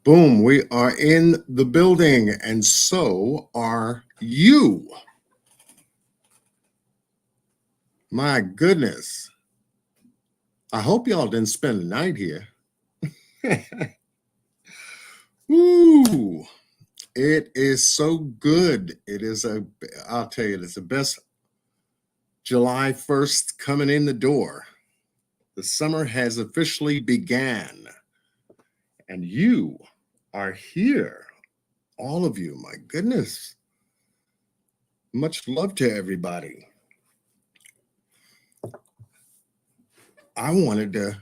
Boom, we are in the building, and so are you. My goodness. I hope y'all didn't spend the night here. Ooh, it is so good. I'll tell you, it's the best July 1st coming in the door. The summer has officially began, and you are here. All of you, my goodness. Much love to everybody. I wanted to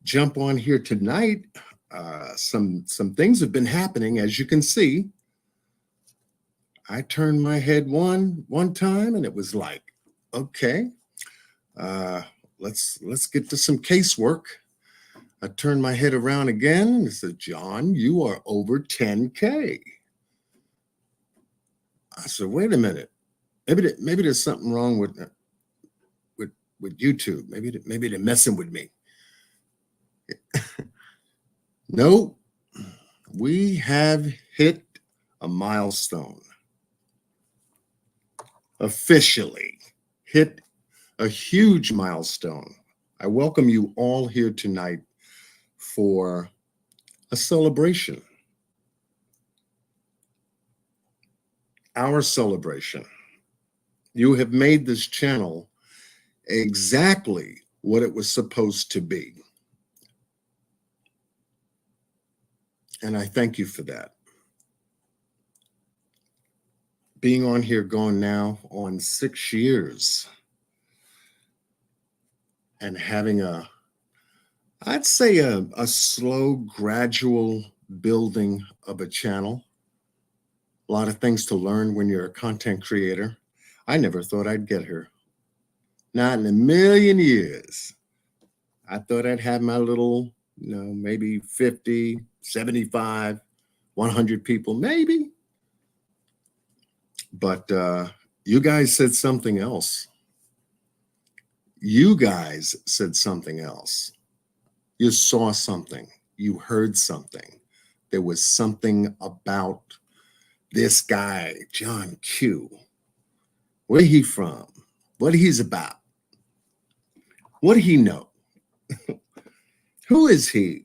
jump on here tonight. Some things have been happening, as you can see. I turned my head one time, and it was like, okay, let's get to some casework. I turned my head around again, and it said, John, you are over 10K. I said, wait a minute, maybe there's something wrong with YouTube. Maybe they're messing with me. No, we have hit a milestone. Officially hit a huge milestone. I welcome you all here tonight for a celebration. Our celebration. You have made this channel exactly what it was supposed to be. And I thank you for that. Being on here going now on 6 years and having I'd say a slow, gradual building of a channel. A lot of things to learn when you're a content creator. I never thought I'd get here. Not in a million years. I thought I'd have my little, maybe 50, 75, 100 people, maybe. But you guys said something else. You guys said something else. You saw something. You heard something. There was something about this guy, John Q. Where he from? What he's about? What do he know? Who is he?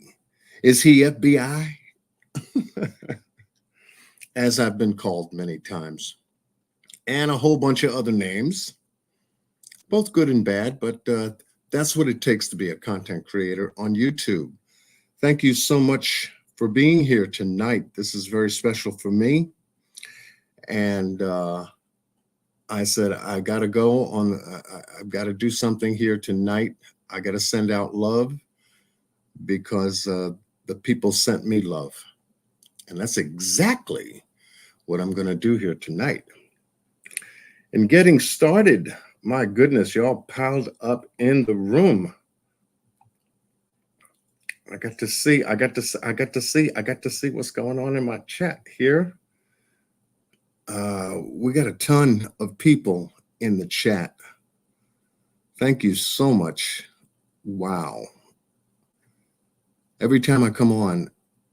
Is he FBI? As I've been called many times. And a whole bunch of other names. Both good and bad, but that's what it takes to be a content creator on YouTube. Thank you so much for being here tonight. This is very special for me. And I said, I got to go on, I've got to do something here tonight. I got to send out love because the people sent me love. And that's exactly what I'm going to do here tonight. In getting started, my goodness, y'all piled up in the room. I got to see what's going on in my chat here. We got a ton of people in the chat. Thank you so much. Wow. Every time I come on,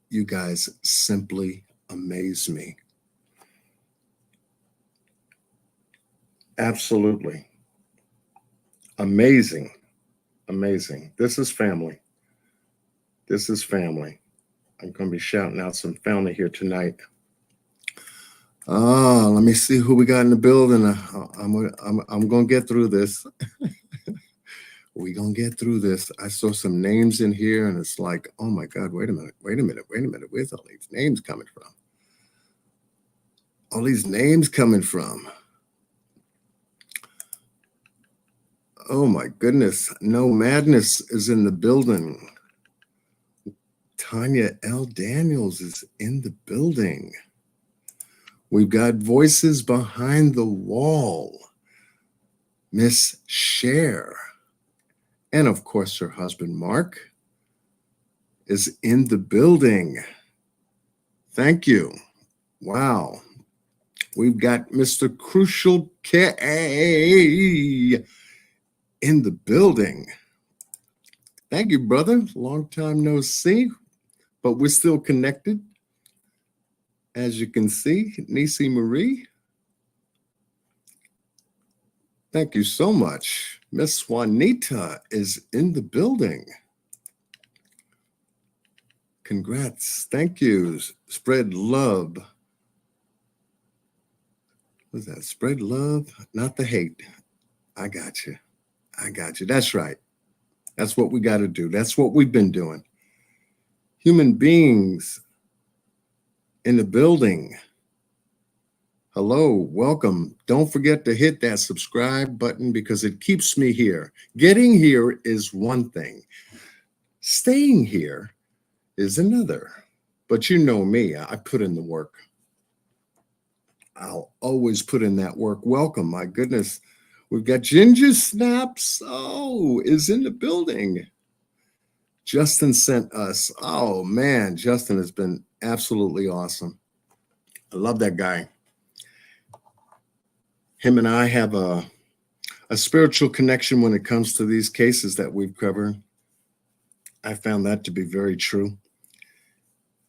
you guys simply amaze me. Absolutely. Amazing. Amazing. This is family. This is family. I'm going to be shouting out some family here tonight. Let me see who we got in the building. I'm going to get through this. We're going to get through this. I saw some names in here, and it's like, oh, my God, wait a minute. Where's all these names coming from? All these names coming from? Oh, my goodness. No Madness is in the building. Tanya L. Daniels is in the building. We've got Voices Behind the Wall. Miss Cher. And, of course, her husband, Mark, is in the building. Thank you. Wow. We've got Mr. Crucial K in the building. Thank you, brother. Long time no see, but we're still connected. As you can see, Nisi Marie, thank you so much. Miss Juanita is in the building. Congrats. Thank you. Spread love. What's that? Spread love, not the hate. I got you. I got you. That's right. That's what we got to do. That's what we've been doing. Human beings in the building. Hello, welcome. Don't forget to hit that subscribe button because it keeps me here. Getting here is one thing, staying here is another. But you know me, I put in the work. I'll always put in that work. Welcome, my goodness. We've got Ginger Snaps. Oh, is in the building. Justin sent us. Oh, man, Justin has been absolutely awesome. I love that guy. Him and I have a spiritual connection when it comes to these cases that we've covered. I found that to be very true.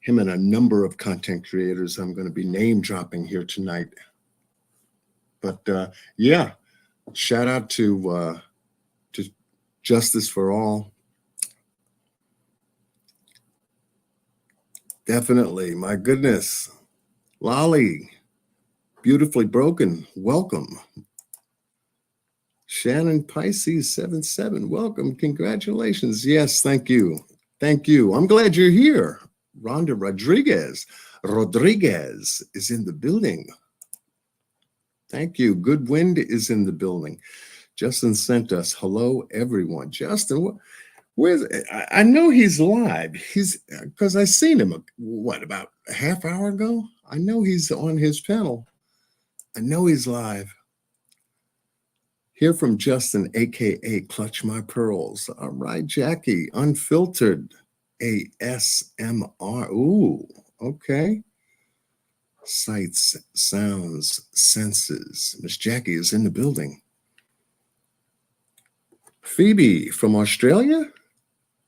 Him and a number of content creators I'm going to be name dropping here tonight. But yeah, shout out to Justice for All. Definitely, my goodness. Lolly, beautifully broken, welcome. Shannon Pisces 77, welcome, congratulations. Yes, thank you. Thank you. I'm glad you're here. Rhonda Rodriguez is in the building. Thank you. Good Wind is in the building. Justin sent us, hello, everyone. Justin, where's, I know he's live. He's, because I seen him, about a half hour ago? I know he's on his panel. I know he's live. Hear from Justin, AKA Clutch My Pearls. All right, Jackie, Unfiltered, ASMR. Ooh, okay. Sights, sounds, senses. Miss Jackie is in the building. Phoebe from Australia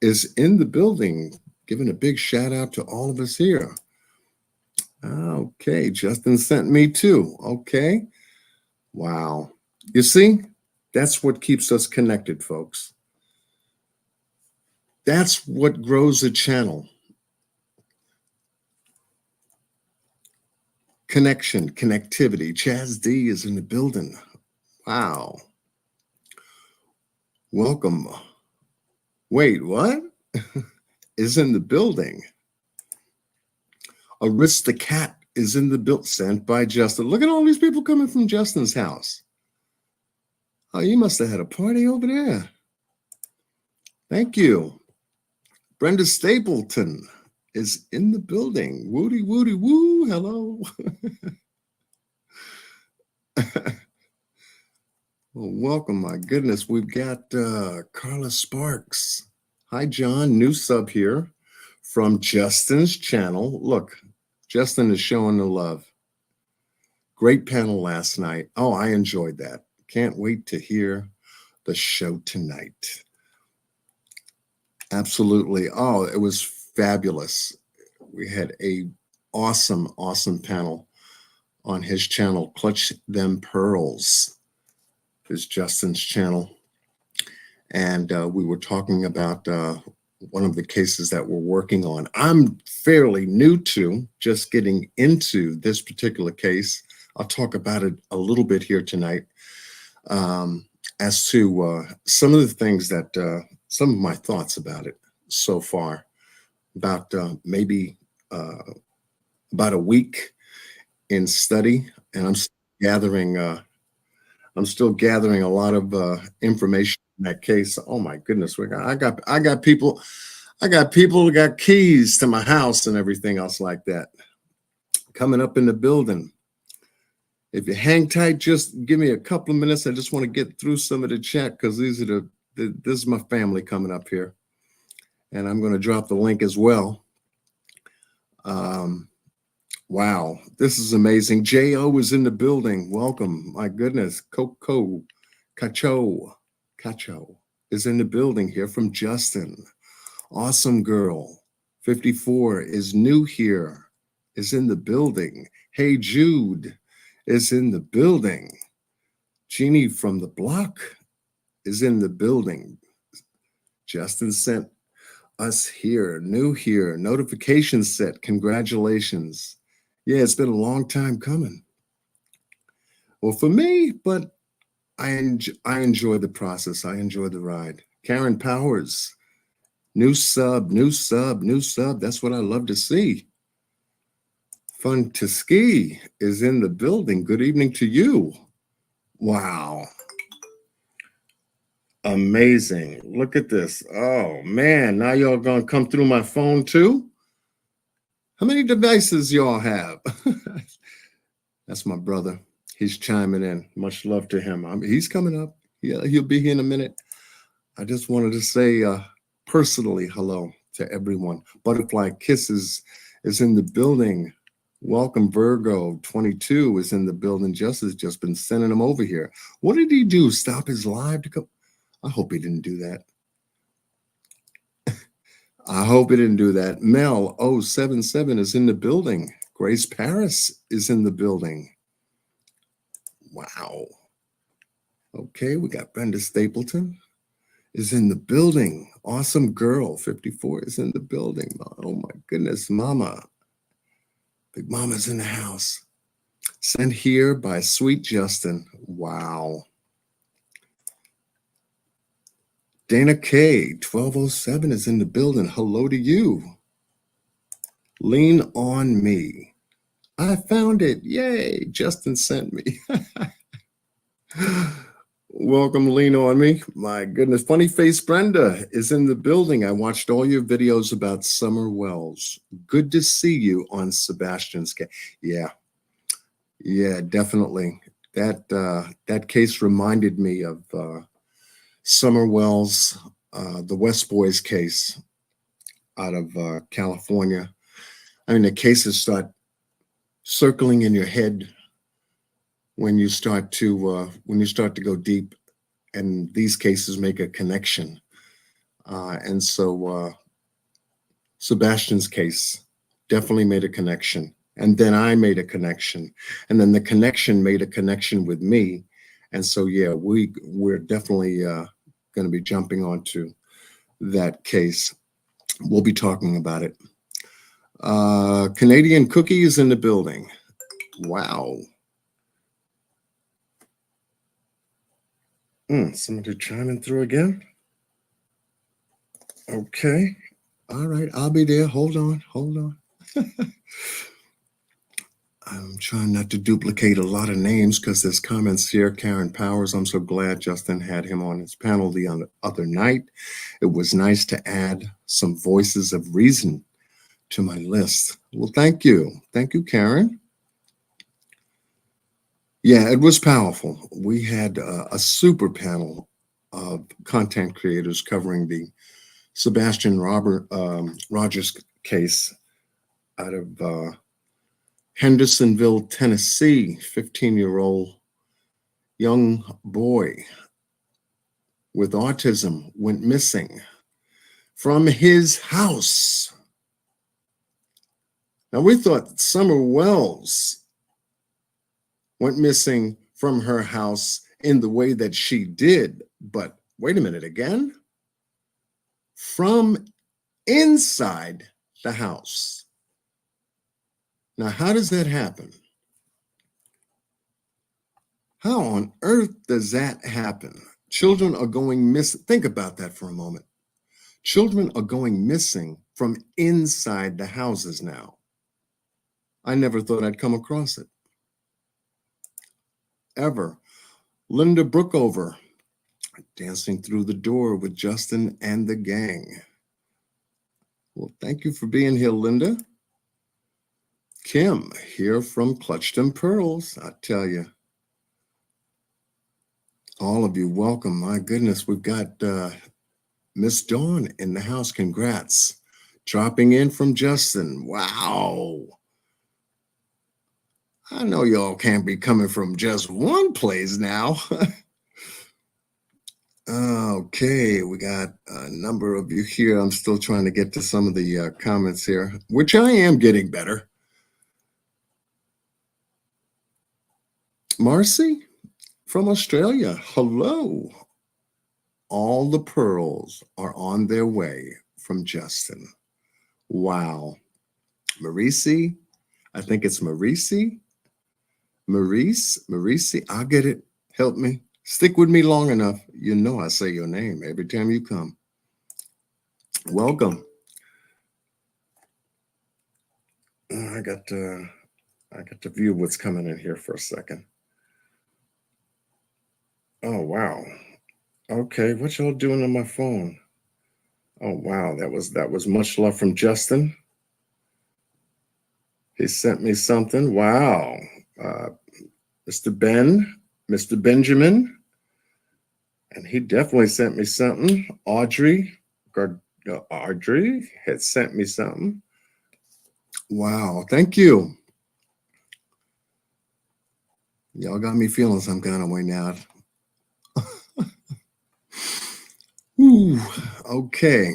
is in the building, giving a big shout out to all of us here. Okay, Justin sent me too. Okay. Wow. You see, that's what keeps us connected, folks. That's what grows a channel. Connection, connectivity. Chaz D is in the building. Wow. Welcome. Wait, what? Is in the building. Arista Cat is in the building, sent by Justin. Look at all these people coming from Justin's house. Oh, you must have had a party over there. Thank you. Brenda Stapleton is in the building. Woody, woody, woo. Hello. Well, welcome. My goodness. We've got Carla Sparks. Hi, John. New sub here from Justin's channel. Look, Justin is showing the love. Great panel last night. Oh, I enjoyed that. Can't wait to hear the show tonight. Absolutely. Oh, it was fabulous. We had a awesome panel on his channel. Clutch Them Pearls is Justin's channel. And we were talking about one of the cases that we're working on. I'm fairly new to just getting into this particular case. I'll talk about it a little bit here tonight as to some of the things that, some of my thoughts about it so far, about maybe about a week in study, and I'm still gathering a lot of information in that case. Oh my goodness, I got people who got keys to my house and everything else like that coming up in the building. If you hang tight, just give me a couple of minutes. I just want to get through some of the chat because this is my family coming up here, and I'm going to drop the link as well. Wow, this is amazing. J.O. is in the building. Welcome. My goodness. Coco Cacho is in the building here from Justin. Awesome girl. 54 is new here. is in the building. Hey Jude is in the building. Jeannie from the block is in the building. Justin sent us here, new here, notification set. Congratulations. Yeah, it's been a long time coming. Well, for me, but I enjoy the process. I enjoy the ride. Karen Powers, new sub, new sub, new sub. That's what I love to see. Fun to Ski is in the building. Good evening to you. Wow. Amazing. Look at this. Oh, man. Now y'all going to come through my phone too? How many devices y'all have? That's my brother. He's chiming in. Much love to him. He's coming up. Yeah, he'll be here in a minute. I just wanted to say personally hello to everyone. Butterfly Kisses is in the building. Welcome, Virgo 22 is in the building. Just been sending him over here. What did he do? Stop his live to come? I hope he didn't do that. I hope he didn't do that. Mel 077 is in the building. Grace Paris is in the building. Wow. Okay, we got Brenda Stapleton is in the building. Awesome Girl 54 is in the building. Oh my goodness, Mama. Big Mama's in the house. Sent here by Sweet Justin. Wow. Dana K 1207 is in the building. Hello to you. Lean on Me. I found it. Yay. Justin sent me. Welcome, Lean On Me. My goodness. Funny Face Brenda is in the building. I watched all your videos about Summer Wells. Good to see you on Sebastian's case. Yeah. Yeah, definitely. That case reminded me of Summer Wells, the West Boys case out of California. I mean, the cases start circling in your head when you start to go deep, and these cases make a connection. And so Sebastian's case definitely made a connection. And then I made a connection. And then the connection made a connection with me. And so, yeah, we're definitely going to be jumping onto that case. We'll be talking about it. Canadian Cookie is in the building. Wow. Somebody chiming through again. Okay. All right. I'll be there. Hold on. I'm trying not to duplicate a lot of names because there's comments here. Karen Powers, I'm so glad Justin had him on his panel the other night. It was nice to add some voices of reason to my list. Well, thank you. Thank you, Karen. Yeah, it was powerful. We had a super panel of content creators covering the Sebastian Rogers case out of Hendersonville, Tennessee. 15-year-old young boy with autism went missing from his house. Now, we thought Summer Wells went missing from her house in the way that she did, but wait a minute, again? From inside the house. Now, how does that happen? How on earth does that happen? Children are going missing. Think about that for a moment. Children are going missing from inside the houses now. I never thought I'd come across it. Ever. Linda Brookover, dancing through the door with Justin and the gang. Well, thank you for being here, Linda. Kim, here from Clutched and Pearls, I tell you. All of you, welcome. My goodness, we've got Miss Dawn in the house. Congrats. Dropping in from Justin. Wow. I know y'all can't be coming from just one place now. Okay, we got a number of you here. I'm still trying to get to some of the comments here, which I am getting better. Marcy from Australia. Hello. All the pearls are on their way from Justin. Wow. Marisi, I think it's Marisi. Marisi, I'll get it. Help me. Stick with me long enough. You know I say your name every time you come. Welcome. I got to view what's coming in here for a second. Oh wow. Okay, what y'all doing on my phone? Oh wow, that was much love from Justin. He sent me something. Wow. Uh, Mr. Benjamin, and he definitely sent me something. Audrey had sent me something. Wow, thank you. Y'all got me feeling some kind of way now. Ooh, okay.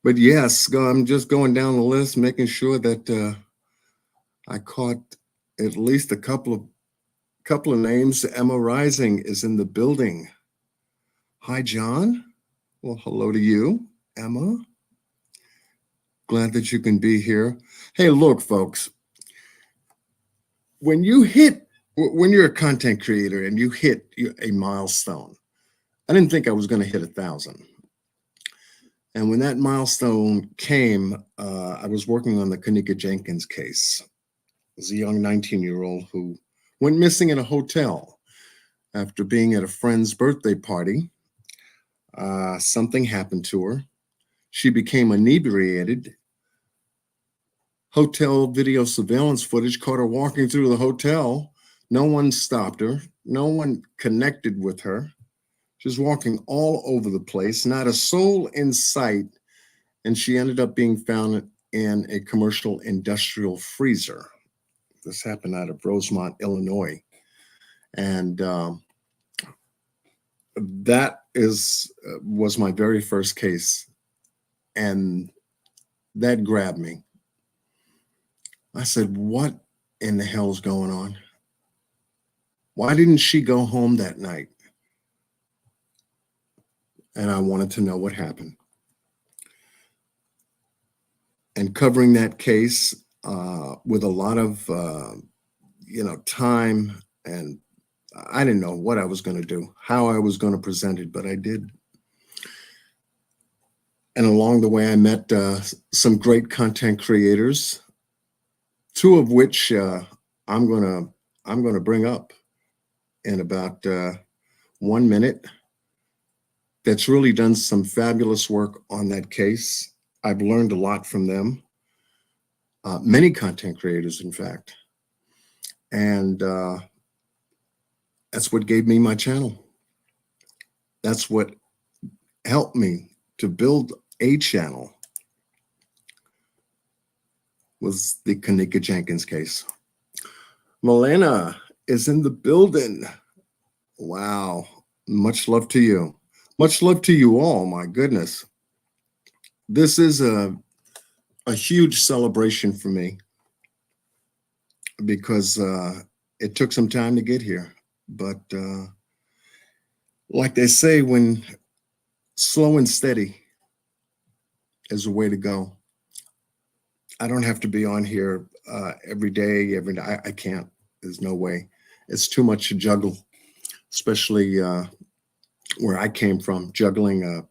But yes, I'm just going down the list, making sure that I caught at least a couple of names. Emma Rising is in the building. Hi, John. Well, hello to you, Emma. Glad that you can be here. Hey, look, folks, when you're a content creator and you hit a milestone, I didn't think I was going to hit 1,000. And when that milestone came, I was working on the Kanika Jenkins case. It was a young 19-year-old who went missing in a hotel after being at a friend's birthday party. Something happened to her. She became inebriated. Hotel video surveillance footage caught her walking through the hotel. No one stopped her. No one connected with her. She was walking all over the place, not a soul in sight. And she ended up being found in a commercial industrial freezer. This happened out of Rosemont, Illinois. And that was my very first case. And that grabbed me. I said, what in the hell is going on? Why didn't she go home that night? And I wanted to know what happened. And covering that case with a lot of, time, and I didn't know what I was going to do, how I was going to present it, but I did. And along the way, I met some great content creators, two of which I'm gonna bring up in about 1 minute. That's really done some fabulous work on that case. I've learned a lot from them, many content creators, in fact. And that's what gave me my channel. That's what helped me to build a channel, was the Kanika Jenkins case. Milena is in the building. Wow. Much love to you. Much love to you all. My goodness. This is a huge celebration for me because it took some time to get here. But like they say, when slow and steady is a way to go. I don't have to be on here every day. I can't. There's no way. It's too much to juggle, especially where I came from, juggling a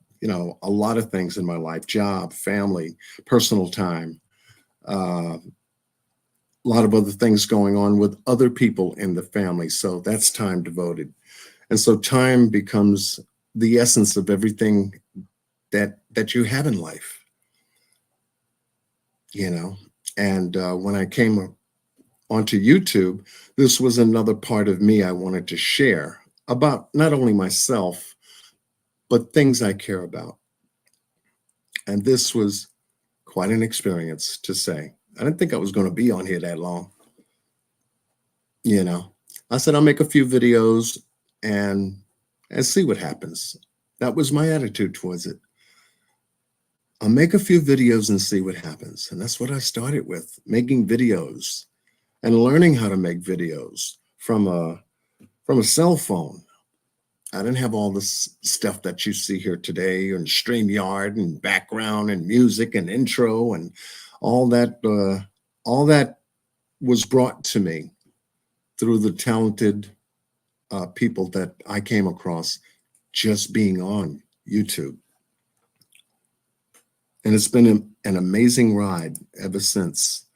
lot of things in my life: job, family, personal time, a lot of other things going on with other people in the family. So that's time devoted. And so time becomes the essence of everything that you have in life, And when I came onto YouTube, this was another part of me I wanted to share about not only myself, but things I care about. And this was quite an experience, to say. I didn't think I was going to be on here that long. I said, I'll make a few videos and see what happens. That was my attitude towards it. I'll make a few videos and see what happens. And that's what I started with, making videos and learning how to make videos from a cell phone. I didn't have all this stuff that you see here today, and StreamYard and background and music and intro and all that. All that was brought to me through the talented people that I came across just being on YouTube. And it's been an amazing ride ever since.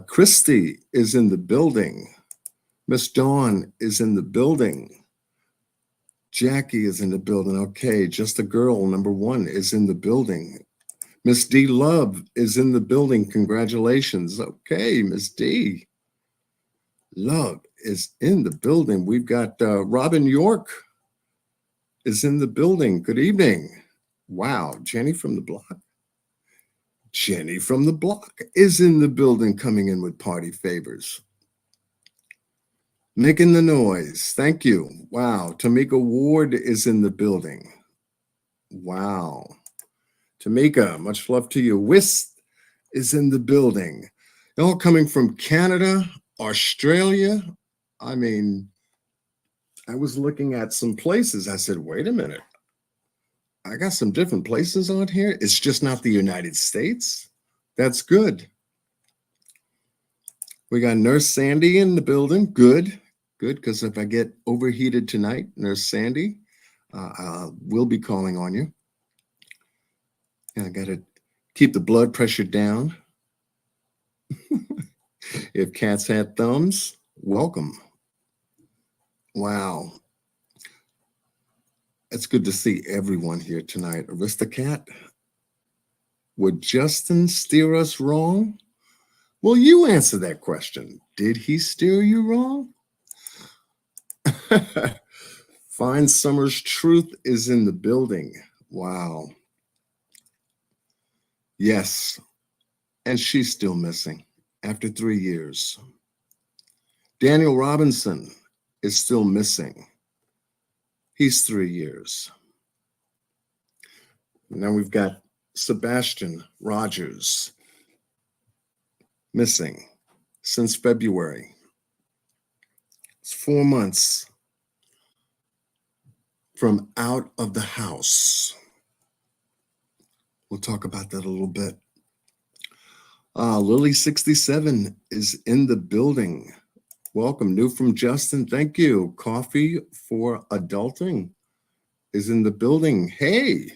Christy is in the building. Miss Dawn is in the building. Jackie is in the building. Okay, Just a Girl, number 1, is in the building. Miss D Love is in the building. Congratulations. Okay, Miss D Love is in the building. We've got Robin York is in the building. Good evening. Wow, Jenny from the block. Jenny from the block is in the building, coming in with party favors. Making the noise. Thank you. Wow. Tamika Ward is in the building. Wow. Tamika, much love to you. Whist is in the building. All coming from Canada, Australia. I mean, I was looking at some places. I said, wait a minute. I got some different places on here. It's just not the United States. That's good. We got Nurse Sandy in the building. Good, because if I get overheated tonight, Nurse Sandy, we'll be calling on you. And I got to keep the blood pressure down. If cats had thumbs, welcome. Wow. It's good to see everyone here tonight. Aristocat, would Justin steer us wrong? Well, you answer that question. Did he steer you wrong? Fine Summer's Truth is in the building. Wow. Yes. And she's still missing after 3 years. Daniel Robinson is still missing. He's 3 years. Now we've got Sebastian Rogers, missing since February. It's 4 months from out of the house. We'll talk about that a little bit. Lily67 is in the building. Welcome. New from Justin. Thank you. Coffee for Adulting is in the building. Hey.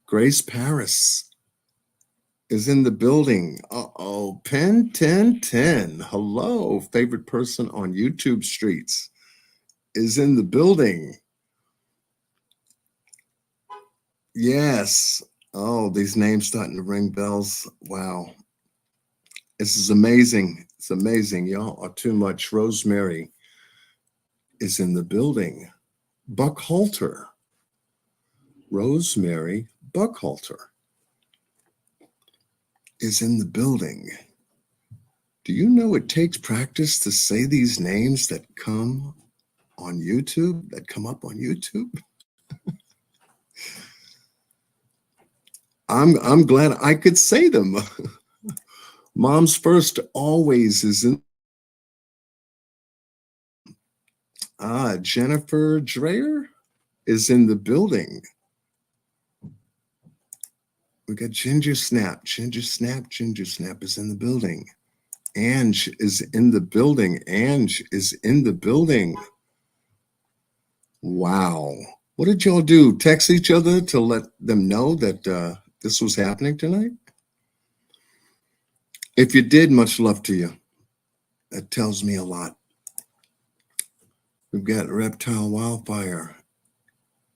Grace Paris is in the building. Uh-oh. Pen 1010. Hello. Favorite person on YouTube streets is in the building. Yes. Oh, these names starting to ring bells. Wow. This is amazing. It's amazing. Y'all are too much. Rosemary is in the building. Buckhalter. Rosemary Buckhalter is in the building. Do you know it takes practice to say these names that come on YouTube, that come up on YouTube? I'm glad I could say them. Mom's First always is in. Jennifer Dreyer is in the building. We got Ginger Snap. Ginger Snap is in the building. Ange is in the building. Ange is in the building. Wow. What did y'all do? Text each other to let them know that this was happening tonight? If you did, much love to you. That tells me a lot. We've got Reptile Wildfire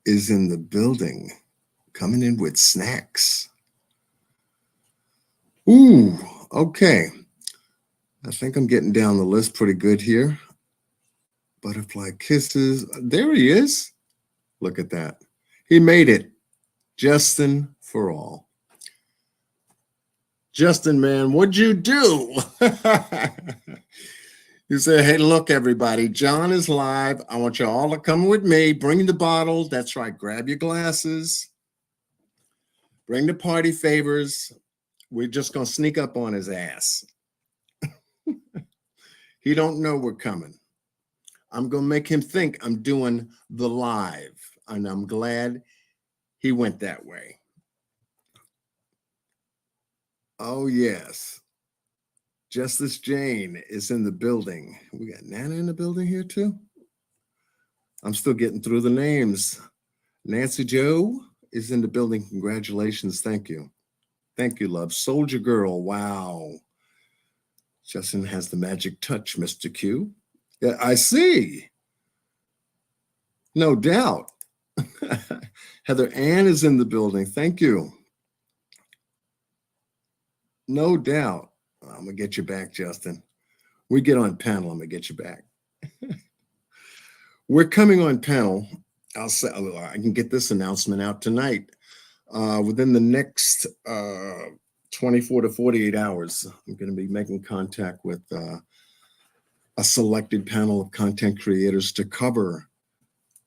is in the building, coming in with snacks. Ooh, okay. I think I'm getting down the list pretty good here. Butterfly Kisses. There he is. Look at that. He made it. Justin for all. Justin, man, what'd you do? You say, hey, look, everybody, John is live. I want you all to come with me. Bring the bottle. That's right. Grab your glasses. Bring the party favors. We're just going to sneak up on his ass. He don't know we're coming. I'm going to make him think I'm doing the live, and I'm glad he went that way. Oh, yes. Justice Jane is in the building. We got Nana in the building here, too. I'm still getting through the names. Nancy Joe is in the building. Congratulations. Thank you. Thank you, love. Soldier Girl. Wow. Justin has the magic touch, Mr. Q. Yeah, I see. No doubt. Heather Ann is in the building. Thank you. No doubt. I'm going to get you back, Justin. We get on panel, I'm going to get you back. We're coming on panel. I can get this announcement out tonight. Within the next 24 to 48 hours, I'm going to be making contact with a selected panel of content creators to cover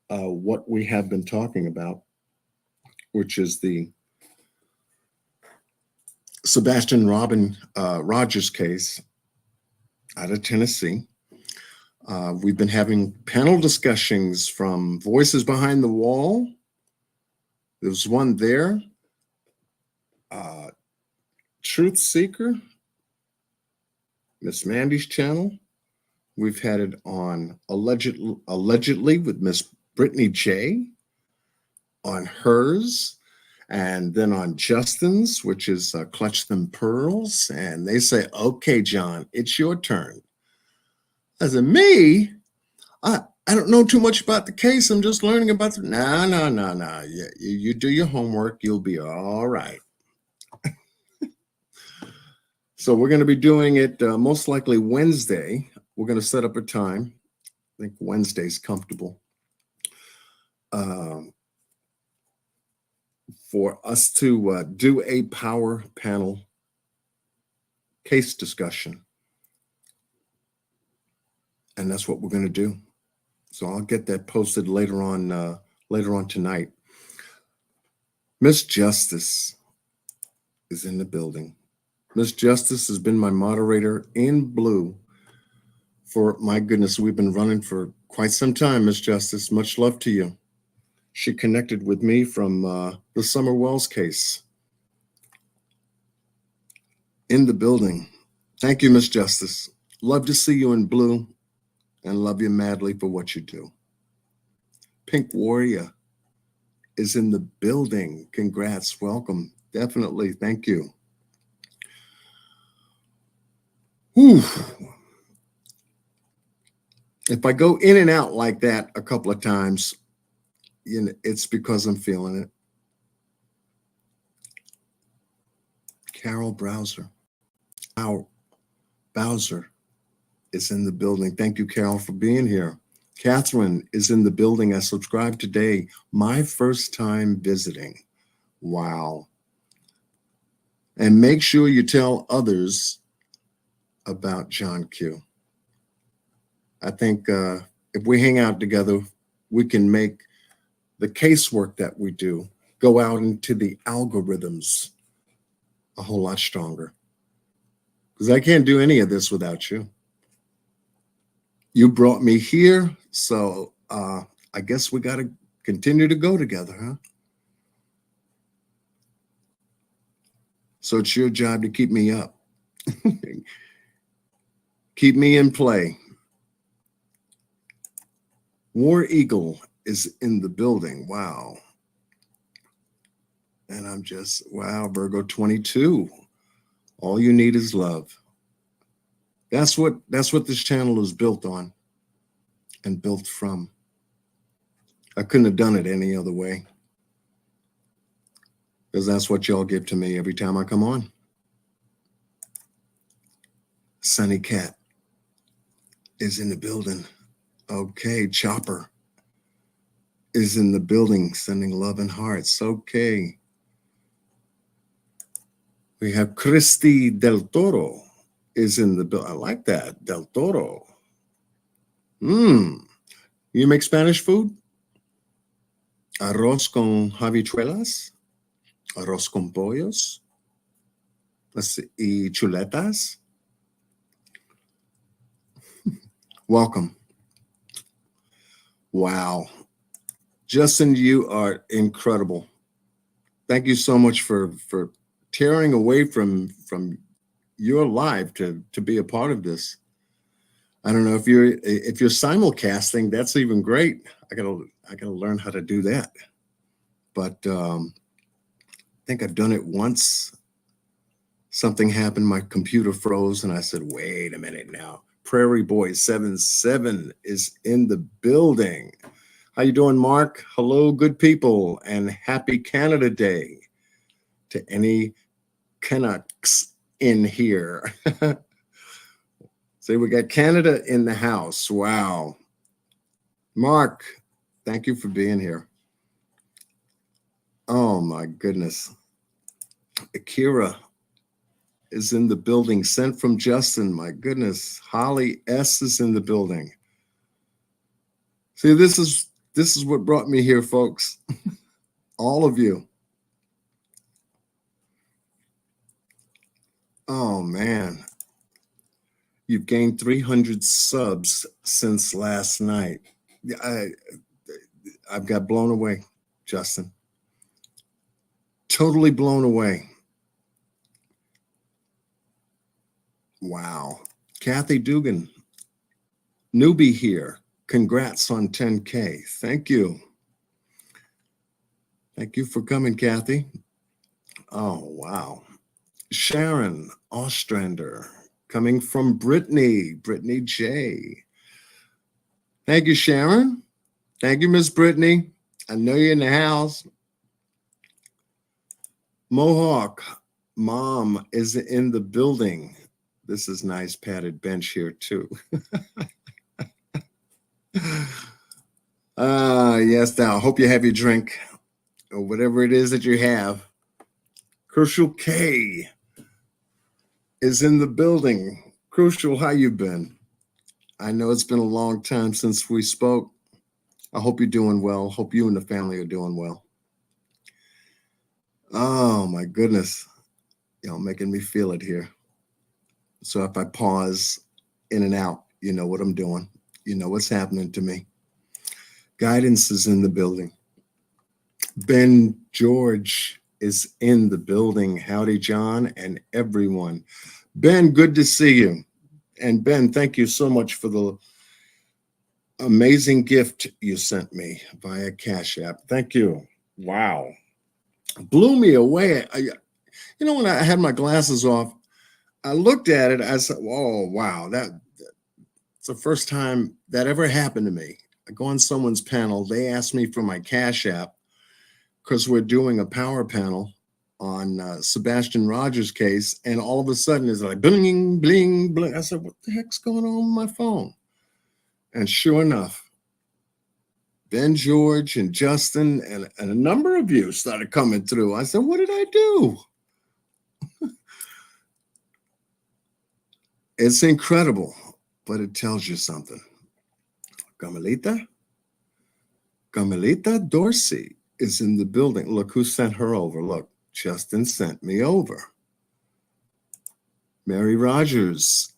what we have been talking about, which is the Sebastian Rogers case out of Tennessee. We've been having panel discussions from Voices Behind the Wall. There's one there. Truth Seeker, Miss Mandy's channel. We've had it on allegedly with Miss Brittany J, on hers, and then on Justin's, which is Clutch Them Pearls. And they say, okay, John, it's your turn. I said, me? I don't know too much about the case. I'm just learning about the, no. Yeah, you do your homework. You'll be all right. So we're going to be doing it most likely Wednesday. We're going to set up a time. I think Wednesday's comfortable for us to do a power panel case discussion. And that's what we're going to do. So I'll get that posted later on tonight. Miss Justice is in the building. Miss Justice has been my moderator in blue for, my goodness, we've been running for quite some time, Miss Justice. Much love to you. She connected with me from the Summer Wells case. In the building. Thank you, Miss Justice. Love to see you in blue and love you madly for what you do. Pink Warrior is in the building. Congrats. Welcome. Definitely. Thank you. Whew. If I go in and out like that a couple of times, you know, it's because I'm feeling it. Carol Bowser is in the building. Thank you, Carol, for being here. Catherine is in the building. I subscribed today. My first time visiting. Wow. And make sure you tell others about John Q. I think if we hang out together, we can make the casework that we do go out into the algorithms a whole lot stronger. Because I can't do any of this without you. You brought me here, so I guess we got to continue to go together, huh? So it's your job to keep me up. Keep me in play. War Eagle is in the building. Wow. And I'm just, wow, Virgo 22. All you need is love. That's what this channel is built on and built from. I couldn't have done it any other way. Because that's what y'all give to me every time I come on. Sunny Cat is in the building. Okay, Chopper is in the building, sending love and hearts. Okay. We have Christy Del Toro is in the building. I like that, Del Toro. You make Spanish food? Arroz con habichuelas? Arroz con pollos? Let's see, y chuletas? Welcome. Wow. Justin, you are incredible. Thank you so much for tearing away from your life to be a part of this. I don't know if you're simulcasting, that's even great. I gotta learn how to do that. But I think I've done it once. Something happened, my computer froze, and I said, wait a minute now. Prairie Boy 77 is in the building. How you doing, Mark? Hello, good people, and happy Canada Day to any Canucks in here. See, we got Canada in the house. Wow. Mark, thank you for being here. Oh, my goodness. Akira is in the building, sent from Justin. My goodness. Holly S is in the building. See, this is what brought me here, folks. All of you. Oh, man. You've gained 300 subs since last night. I've got blown away, Justin. Totally blown away. Wow. Kathy Dugan, newbie here. Congrats on 10K. Thank you. Thank you for coming, Kathy. Oh, wow. Sharon Ostrander, coming from Brittany J. Thank you, Sharon. Thank you, Miss Brittany. I know you're in the house. Mohawk Mom is in the building. This is nice padded bench here too. Yes, now hope you have your drink or whatever it is that you have. Crucial K is in the building. Crucial, how you been? I know it's been a long time since we spoke. I hope you're doing well. Hope you and the family are doing well. Oh my goodness. Making me feel it here. So if I pause in and out, you know what I'm doing. You know what's happening to me. Guidance is in the building. Ben George is in the building. Howdy, John, and everyone. Ben, good to see you. And Ben, thank you so much for the amazing gift you sent me via Cash App. Thank you. Wow. Blew me away. When I had my glasses off, I looked at it. I said, "Oh, wow, that's the first time that ever happened to me." I go on someone's panel. They asked me for my Cash App because we're doing a power panel on Sebastian Rogers' case, and all of a sudden it's like bling, bling, bling. I said, "What the heck's going on with my phone?" And sure enough, Ben George and Justin and a number of you started coming through. I said, "What did I do?" It's incredible, but it tells you something. Carmelita Dorsey is in the building. Look who sent her over. Look, Justin sent me over. Mary Rogers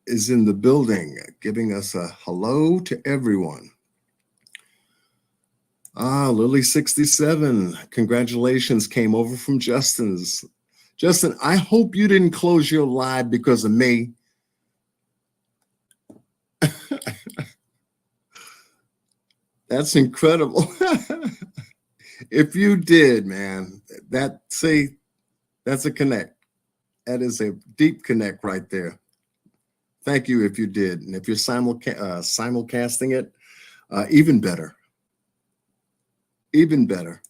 is in the building, giving us a hello to everyone. Lily 67, congratulations, came over from Justin's. Justin, I hope you didn't close your live because of me. That's incredible. If you did, man, that's a connect. That is a deep connect right there. Thank you if you did. And if you're simulcasting it, even better. Even better.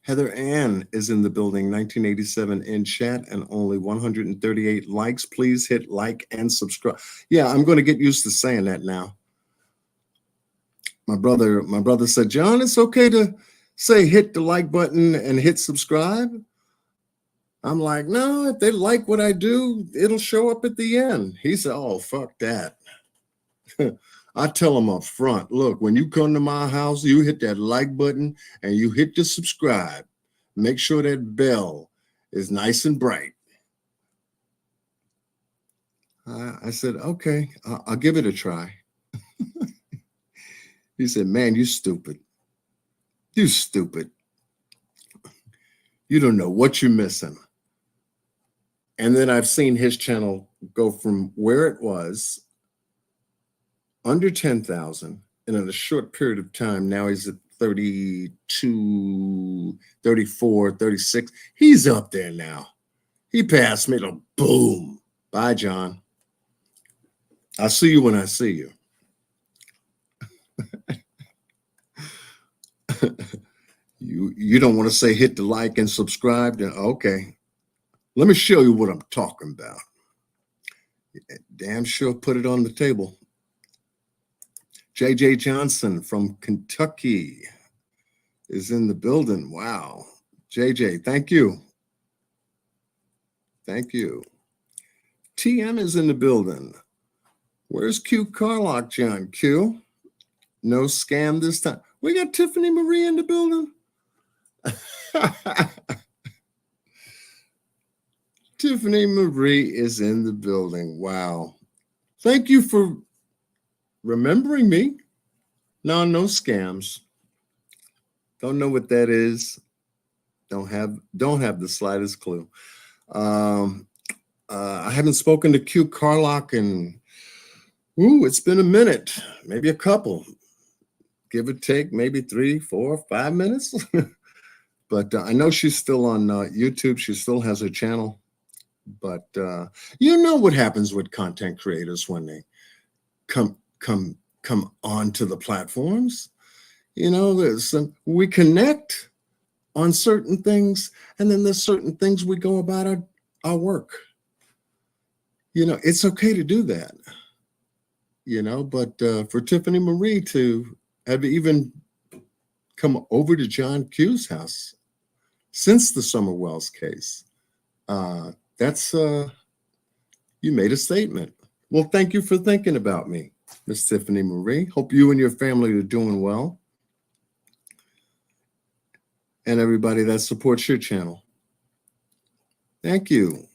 Heather Ann is in the building, 1987 in chat and only 138 likes. Please hit like and subscribe. Yeah, I'm going to get used to saying that now. My brother said, "John, it's okay to say hit the like button and hit subscribe." I'm like, "No, if they like what I do, it'll show up at the end." He said, "Oh, fuck that." I tell them up front, look, when you come to my house, you hit that like button and you hit the subscribe. Make sure that bell is nice and bright. I said, okay, I'll give it a try. He said, man, you stupid. You stupid. You don't know what you're missing. And then I've seen his channel go from where it was under 10,000, and in a short period of time, now he's at 32, 34, 36. He's up there now. He passed me to boom. Bye, John. I'll see you when I see you. You don't want to say hit the like and subscribe? Then okay. Let me show you what I'm talking about. Damn sure put it on the table. JJ Johnson from Kentucky is in the building. Wow. JJ, thank you. Thank you. TM is in the building. Where's Q Carlock, John? Q? No scam this time. We got Tiffany Marie in the building. Tiffany Marie is in the building. Wow. Thank you for remembering me. No scams. Don't know what that is. Don't have the slightest clue. I haven't spoken to Q Carlock in it's been a minute, maybe a couple, give or take, maybe 3, 4, 5 minutes. But I know she's still on YouTube. She still has her channel. But you know what happens with content creators when they come onto the platforms. You know, we connect on certain things, and then there's certain things we go about our work. You know, it's okay to do that. You know, but for Tiffany Marie to have even come over to John Q's house since the Summer Wells case, that's you made a statement. Well, thank you for thinking about me, Miss Tiffany Marie. Hope you and your family are doing well. And everybody that supports your channel. Thank you.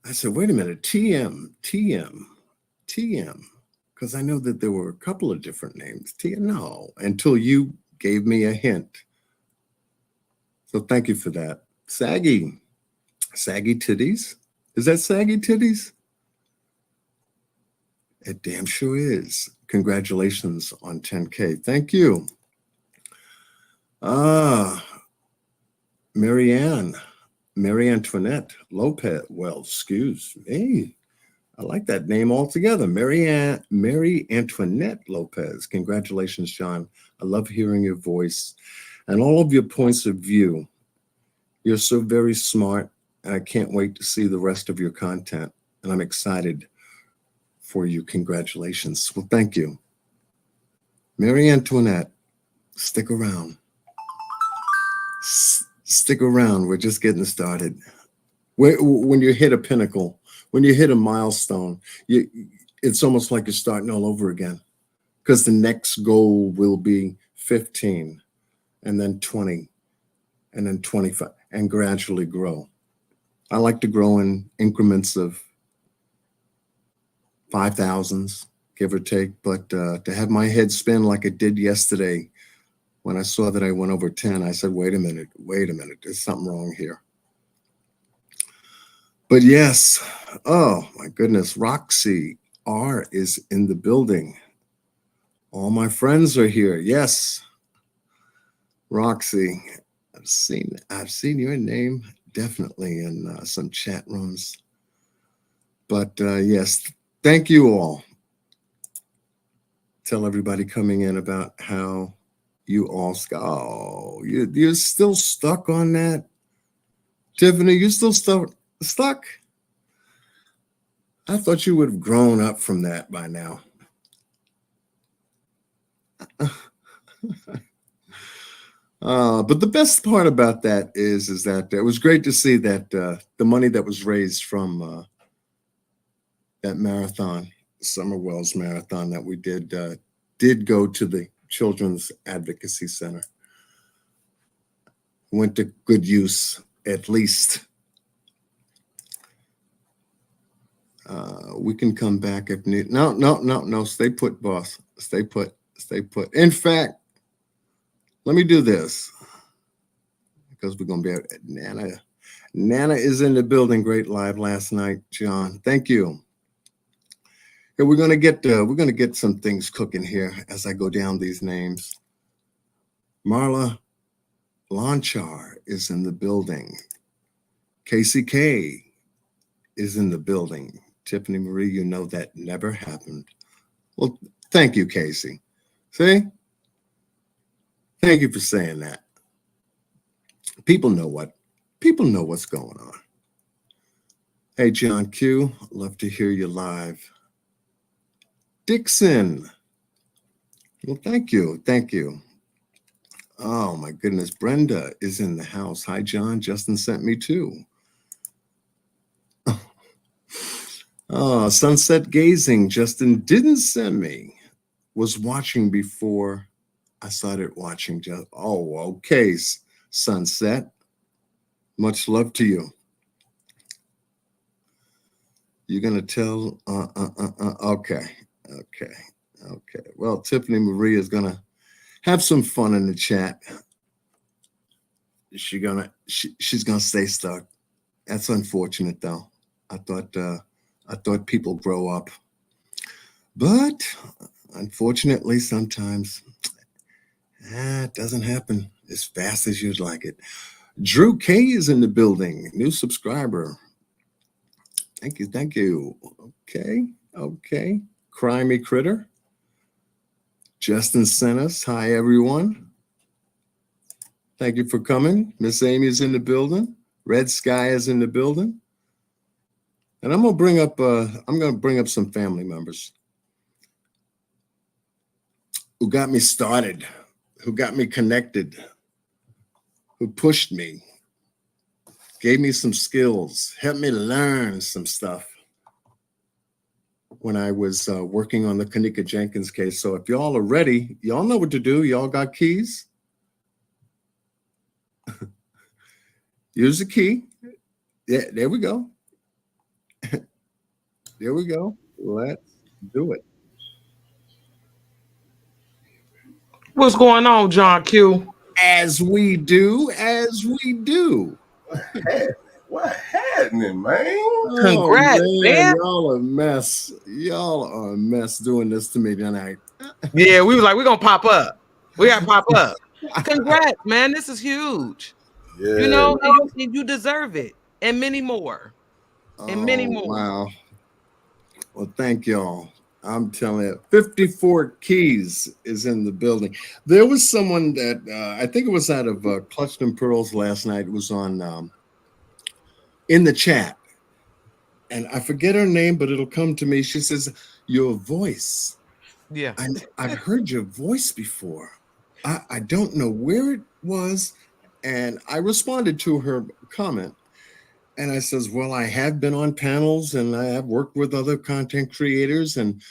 I said, wait a minute, TM, because I know that there were a couple of different names. No, until you gave me a hint. So thank you for that. Saggy titties. Is that saggy titties? It damn sure is. Congratulations on 10K. Thank you. Mary Antoinette Lopez. Well, excuse me. I like that name altogether. Mary Antoinette Lopez. Congratulations, John. I love hearing your voice and all of your points of view. You're so very smart, and I can't wait to see the rest of your content. And I'm excited for you. Congratulations. Well, thank you. Mary Antoinette, stick around. Stick around. We're just getting started. When you hit a pinnacle, when you hit a milestone, it's almost like you're starting all over again, because the next goal will be 15, and then 20, and then 25, and gradually grow. I like to grow in increments of 5,000s, give or take, but to have my head spin like it did yesterday when I saw that I went over 10, I said, wait a minute, there's something wrong here. But yes, oh my goodness, Roxy R is in the building. All my friends are here. Yes, Roxy, I've seen your name definitely in some chat rooms. But yes, thank you all. Tell everybody coming in about how you all you're still stuck on that. Tiffany, you still stuck? I thought you would have grown up from that by now. But the best part about that is that it was great to see that the money that was raised from that marathon, Summer Wells Marathon that we did go to the Children's Advocacy Center. Went to good use, at least. We can come back if need. No, no, no, no. Stay put, boss. Stay put. Stay put. In fact, let me do this because we're gonna be at Nana. Nana is in the building. Great live last night, John. Thank you. Yeah, we're gonna get some things cooking here as I go down these names. Marla Lonchar is in the building. KCK is in the building. Tiffany Marie, you know that never happened. Well, thank you, Casey. See? Thank you for saying that. People know what's going on. Hey, John Q, love to hear you live. Dixon. Well, thank you. Thank you. Oh my goodness. Brenda is in the house. Hi, John. Justin sent me too. Oh, Sunset Gazing. Justin didn't send me. Was watching before I started watching. Oh, okay. Sunset. Much love to you. You're gonna tell? Okay. Well, Tiffany Marie is gonna have some fun in the chat. She's gonna stay stuck. That's unfortunate, though. I thought people grow up, but unfortunately, sometimes it doesn't happen as fast as you'd like it. Drew K is in the building. New subscriber. Thank you. Thank you. Okay. Crimey Critter. Justin sent us. Hi, everyone. Thank you for coming. Miss Amy is in the building. Red Sky is in the building. And I'm gonna bring up some family members who got me started, who got me connected, who pushed me, gave me some skills, helped me learn some stuff when I was working on the Kanika Jenkins case. So if y'all are ready, y'all know what to do. Y'all got keys? Use the key. Yeah, there we go. There we go. Let's do it. What's going on, John Q? As we do. What happening, man? Congrats, man. Y'all are a mess. Y'all are a mess doing this to me tonight. Yeah, we was like, we're gonna pop up. We gotta pop up. Congrats, man. This is huge. Yeah. You know, and you deserve it. And many more. And many more. Wow. Well, thank y'all. I'm telling you, 54 Keys is in the building. There was someone that I think it was out of Clutched and Pearls last night. It was on in the chat. And I forget her name, but it'll come to me. She says, your voice. Yeah. I've heard your voice before. I don't know where it was. And I responded to her comment. And I says, well, I have been on panels and I have worked with other content creators. And,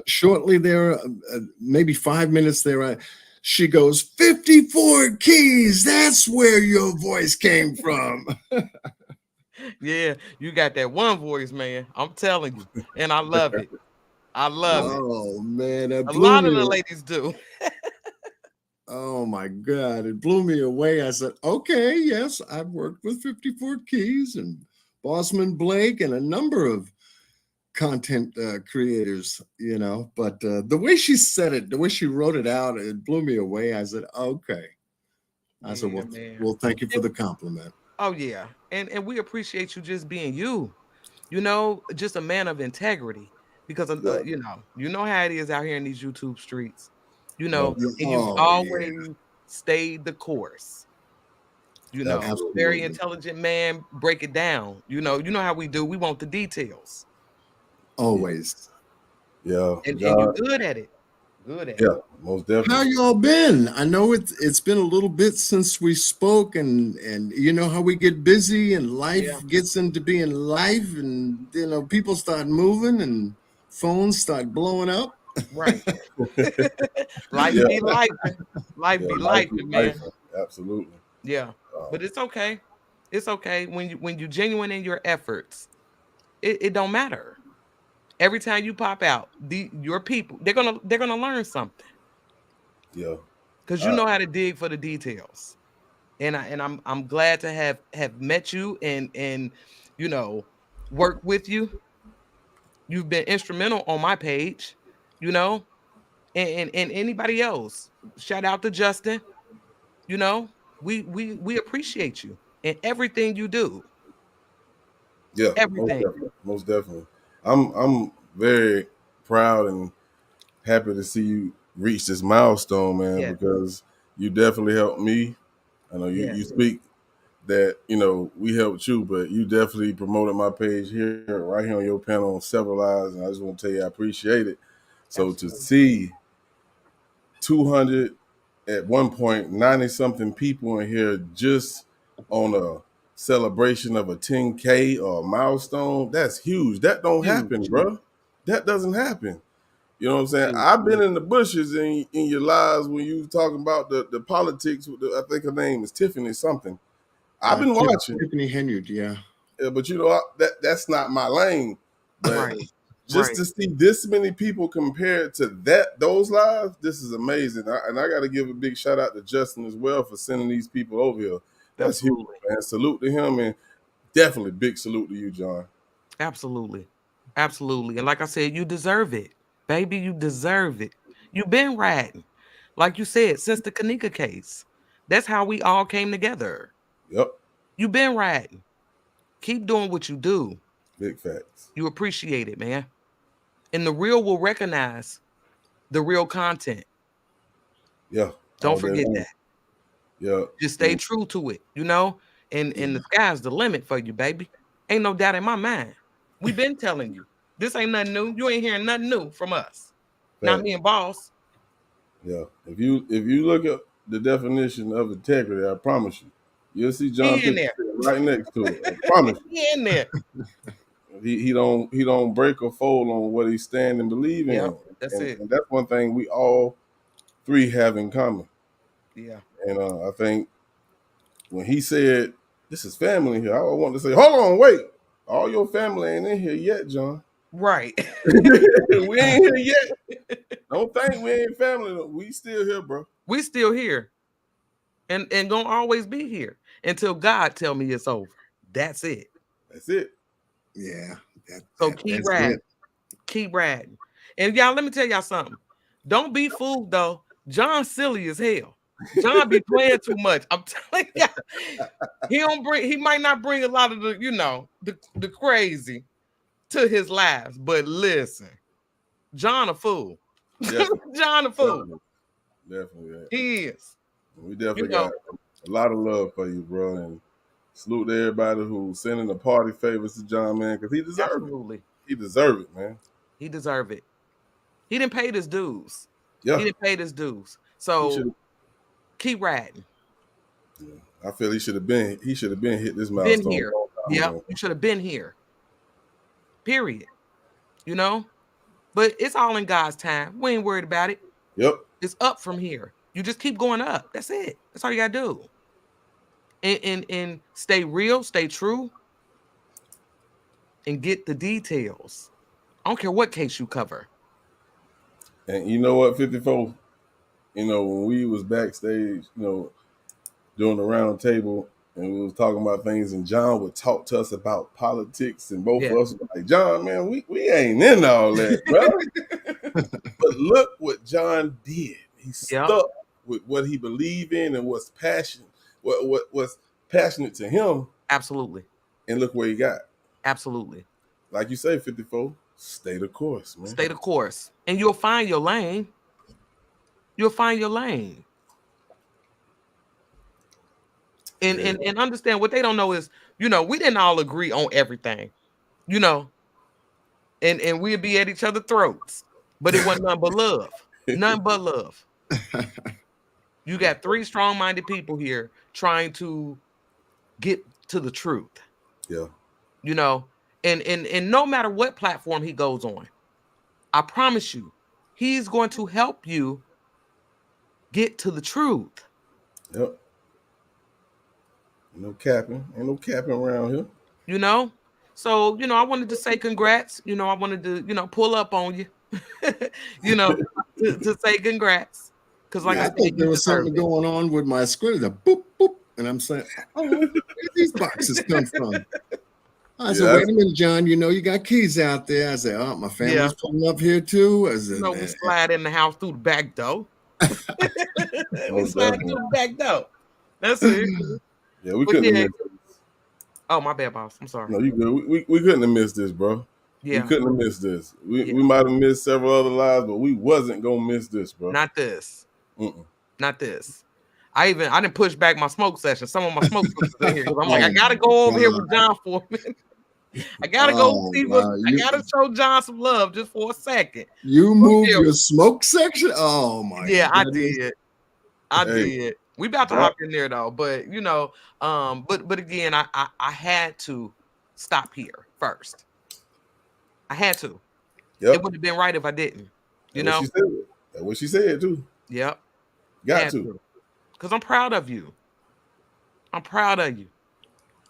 shortly there, maybe 5 minutes there, she goes, 54 Keys. That's where your voice came from. Yeah, you got that one voice, man. I'm telling you. And I love it. I love it. Oh, man. A lot of the ladies do. Oh my God, it blew me away. I said, okay, yes, I've worked with 54 Keys and Bossman Blake and a number of content creators, but the way she said it, the way she wrote it out, it blew me away. I said, okay. I said, well, thank you for the compliment. Oh, yeah. And we appreciate you just being you, just a man of integrity because, you know how it is out here in these YouTube streets. And you've always stayed the course. Very intelligent man, break it down. You know how we do. We want the details. Always. Yeah. And you're good at it. Good at it. Yeah, most definitely. How y'all been? I know it's been a little bit since we spoke, and you know how we get busy and life gets into being life, and people start moving and phones start blowing up. Right. Life be life. Life be life, man. Absolutely. Yeah. But it's okay. It's okay when you genuine in your efforts. It don't matter. Every time you pop out, your people, they're gonna learn something. Yeah. Because you know how to dig for the details. And I'm glad to have met you and you know work with you. You've been instrumental on my page, you know, and anybody else. Shout out to Justin. You know, we appreciate you and everything you do. Yeah, most Everything. definitely. Most definitely. I'm very proud and happy to see you reach this milestone, man, Yeah. because you definitely helped me. I know you, Yeah. you speak that, we helped you, but you definitely promoted my page here, right here on your panel on several lives, and I just want to tell you I appreciate it. So to Absolutely. see 200 at one point, 90 something people in here just on a celebration of a 10K or a milestone, that's huge. That don't happen, Huge. bro. That doesn't happen. You know what I'm saying? Huge. I've been in the bushes in your lives when you talking about the politics with I think her name is Tiffany something. I've been watching. Tiffany Henyard, yeah. Yeah, but that's not my lane. But Right. just Right. to see this many people compared to those lives, this is amazing. And I got to give a big shout out to Justin as well for sending these people over here. That's huge, Absolutely. man. Salute to him, and definitely big salute to you, John. Absolutely. Absolutely. And like I said, you deserve it. Baby, you deserve it. You've been riding. Like you said, since the Kanika case. That's how we all came together. Yep, You've been riding. Keep doing what you do. big facts. You appreciate it, man. And the real will recognize the real content. Yeah, Don't all day forget long. that. Yeah, Just stay true to it, you know? And the sky's the limit for you, baby. Ain't no doubt in my mind. We've been telling you. This ain't nothing new. You ain't hearing nothing new from us. Not fact. me and boss. Yeah, if you look at the definition of integrity, I promise you'll see John He in 50 there. right next to it. I promise you. He in there. He don't break or fold on what he stand and believe Yep. in, That's and, it. and that's one thing we all three have in common. Yeah. And I think when he said this is family here, I want to say, hold on, wait, all your family ain't in here yet, John. Right. We ain't here yet. Don't think we ain't family. We still here, bro. We still here. And gonna always be here until God tell me it's over. That's it. That's it. Yeah, So keep that's riding. it. Keep riding. And y'all, let me tell y'all something. Don't be fooled though. John's silly as hell. John be playing too much. I'm telling you, he might not bring a lot of the crazy to his lives, but listen, John a fool. Definitely, John a fool. definitely. Yeah. He is. We You definitely know, got a lot of love for you, bro. And salute to everybody who's sending the party favors to John, man, because he deserved it. absolutely. He deserved it, man. He deserved it. He didn't pay his dues. Yeah, He didn't pay his dues. he So should. keep riding. Yeah, I feel he should have been. He should have been hit this Been milestone here. a long time Yeah, ago. you should have been here. Period. You know? But it's all in God's time. We ain't worried about it. Yep. It's up from here. You just keep going up. That's it. That's all you gotta do. And stay real, stay true, and get the details. I don't care what case you cover. And you know what, 54? When we was backstage, doing the round table and we was talking about things, and John would talk to us about politics, and both Yeah. of us were like, John, man, we ain't in all that, bro. But look what John did. He Yeah, stuck with what he believed in and what's passionate, what was passionate to him, absolutely. and look where he got. Absolutely. Like you say, 54, stay the course, man. Stay the course. And you'll find your lane. You'll find your lane. And understand what they don't know is, we didn't all agree on everything, you know, and we'd be at each other's throats, but it wasn't nothing but love. Nothing but love. You got three strong-minded people here trying to get to the truth, Yeah. you know, and no matter what platform he goes on, I promise you, he's going to help you get to the truth. Yep. Ain't no capping around here. You know, So, I wanted to say congrats. I wanted to, pull up on you, you know, to say congrats. Because, like I I said, thought you there was deserve something it. going on with my screen. The boop, boop. And I'm saying, oh, where did these boxes come from? I said, wait a minute, John, you got keys out there. I said, oh, my family's pulling up here too. I said, We slide in the house through the back door. We slide through the back door. That's it. Yeah, we couldn't have missed this. Oh, my bad, boss. I'm sorry. No, you good. We couldn't have missed this, bro. Yeah. We couldn't have missed this. We might have missed several other lives, but we wasn't gonna miss this, bro. Not this. Not this. I didn't push back my smoke session. Some of my smoke sisters in here. I'm like, I gotta go over here with John for a minute. I gotta go see what I gotta show John some love just for a second. You moved your smoke section? Oh my yeah, goodness. I did. We about to hop in there though, but but again, I had to stop here first. I had to. It would have been right if I didn't. That's what she said too. Yep. Got to. Because I'm proud of you. I'm proud of you.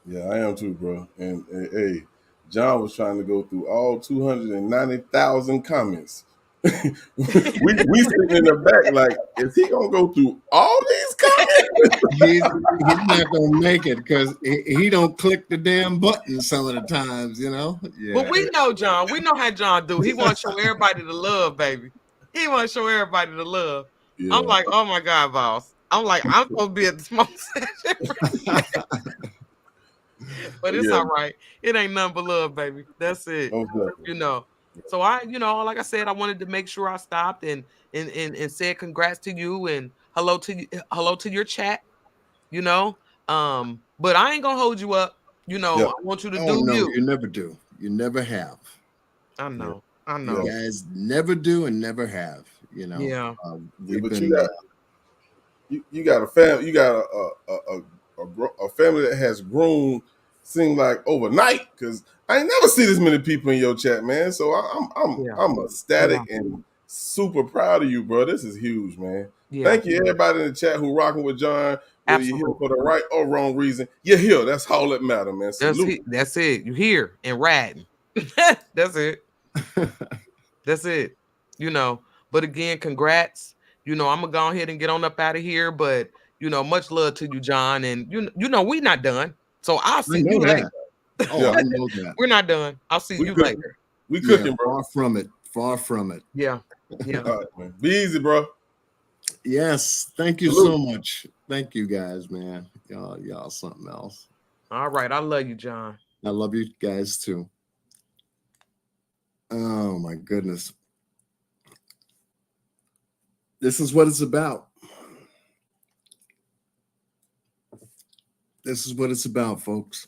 Yeah, I am too, bro. And hey, John was trying to go through all 290,000 comments. we sitting in the back like, is he gonna go through all these comments? he's not gonna make it because he don't click the damn button some of the times, Yeah. But we know John. We know how John do. He want to show everybody the love, baby. He want to show everybody the love. Yeah. I'm like, oh my God, boss. I'm like, I'm supposed to be at the smoke session. But it's all right. It ain't nothing but love, baby. That's it. So like I said, I wanted to make sure I stopped and said congrats to you and hello to your chat. But I ain't gonna hold you up. I want you to do no, you. You never do. You never have. I know. I know. You guys never do and never have. Yeah. You got a family. You got a family that has grown. Seem like overnight, because I ain't never see this many people in your chat, man. So I'm ecstatic and super proud of you, bro. This is huge, man. Yeah. Thank you, everybody in the chat who rocking with John. Whether you're here for the right or wrong reason, you're here. That's all that matters, man. Salute. That's it. You here and riding. That's it. That's it. But again, congrats. I'm gonna go ahead and get on up out of here. But much love to you, John. And we not done. So I'll see you later. Oh, I know that. We're not done. I'll see you later. We cooking, bro. Far from it. Far from it. Yeah. Yeah. All right, man. Be easy, bro. Yes. Thank you so much. Thank you guys, man. Y'all something else. All right. I love you, John. I love you guys too. Oh my goodness. This is what it's about. This is what it's about, folks.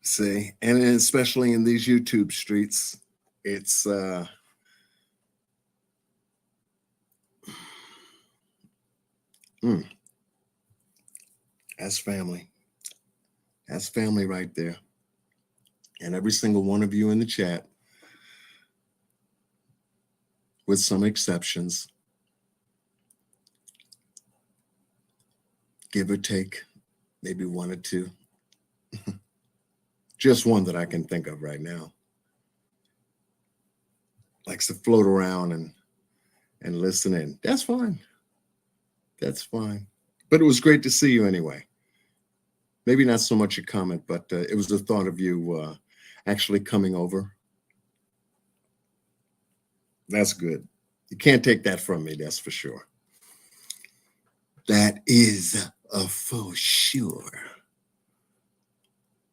See, and especially in these YouTube streets, it's that's family. That's family right there. And every single one of you in the chat, with some exceptions, give or take, maybe one or two. Just one that I can think of right now. Likes to float around and listen in. That's fine. That's fine. But it was great to see you anyway. Maybe not so much a comment, but it was the thought of you actually coming over. That's good. You can't take that from me, that's for sure. That is for sure.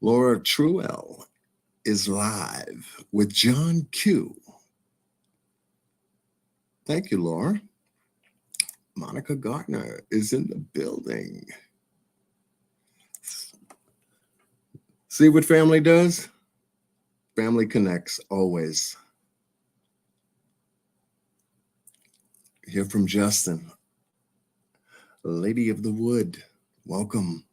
Laura Truell is live with John Q. Thank you, Laura. Monica Gardner is in the building. See what family does? Family connects always. Hear from Justin. Lady of the Wood, welcome.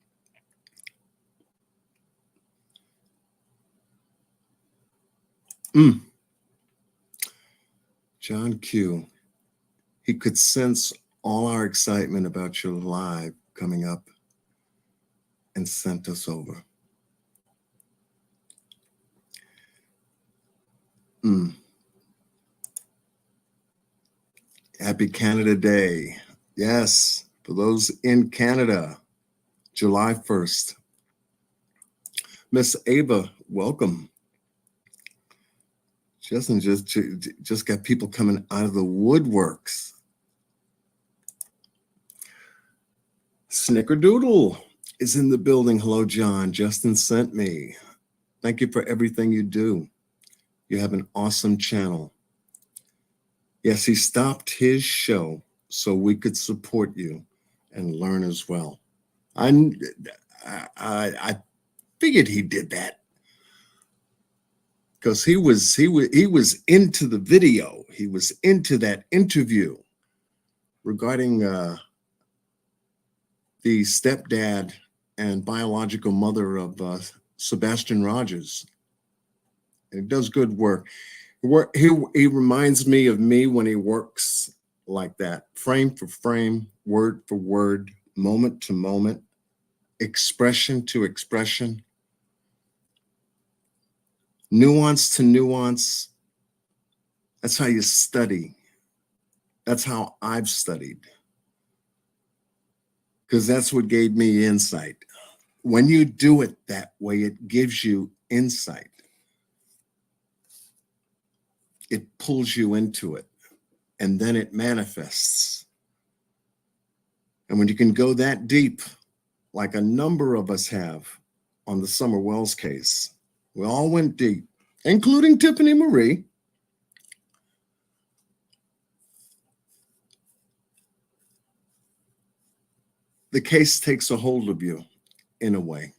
John Q. He could sense all our excitement about your live coming up. and sent us over. Happy Canada Day. Yes, for those in Canada, July 1st. Miss Ava, welcome. Justin just got people coming out of the woodworks. Snickerdoodle is in the building. Hello, John. Justin sent me. Thank you for everything you do. You have an awesome channel. Yes, he stopped his show so we could support you and learn as well. I figured he did that because he was into the video. He was into that interview regarding the stepdad and biological mother of Sebastian Rogers. And he does good work. He reminds me of me when he works like that, frame for frame, word for word, moment to moment, expression to expression, nuance to nuance. That's how you study. That's how I've studied. Because that's what gave me insight. When you do it that way, it gives you insight. It pulls you into it, and then it manifests. And when you can go that deep, like a number of us have on the Summer Wells case, we all went deep, including Tiffany Marie. The case takes a hold of you in a way.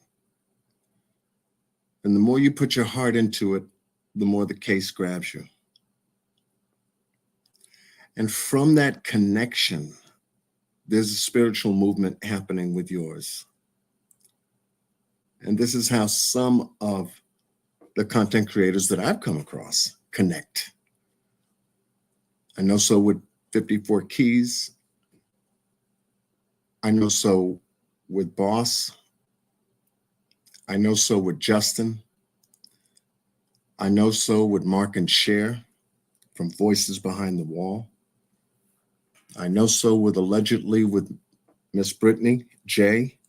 And the more you put your heart into it, the more the case grabs you. And from that connection, there's a spiritual movement happening with yours. And this is how some of the content creators that I've come across connect. I know so with 54 Keys. I know so with Boss. I know so with Justin. I know so with Mark and Cher from Voices Behind the Wall. I know so with allegedly with Miss Brittany J.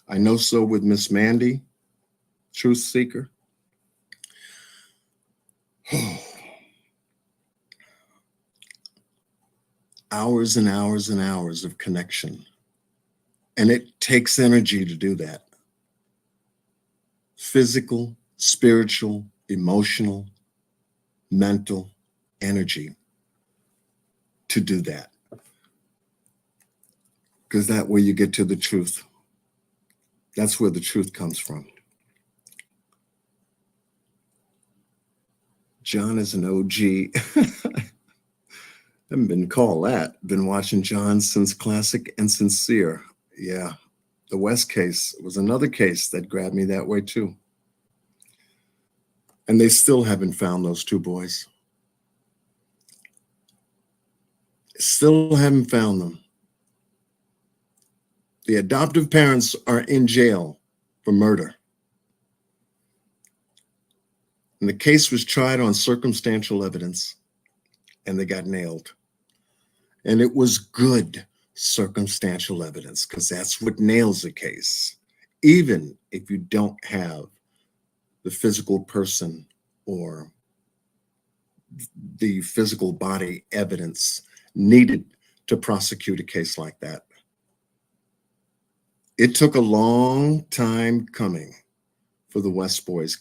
I know so with Miss Mandy, Truth Seeker. Hours and hours and hours of connection. And it takes energy to do that. Physical, spiritual, emotional, mental energy to do that. Because that way you get to the truth. That's where the truth comes from. John is an OG. Haven't been called that. Been watching John since Classic and Sincere. Yeah. The West case was another case that grabbed me that way too. And they still haven't found those two boys. Still haven't found them. The adoptive parents are in jail for murder. And the case was tried on circumstantial evidence, and they got nailed. And it was good circumstantial evidence, because that's what nails a case, even if you don't have the physical person or the physical body evidence needed to prosecute a case like that. It took a long time coming for the West Boys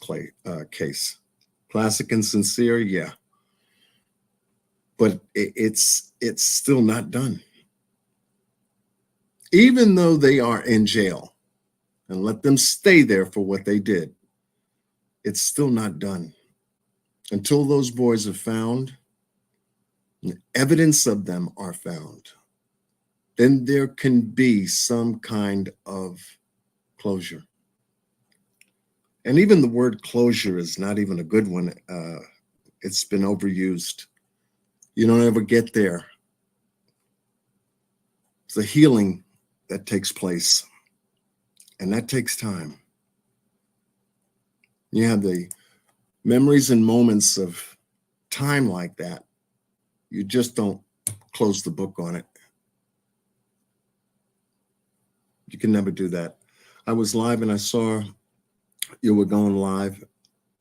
case. Classic and Sincere, yeah. But it's still not done. Even though they are in jail, and let them stay there for what they did, it's still not done. Until those boys are found, and evidence of them are found, then there can be some kind of closure. And even the word closure is not even a good one. It's been overused. You don't ever get there. It's a healing that takes place. And that takes time. You have the memories and moments of time like that. You just don't close the book on it. You can never do that. I was live and I saw you were going live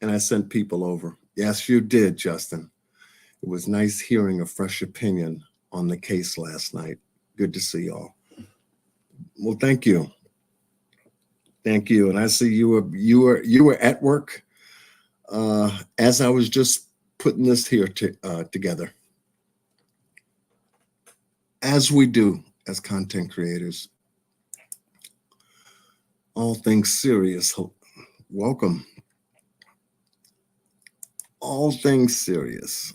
and I sent people over. Yes, you did, Justin. It was nice hearing a fresh opinion on the case last night. Good to see y'all. Well, thank you. Thank you. And I see you were at work as I was just putting this here together. As we do as content creators. All things serious. Welcome. All things serious.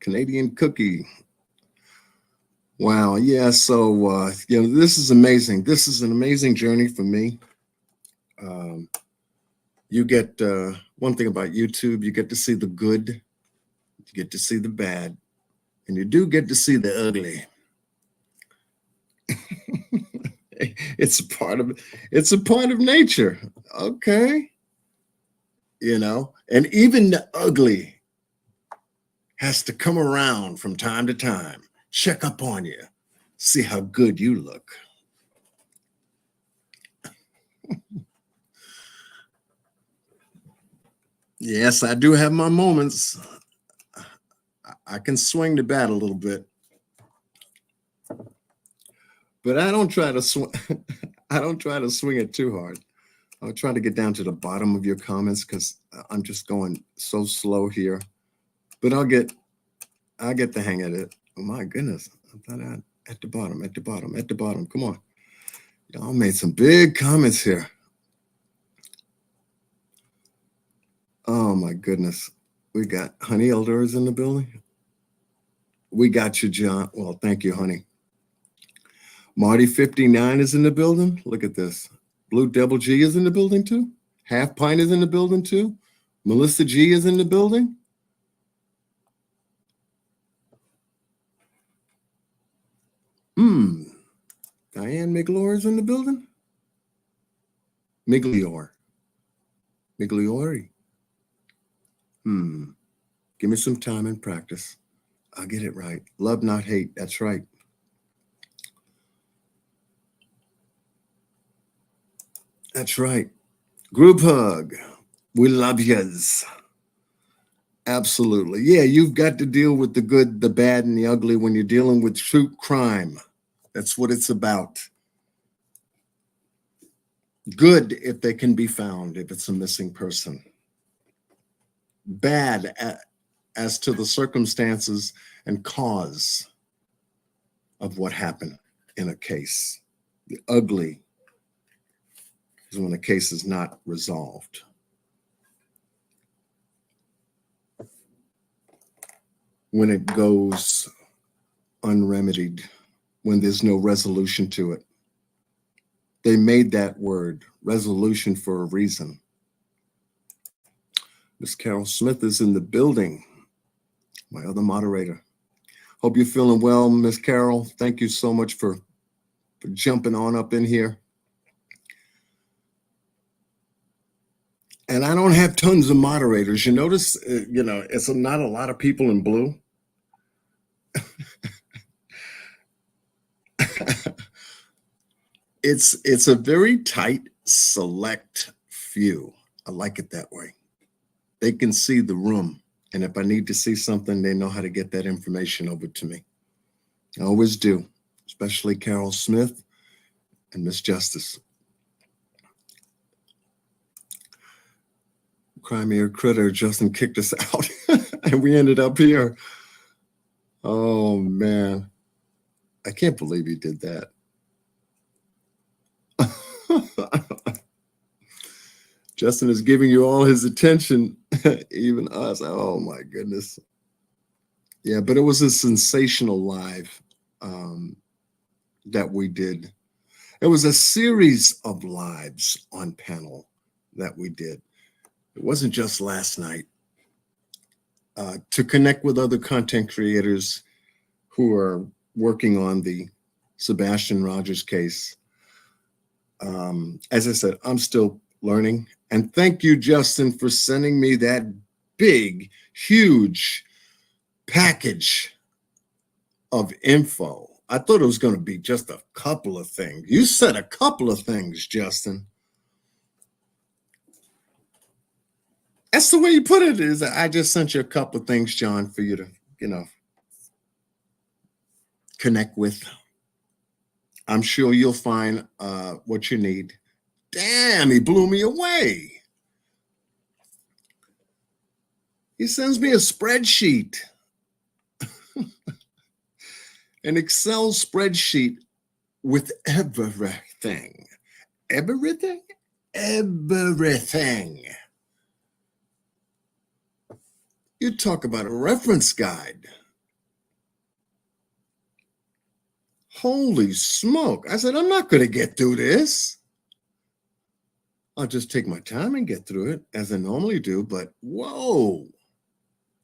Canadian cookie. Wow. Yeah. So, this is amazing. This is an amazing journey for me. You get one thing about YouTube, you get to see the good, you get to see the bad, and you do get to see the ugly. It's a part of nature. Okay. And even the ugly has to come around from time to time, check up on you, see how good you look. Yes, I do have my moments. I can swing the bat a little bit. But I don't try to swing it too hard. I'll try to get down to the bottom of your comments because I'm just going so slow here. But I'll get the hang of it. Oh my goodness. I thought at the bottom. Come on. Y'all made some big comments here. Oh my goodness. We got Honey Elders in the building. We got you, John. Well, thank you, honey. Marty 59 is in the building. Look at this. Blue Devil G is in the building too. Half Pint is in the building too. Melissa G is in the building. Diane Migliore is in the building. Migliore. Give me some time and practice. I'll get it right. Love, not hate. That's right. That's right. Group hug. We love yous. Absolutely. Yeah, you've got to deal with the good, the bad, and the ugly when you're dealing with true crime. That's what it's about. Good if they can be found, if it's a missing person. Bad as to the circumstances and cause of what happened in a case. The ugly is when a case is not resolved. When it goes unremedied, when there's no resolution to it. They made that word, resolution, for a reason. Miss Carol Smith is in the building, my other moderator. Hope you're feeling well, Miss Carol. Thank you so much for jumping on up in here. And I don't have tons of moderators. You notice, it's not a lot of people in blue. It's a very tight, select few. I like it that way. They can see the room. And if I need to see something, they know how to get that information over to me. I always do, especially Carol Smith and Miss Justice. Crimea Critter, Justin kicked us out and we ended up here. Oh man, I can't believe he did that. Justin is giving you all his attention, even us. Oh my goodness. Yeah, but it was a sensational live that we did. It was a series of lives on panel that we did. It wasn't just last night. To connect with other content creators who are working on the Sebastian Rogers case, As I said, I'm still learning. And thank you, Justin, for sending me that big, huge package of info. I thought it was going to be just a couple of things. You said a couple of things, Justin. That's the way you put it. Is I just sent you a couple of things, John, for you to, connect with. I'm sure you'll find what you need. Damn, he blew me away. He sends me a spreadsheet, an Excel spreadsheet with everything. Everything? Everything. You talk about a reference guide. Holy smoke. I said, I'm not going to get through this. I'll just take my time and get through it as I normally do. But whoa,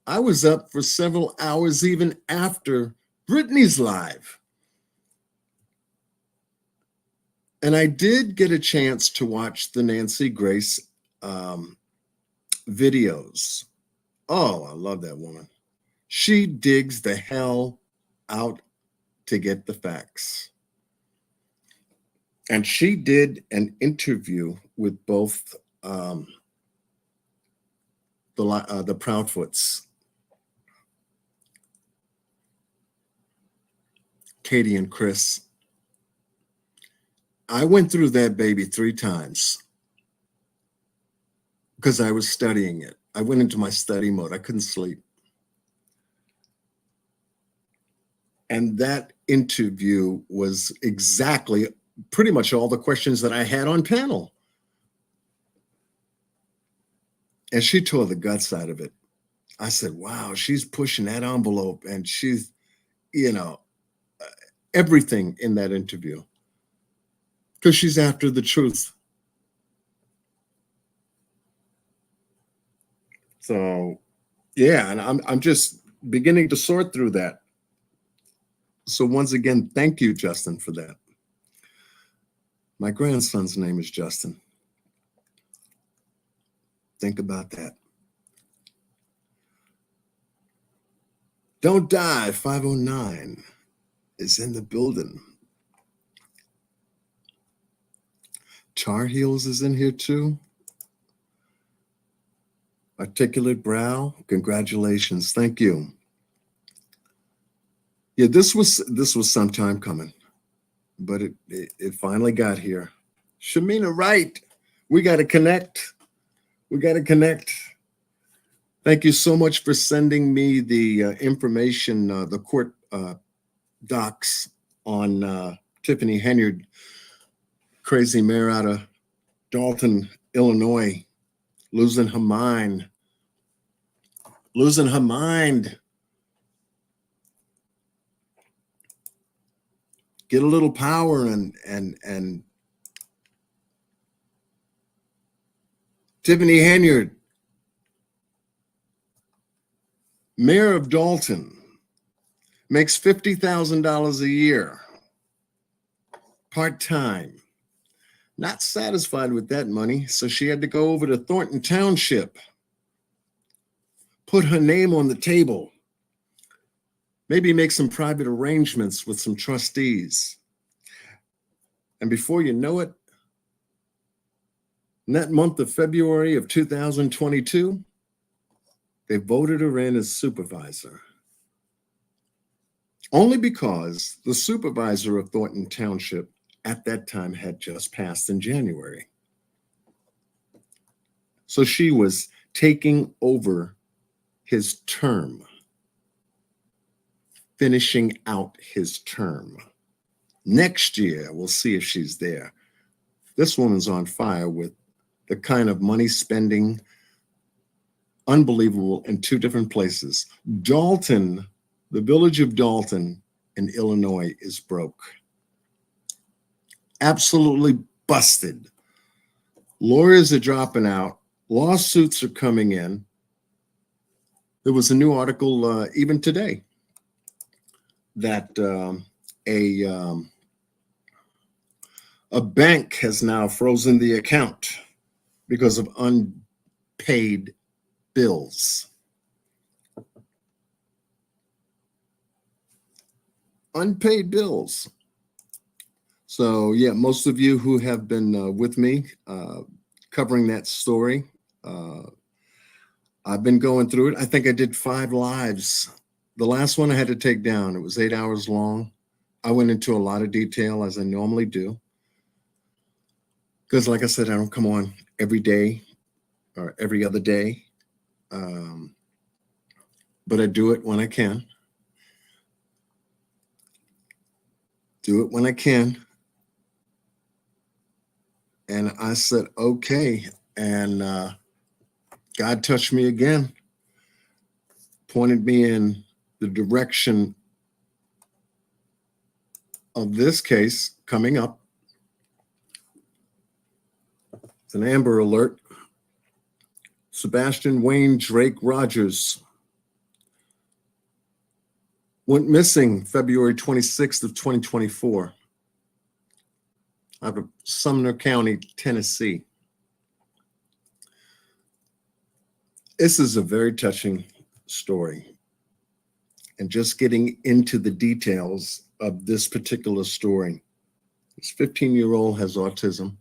I was up for several hours even after Brittany's live. And I did get a chance to watch the Nancy Grace videos. Oh, I love that woman. She digs the hell out to get the facts. And she did an interview with both the Proudfoots, Katie and Chris. I went through that baby 3 times because I was studying it. I went into my study mode. I couldn't sleep. And that interview was exactly pretty much all the questions that I had on panel. And she tore the guts out of it. I said, wow, she's pushing that envelope, and she's, everything in that interview. Because she's after the truth. So, yeah, and I'm just beginning to sort through that. So once again, thank you, Justin, for that. My grandson's name is Justin. Think about that. Don't Die 509 is in the building. Tar Heels is in here too. Articulate Brow, congratulations. Thank you. Yeah, this was some time coming, but it finally got here. Shamina Wright, we got to connect. We got to connect. Thank you so much for sending me the information, the court docs on Tiffany Henyard, crazy mayor out of Dalton, Illinois, losing her mind. Losing her mind. Get a little power and Tiffany Henyard, mayor of Dalton, makes $50,000 a year, part-time. Not satisfied with that money, so she had to go over to Thornton Township, put her name on the table, maybe make some private arrangements with some trustees. And before you know it, in that month of February of 2022, they voted her in as supervisor. Only because the supervisor of Thornton Township at that time had just passed in January. So she was taking over his term, finishing out his term. Next year, we'll see if she's there. This woman's on fire with the kind of money spending, unbelievable, in 2 different places. Dalton, the village of Dalton in Illinois, is broke. Absolutely busted. Lawyers are dropping out. Lawsuits are coming in. There was a new article even today that a A bank has now frozen the account because of unpaid bills. Unpaid bills. So, yeah, most of you who have been with me covering that story, I've been going through it. I think I did 5 lives. The last one I had to take down. It was 8 hours long. I went into a lot of detail, as I normally do. Because, like I said, I don't come on every day or every other day. But I do it when I can. Do it when I can. And I said, okay. And God touched me again, pointed me in the direction of this case coming up. It's an Amber Alert. Sebastian Wayne Drake Rogers went missing February 26th of 2024 out of Sumner County, Tennessee. This is a very touching story. And just getting into the details of this particular story. This 15-year-old has autism.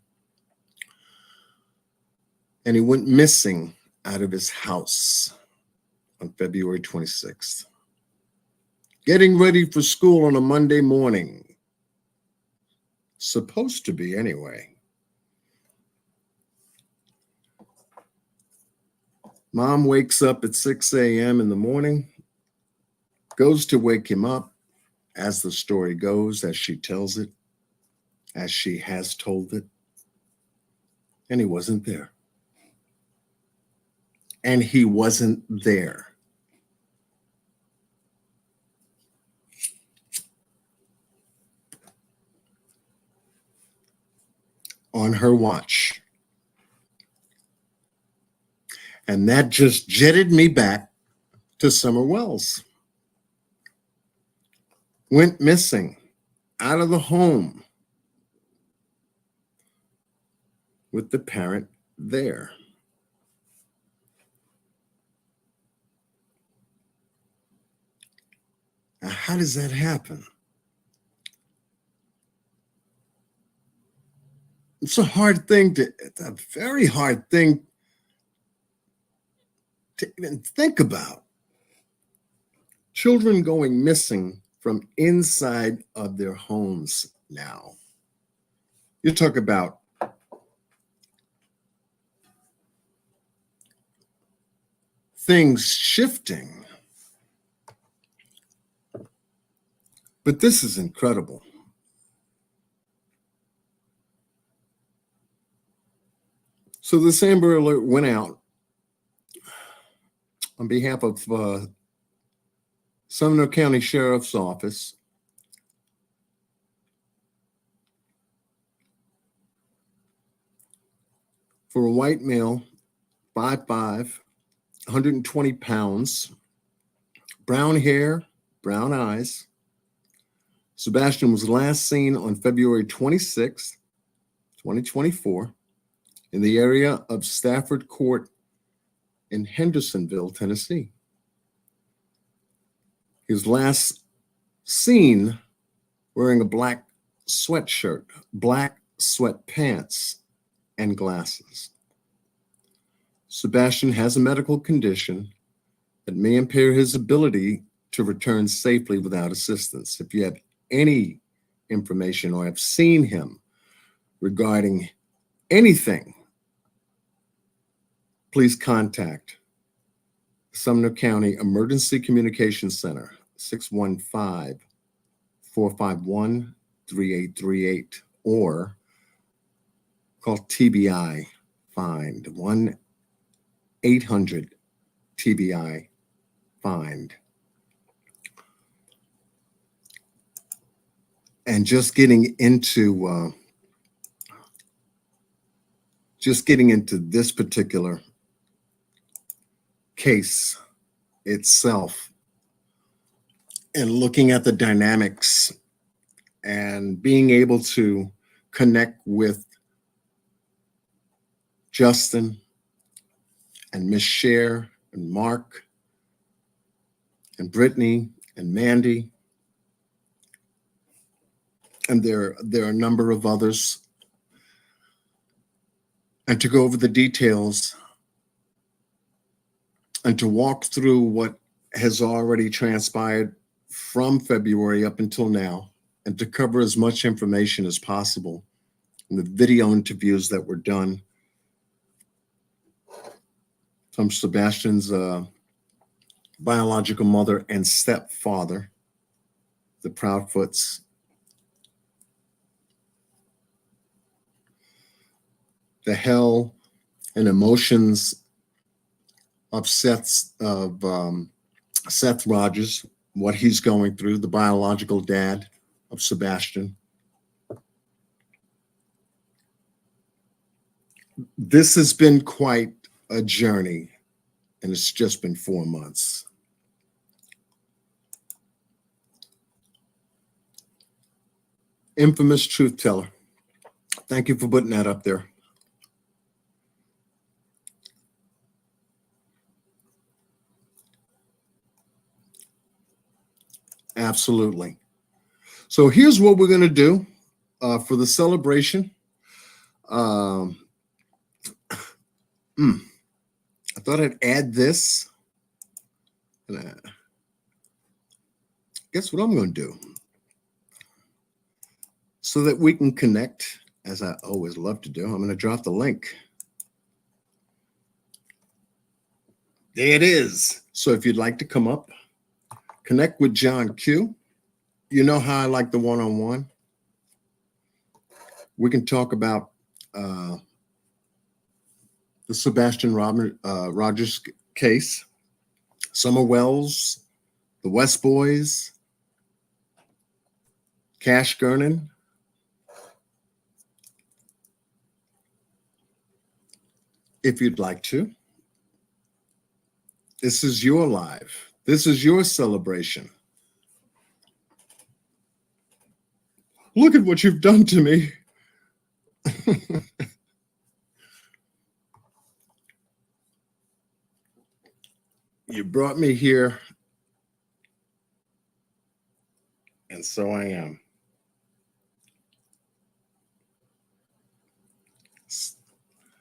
And he went missing out of his house on February 26th. Getting ready for school on a Monday morning. Supposed to be anyway. Mom wakes up at 6 a.m. in the morning, goes to wake him up, as the story goes, as she tells it, as she has told it, and he wasn't there. And he wasn't there. On her watch. And that just jetted me back to Summer Wells. Went missing out of the home with the parent there. Now, how does that happen? It's a very hard thing to even think about. Children going missing from inside of their homes now. You talk about things shifting. But this is incredible. So this Amber Alert went out on behalf of Sumner County Sheriff's Office. For a white male, 5'5", 120 pounds, brown hair, brown eyes. Sebastian was last seen on February 26, 2024, in the area of Stafford Court in Hendersonville, Tennessee. He was last seen wearing a black sweatshirt, black sweatpants, and glasses. Sebastian has a medical condition that may impair his ability to return safely without assistance. If you have any information or have seen him regarding anything, please contact Sumner County Emergency Communications Center, 615-451-3838, or call TBI Find, 1-800-TBI Find. And just getting into this particular case itself and looking at the dynamics and being able to connect with Justin and Miss Cher and Mark and Brittany and Mandy. And there are a number of others. And to go over the details and to walk through what has already transpired from February up until now, and to cover as much information as possible in the video interviews that were done from Sebastian's biological mother and stepfather, the Proudfoots. The hell and emotions of Seth Rogers, what he's going through, the biological dad of Sebastian. This has been quite a journey, and it's just been 4 months. Infamous truth teller. Thank you for putting that up there. Absolutely. So here's what we're going to do for the celebration. I thought I'd add this. And guess what I'm going to do? So that we can connect, as I always love to do, I'm going to drop the link. There it is. So if you'd like to come up, connect with John Q. You know how I like the one-on-one. We can talk about the Sebastian Rogers case, Summer Wells, the West Boys, Cash Gernon. If you'd like to. This is your live. This is your celebration. Look at what you've done to me. You brought me here, and so I am.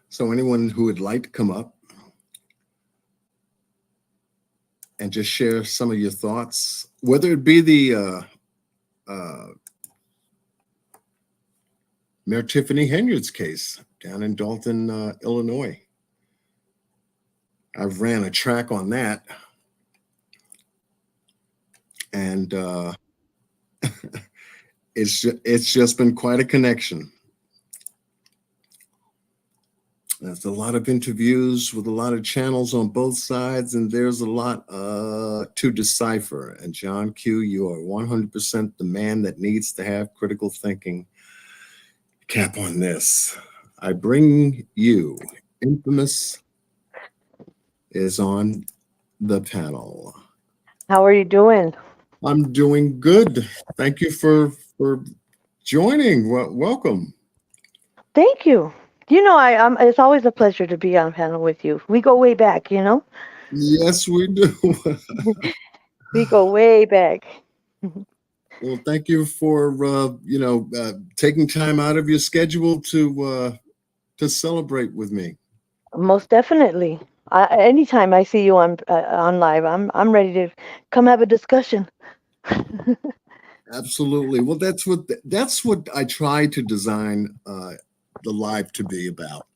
So anyone who would like to come up and just share some of your thoughts, whether it be the Mayor Tiffany Henyard's case down in Dalton, Illinois. I've ran a track on that, and it's just been quite a connection. There's a lot of interviews with a lot of channels on both sides, and there's a lot to decipher. And John Q, you are 100% the man that needs to have critical thinking cap on this. I bring you Infamous is on the panel. How are you doing? I'm doing good. Thank you for joining. Welcome. Thank you. You know, it's always a pleasure to be on panel with you. We go way back, you know? Yes, we do. We go way back. Well, thank you for taking time out of your schedule to celebrate with me. Most definitely. Anytime I see you on live, I'm ready to come have a discussion. Absolutely. Well, that's what I try to design the live to be about.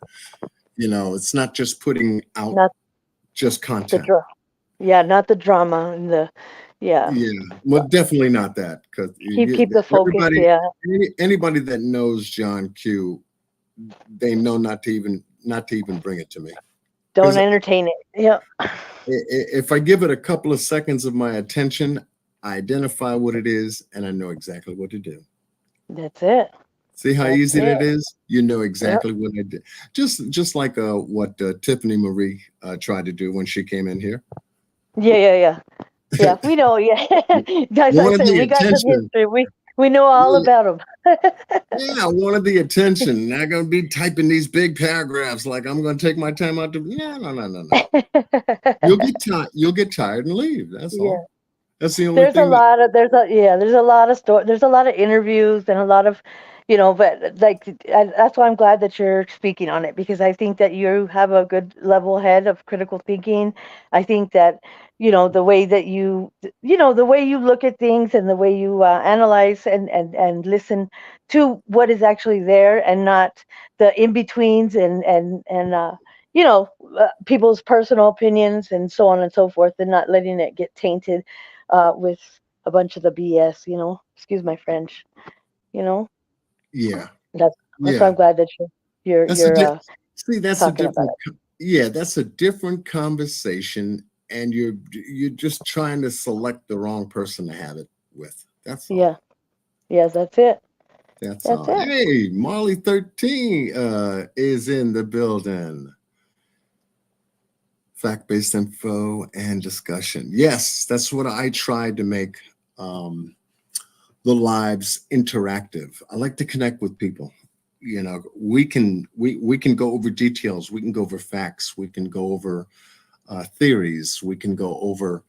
You know, it's not just putting out just content. Not the drama and the Well, definitely not that, because keep the focus. Anybody that knows John Q, they know not to even bring it to me. Don't entertain it. Yeah. If I give it a couple of seconds of my attention, I identify what it is, and I know exactly what to do. That's it. See how easy it is? You know exactly what I did. Just like what Tiffany Marie tried to do when she came in here. Yeah, we know. Yeah. Guys, I said we got some history. We know all about them. Yeah, I wanted the attention. Not going to be typing these big paragraphs like I'm going to take my time out to. No. You'll get tired and leave. That's Yeah. all. That's the only thing that. There's a lot of interviews and a lot of, but like that's why I'm glad that you're speaking on it, because I think that you have a good level head of critical thinking. I think that the way that the way you look at things and the way you analyze and listen to what is actually there, and not the in betweens and people's personal opinions and so on and so forth, and not letting it get tainted with a bunch of the BS, excuse my French, you know, Yeah, that's why yeah. I'm glad that you're That's a you're di- See. That's a talking about different. Yeah, that's a different conversation, and you're just trying to select the wrong person to have it with. That's it. all. Yeah. Yes, that's it. That's That's all. it. Hey, Marley 13 is in the building. Fact-based info and discussion. Yes, that's what I tried to make the lives interactive. I like to connect with people. We can go over details. We can go over facts. We can go over theories. We can go over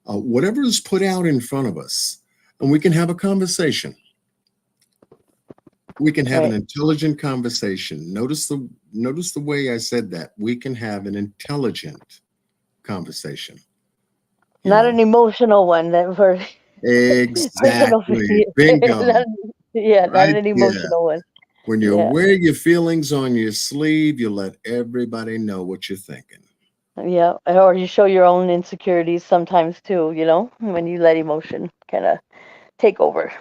whatever is put out in front of us, and we can have a conversation. We can have an Right. intelligent conversation. Notice the way I said that. We can have an intelligent conversation. You Not know, an emotional one that for personal exactly. opinion. Bingo. Yeah, not Right an there. emotional one. When you Yeah. wear your feelings on your sleeve, you let everybody know what you're thinking. Yeah. Or you show your own insecurities sometimes too, when you let emotion kind of take over.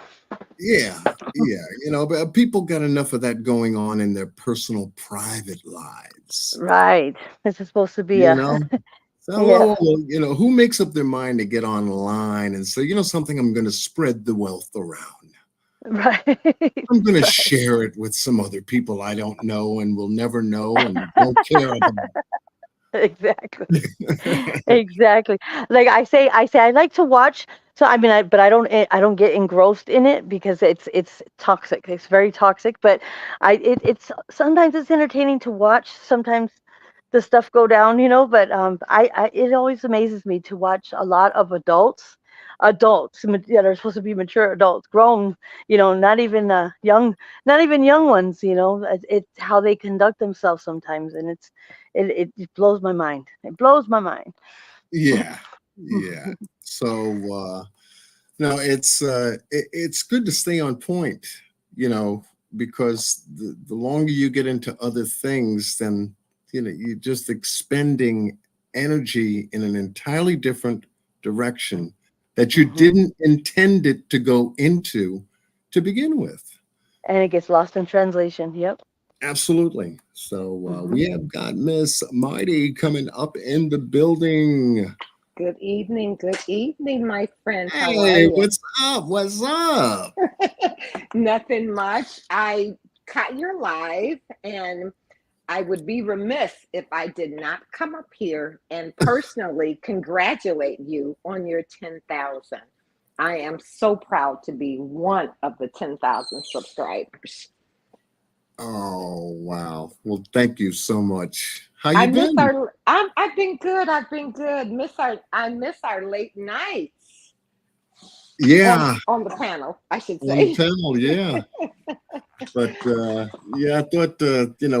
Yeah, yeah. But people got enough of that going on in their personal, private lives. Right. This is supposed to be You a know, so yeah. who makes up their mind to get online and say, something, I'm going to spread the wealth around. Right. I'm going to Right. share it with some other people I don't know and will never know and don't care about. Exactly. Exactly. Like I say I like to watch. So I mean, but I don't get engrossed in it because it's toxic. It's very toxic. But it's sometimes it's entertaining to watch. Sometimes the stuff go down, But I it always amazes me to watch a lot of adults that are supposed to be mature adults, grown, not even not even young ones. It's how they conduct themselves sometimes, and it blows my mind. It blows my mind. Yeah, yeah. So no, it's good to stay on point, you know, because the longer you get into other things, then you're just expending energy in an entirely different direction that you Hmm. didn't intend it to go into to begin with. And it gets lost in translation. Yep. Absolutely. So Hmm. we have got Miss Mighty coming up in the building. Good evening, my friends. How are Hey, you? what's up? What's up? Nothing much. I caught your live, and I would be remiss if I did not come up here and personally congratulate you on your 10,000. I am so proud to be one of the 10,000 subscribers. Oh wow. Well, thank you so much. How I you miss been? our. I've been good. I've been good. I miss our late nights Yeah, on the panel, I should on the say. panel, yeah. But yeah, I thought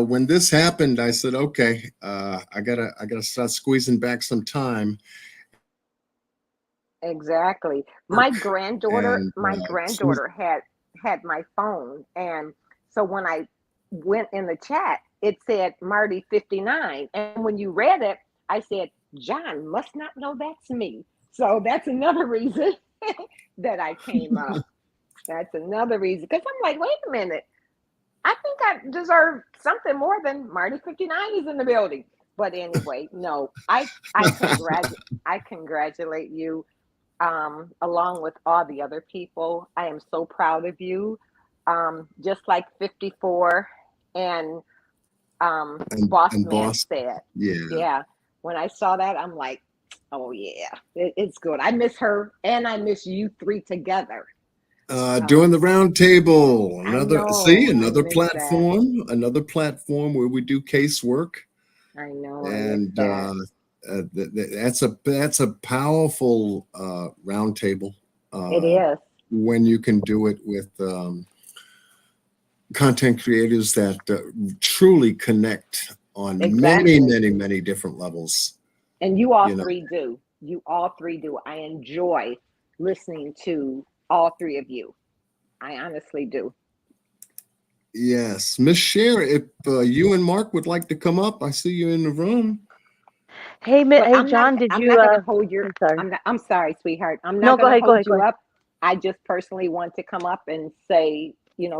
when this happened, I said, okay, I gotta start squeezing back some time. Exactly. And My she's granddaughter had my phone, and so when I went in the chat, it said Marty 59, and when you read it, I said John must not know that's me. So that's another reason that I came up. That's another reason because I'm like, wait a minute, I think I deserve something more than Marty 59 is in the building. But anyway, no, I congratulate you along with all the other people. I am so proud of you. Just like 54 and Boss and Man boss, said. yeah. Yeah. When I saw that, I'm like, oh, yeah, it's good. I miss her and I miss you three together. Doing the round table, I another miss that. another platform where we do casework, I know, I miss and that. that's a powerful round table It is. when you can do it with content creators that truly connect on Exactly. many different levels. And you all You know, three do. You all three do. I enjoy listening to all three of you. I honestly do. yes, Miss Cher, if you and Mark would like to come up, I see you in the room. Hey, But hey, John, did I'm you? not gonna hold your I'm sorry. I'm sorry, sweetheart. I'm not No, go gonna ahead, go hold ahead, go you ahead. up. I just personally want to come up and say,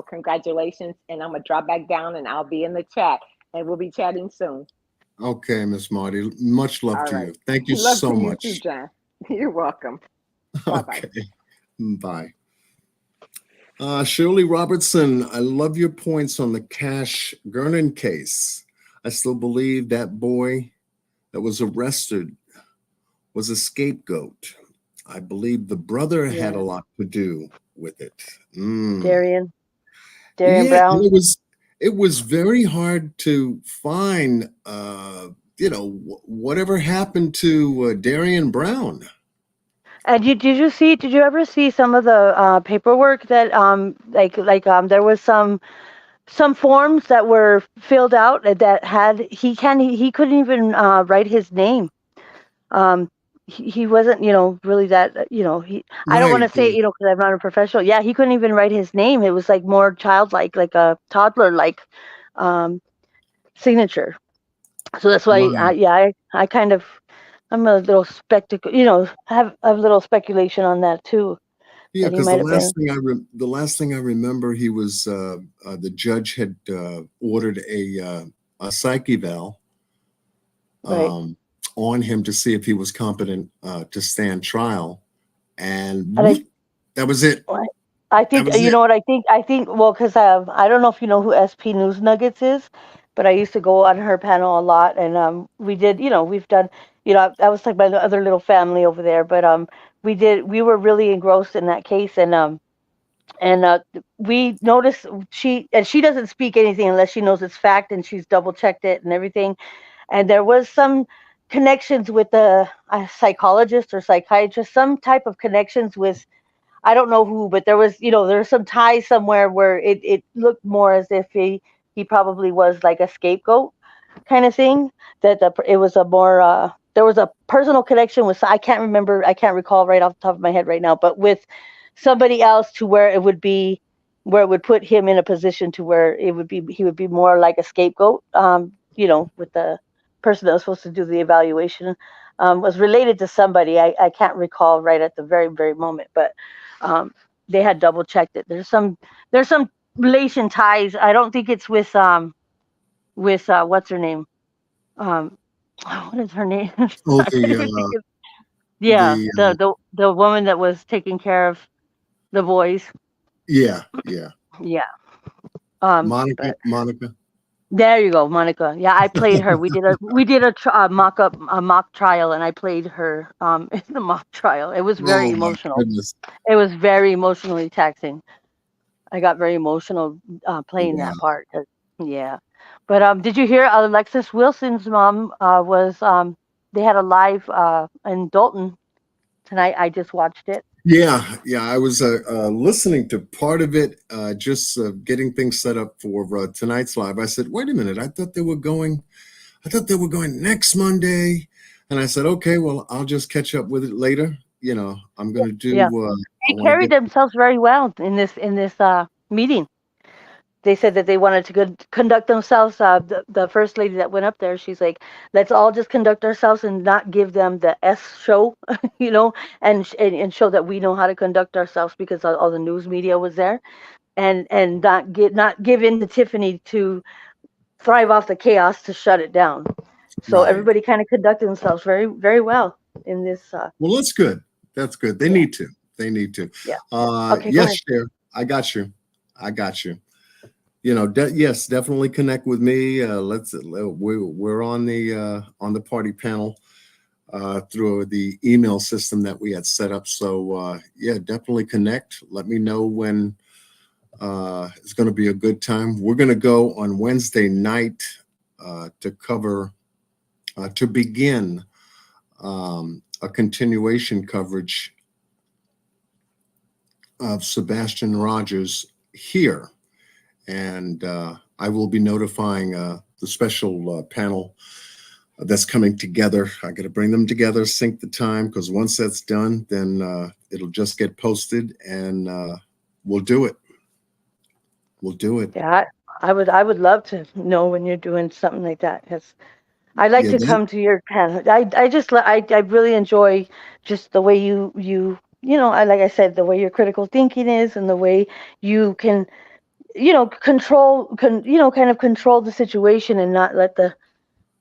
congratulations, and I'm gonna drop back down and I'll be in the chat and we'll be chatting soon. Okay, Miss Marty, much love All to right. you. Thank you Love so to you too, much. John. You're welcome. Bye bye. Okay, bye. Shirley Robertson, I love your points on the Cash Gernon case. I still believe that boy that was arrested was a scapegoat. I believe the brother had a Yeah, lot to do with it. Mm. Darian, Darian Yeah, Brown. it was very hard to find whatever happened to Darian Brown. And did you ever see some of the paperwork that there was some forms that were filled out that had he couldn't even write his name. Um, he wasn't, really that, I don't want Right. to say, because I'm not a professional. Yeah, he couldn't even write his name. It was like more childlike, like a toddler like um, signature. So that's why, Wow. I kind of, I'm a little spectacle, have a little speculation on that too, Yeah, that he because the might have been. last thing the last thing I remember, he was the judge had ordered a psych eval Right. um, on him to see if he was competent to stand trial, and And whoop, that was it. I I That think, was you it. know what I think, well, because I don't know if you know who SP News Nuggets is, but I used to go on her panel a lot, and we did, we've done, I was like my other little family over there, but we were really engrossed in that case, and we noticed she doesn't speak anything unless she knows it's fact, and she's double checked it and everything, and there was some connections with the psychologist or psychiatrist, some type of connections with, I don't know who, but there was, there's some ties somewhere where it looked more as if he probably was like a scapegoat kind of thing. It was a more there was a personal connection with, I can't remember, I can't recall right off the top of my head right now, but with somebody else to where it would put him in a position to where he would be more like a scapegoat. With the person that was supposed to do the evaluation, was related to somebody. I can't recall right at the very moment, but um, they had double checked it. There's some relation ties. I don't think it's with what's her name? Um, what is her name? Oh, I can't even think of. Yeah, the the woman that was taking care of the boys. yeah, Yeah. Monica, But Monica. there you go, Monica. Yeah, I played her. We did a mock trial, and I played her in the mock trial. It was very Oh my emotional. goodness. It was very emotionally taxing. I got very emotional playing Wow. that part. Yeah. But did you hear Alexis Wilson's mom was they had a live in Dalton tonight. I just watched it. Yeah. I was listening to part of it, just getting things set up for tonight's live. I said, "Wait a minute! I thought they were going. I thought they were going next Monday." And I said, "Okay, well, I'll just catch up with it later. I'm going to Yeah. do. I They want to carried get. themselves very well in this meeting. They said that they wanted to conduct themselves. The first lady that went up there, she's like, let's all just conduct ourselves and not give them the S show, and show that we know how to conduct ourselves, because all the news media was there, and not give in to Tiffany to thrive off the chaos to shut it down. So Right. everybody kind of conducted themselves very, very well in this. Well, that's good. That's good. They Yeah, need to. They need to. yeah. Okay, go Yes, ahead. Cher. I got you. I got you. Yes, definitely connect with me. We're on the party panel. through the email system that we had set up. So yeah, definitely connect. Let me know when it's going to be a good time. We're going to go on Wednesday night to begin a continuation coverage of Sebastian Rogers here. And I will be notifying the special panel that's coming together. I got to bring them together, sync the time, because once that's done, then it'll just get posted, and we'll do it. We'll do it. Yeah, I would love to know when you're doing something like that, because I like to come to your panel. I really enjoy just the way like I said, the way your critical thinking is, and the way you can kind of control the situation and not let the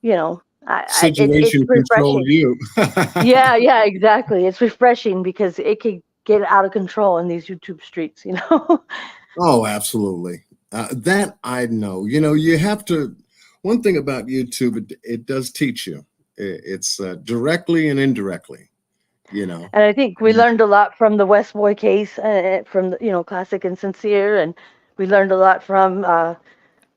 it's situation control refreshing. you. Yeah, exactly. It's refreshing because it could get out of control in these YouTube streets. Oh, absolutely. That I know. You have to. One thing about YouTube, it does teach you. It's directly and indirectly. And I think we learned a lot from the West Boy case, from Classic and Sincere, and we learned a lot from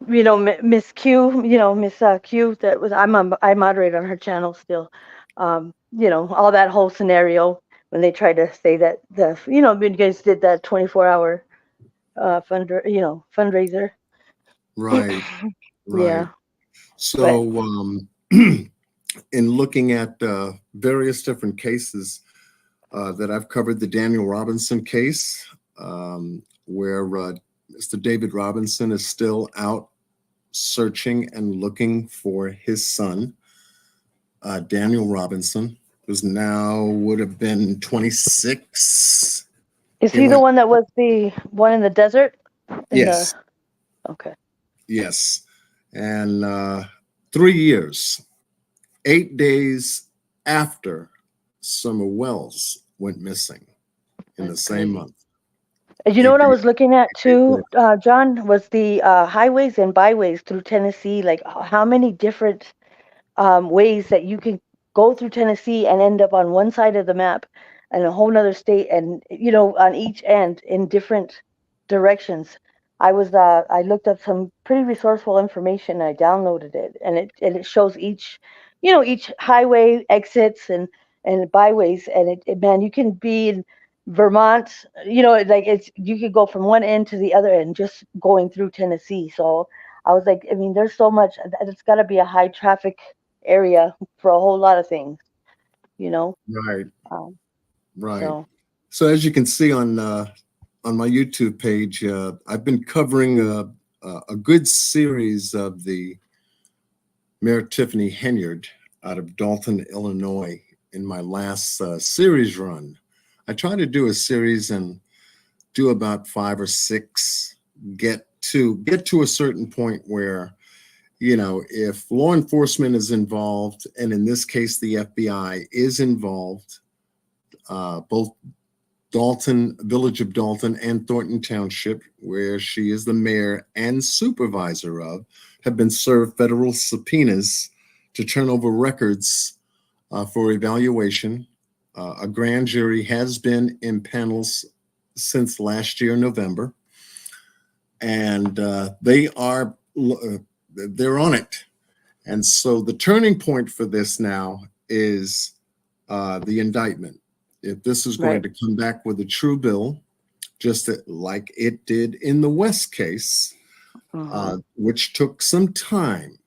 Miss Q, Miss Q. I moderate on her channel still. All that whole scenario when they tried to say that you guys did that 24-hour fundraiser. Right. Yeah. So in looking at various different cases that I've covered, the Daniel Robinson case, where Mr. David Robinson is still out searching and looking for his son, Daniel Robinson, who's now would have been 26. Is he the one that was the one in the desert? Yes. Okay. Yes. And 3 years, 8 days after Summer Wells went missing in the same month. And you know what I was looking at too, John, was the highways and byways through Tennessee. Like how many different ways that you can go through Tennessee and end up on one side of the map and a whole nother state, and on each end in different directions. I looked up some pretty resourceful information. I downloaded it, and it shows each highway exits and byways, and man, you can be in Vermont, like you could go from one end to the other end just going through Tennessee. So I was like, I mean, there's so much. It's got to be a high traffic area for a whole lot of things, Right. Right. So So as you can see on my YouTube page, I've been covering a good series of the Mayor Tiffany Henyard out of Dalton, Illinois, in my last series run. I try to do a series and do about 5 or 6, get to a certain point where, if law enforcement is involved, and in this case, the FBI is involved, both Village of Dalton and Thornton Township, where she is the mayor and supervisor of, have been served federal subpoenas to turn over records for evaluation. A grand jury has been in panels since last year, November, and they're on it. And so the turning point for this now is the indictment. If this is going to come back with a true bill, just like it did in the West case, which took some time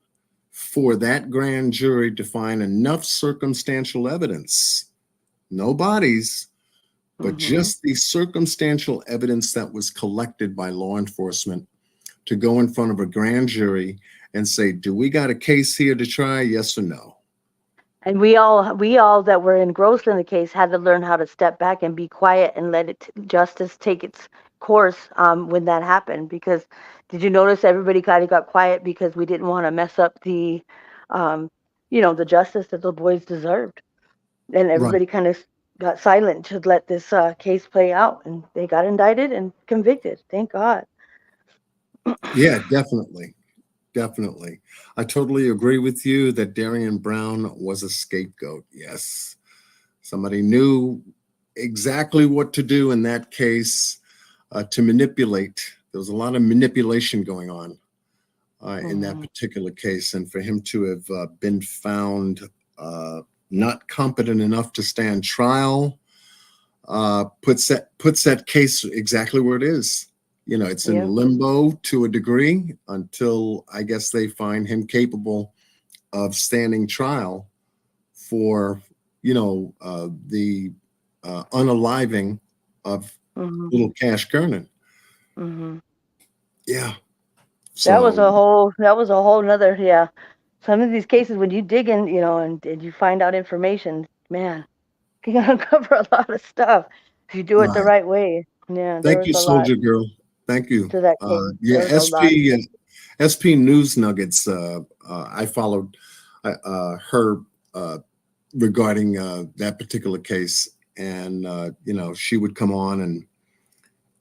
for that grand jury to find enough circumstantial evidence, no bodies, but just the circumstantial evidence that was collected by law enforcement to go in front of a grand jury and say, do we got a case here to try? Yes or no? And we all that were engrossed in the case had to learn how to step back and be quiet and let justice take its course when that happened. Because did you notice everybody kind of got quiet because we didn't want to mess up the the justice that the boys deserved, and everybody kind of got silent to let this case play out, and they got indicted and convicted. Thank God. Yeah, definitely. definitely. I totally agree with you that Darian Brown was a scapegoat. Yes. Somebody knew exactly what to do in that case to manipulate. There was a lot of manipulation going on in that particular case. And for him to have been found not competent enough to stand trial puts that case exactly where it is. You know, it's in limbo to a degree until I guess they find him capable of standing trial for, you know, the unaliving of little Cash Kernan. Yeah. So That was a whole nother, some of these cases when you dig in, you know, and you find out information, man, you can uncover a lot of stuff if you do it the right way. Yeah, there thank was you, a lot Soldier Girl. Thank you. to that case. Yeah, There was a lot. SP News Nuggets. I followed her regarding that particular case, and you know, she would come on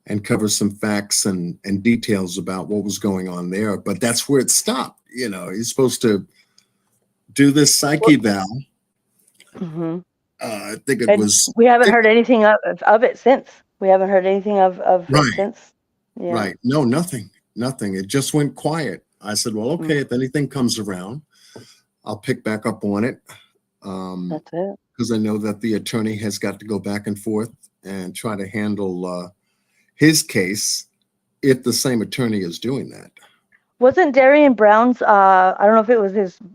and cover some facts and details about what was going on there. But that's where it stopped. You know, he's supposed to do this psyche val. I think it was. We haven't heard anything of it since. We haven't heard anything of it since. Yeah. Right. No, nothing. Nothing. It just went quiet. I said, well, okay, if anything comes around, I'll pick back up on it. That's it. Because I know that the attorney has got to go back and forth and try to handle his case if the same attorney is doing that. Wasn't Darian Brown's, I don't know if it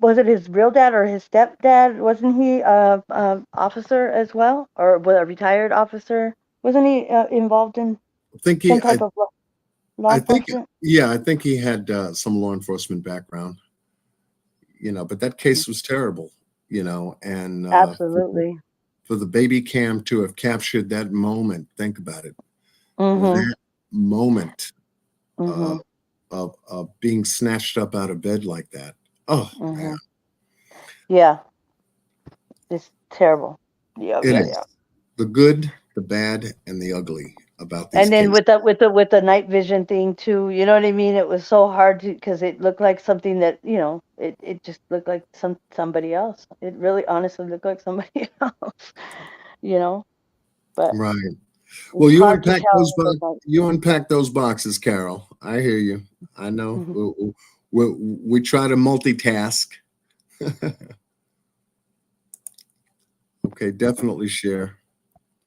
was it his real dad or his stepdad? Wasn't he a officer as well? Or was a retired officer? Wasn't he involved in some type of law enforcement? I think he had some law enforcement background, you know, but that case was terrible, you know, and absolutely for the baby cam to have captured that moment, think about it. That moment of being snatched up out of bed like that. Oh, man. Yeah. It's terrible. Yeah. The good, the bad, and the ugly about these And then cases. with the night vision thing too, you know what I mean? It was so hard because it looked like something that, you know, it just looked like somebody else. It really honestly looked like somebody else, you know. But right. Well, you unpack those boxes, Carol. I hear you. I know. We try to multitask. Okay, definitely share.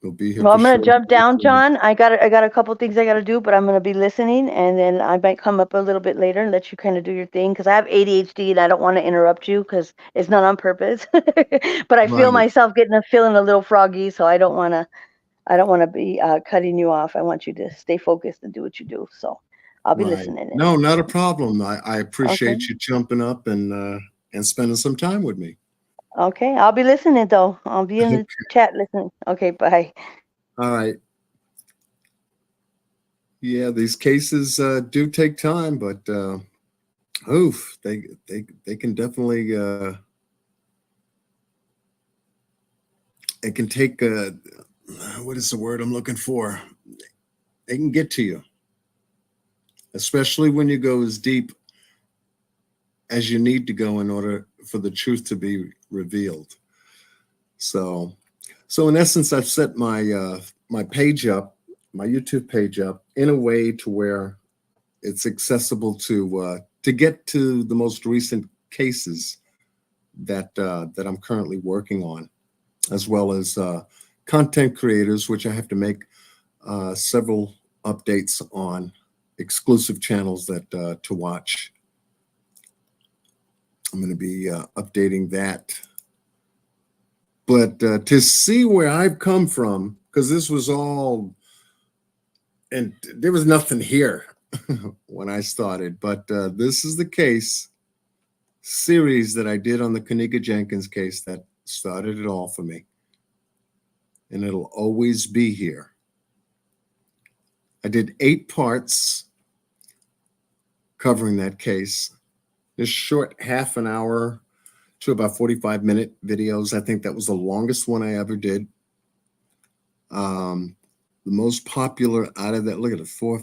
We'll be here. Well, I'm gonna jump down, John. I got a couple things I gotta do, but I'm gonna be listening, and then I might come up a little bit later and let you kind of do your thing because I have ADHD and I don't want to interrupt you because it's not on purpose. But I feel myself feeling a little froggy, so I don't want to be cutting you off. I want you to stay focused and do what you do. So I'll be listening. No, not a problem. I appreciate you jumping up and spending some time with me. Okay, I'll be listening though. I'll be in the chat listening. Okay, bye. All right. Yeah, these cases do take time, but they can definitely it can take what is the word I'm looking for? They can get to you, especially when you go as deep as you need to go in order for the truth to be revealed. So in essence, I've set my my page up, my YouTube page up in a way to where it's accessible to get to the most recent cases that I'm currently working on, as well as content creators, which I have to make several updates on exclusive channels that to watch. I'm going to be updating that. But to see where I've come from, because this was all, and there was nothing here when I started, but this is the case series that I did on the Kanika Jenkins case that started it all for me. And it'll always be here. I did 8 parts covering that case. This short half an hour to about 45-minute videos. I think that was the longest one I ever did. The most popular out of that, look at it, 4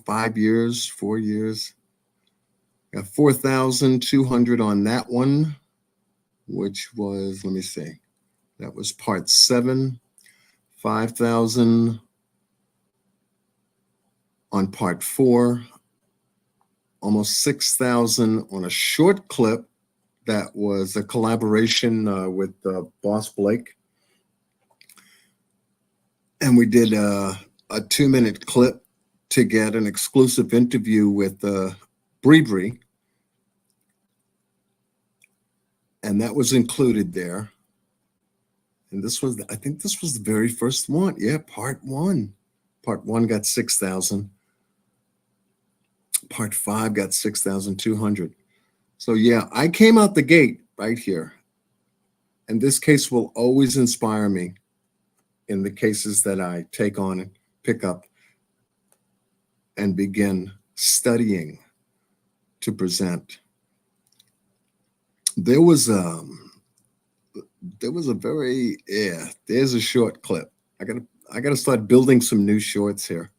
years. Got 4,200 on that one, which was, let me see, that was part 7. 5,000 on part 4. Almost 6,000 on a short clip that was a collaboration with Boss Blake. And we did a 2-minute clip to get an exclusive interview with Bree. And that was included there. And this was, I think this was the very first one. Yeah, part 1. Part 1 got 6,000. Part 5 got 6,200. So yeah, I came out the gate right here. And this case will always inspire me in the cases that I take on and pick up and begin studying to present. There was a very, there's a short clip. I gotta start building some new shorts here.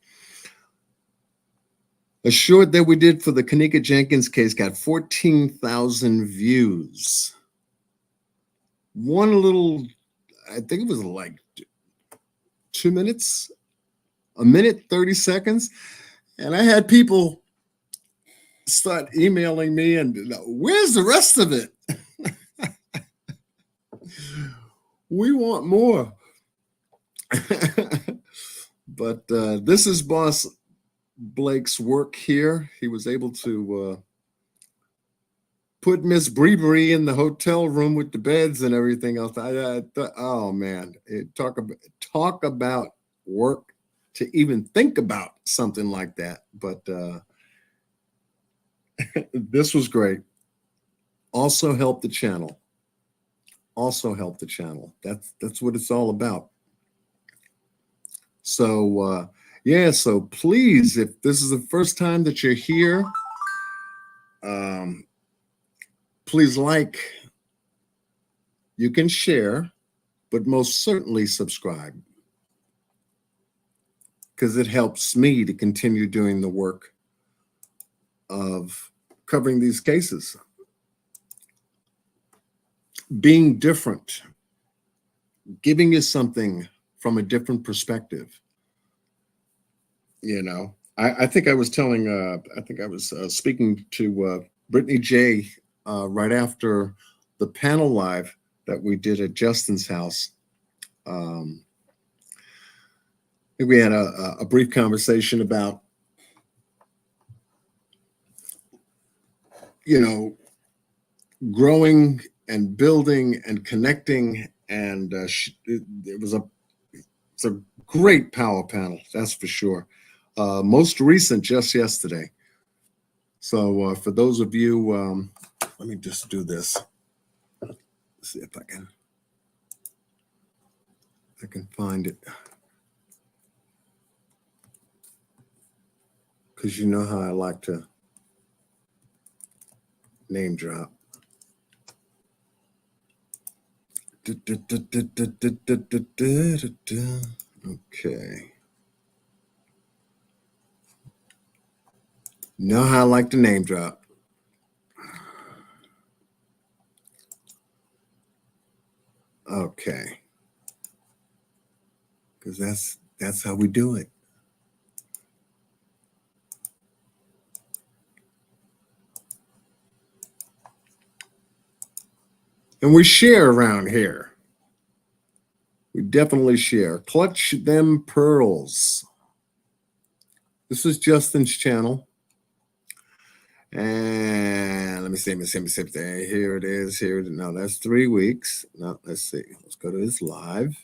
A short that we did for the Kanika Jenkins case got 14,000 views. One little, I think it was like 2 minutes, 1 minute, 30 seconds. And I had people start emailing me and, where's the rest of it? We want more. But this is Boss Blake's work here. He was able to put Miss Bree in the hotel room with the beds and everything else. I thought, oh man, talk about work to even think about something like that. But this was great. Also helped the channel. That's what it's all about. So yeah, so please, if this is the first time that you're here, please like, you can share, but most certainly subscribe, because it helps me to continue doing the work of covering these cases. Being different, giving you something from a different perspective. You know, I think I was telling, I think I was speaking to Brittany J right after the panel live that we did at Justin's house. I think we had a brief conversation about, you know, growing and building and connecting, and it's a great power panel, that's for sure. Most recent, just yesterday. So for those of you, let me just do this. Let's see if I can find it, because you know how I like to name drop. Okay. Know how I like to name drop. Okay. Because that's how we do it. And we share around here. We definitely share. Clutch them pearls. This is Justin's channel. And let me see. Here it is. No, that's 3 weeks. No, let's see. Let's go to his live.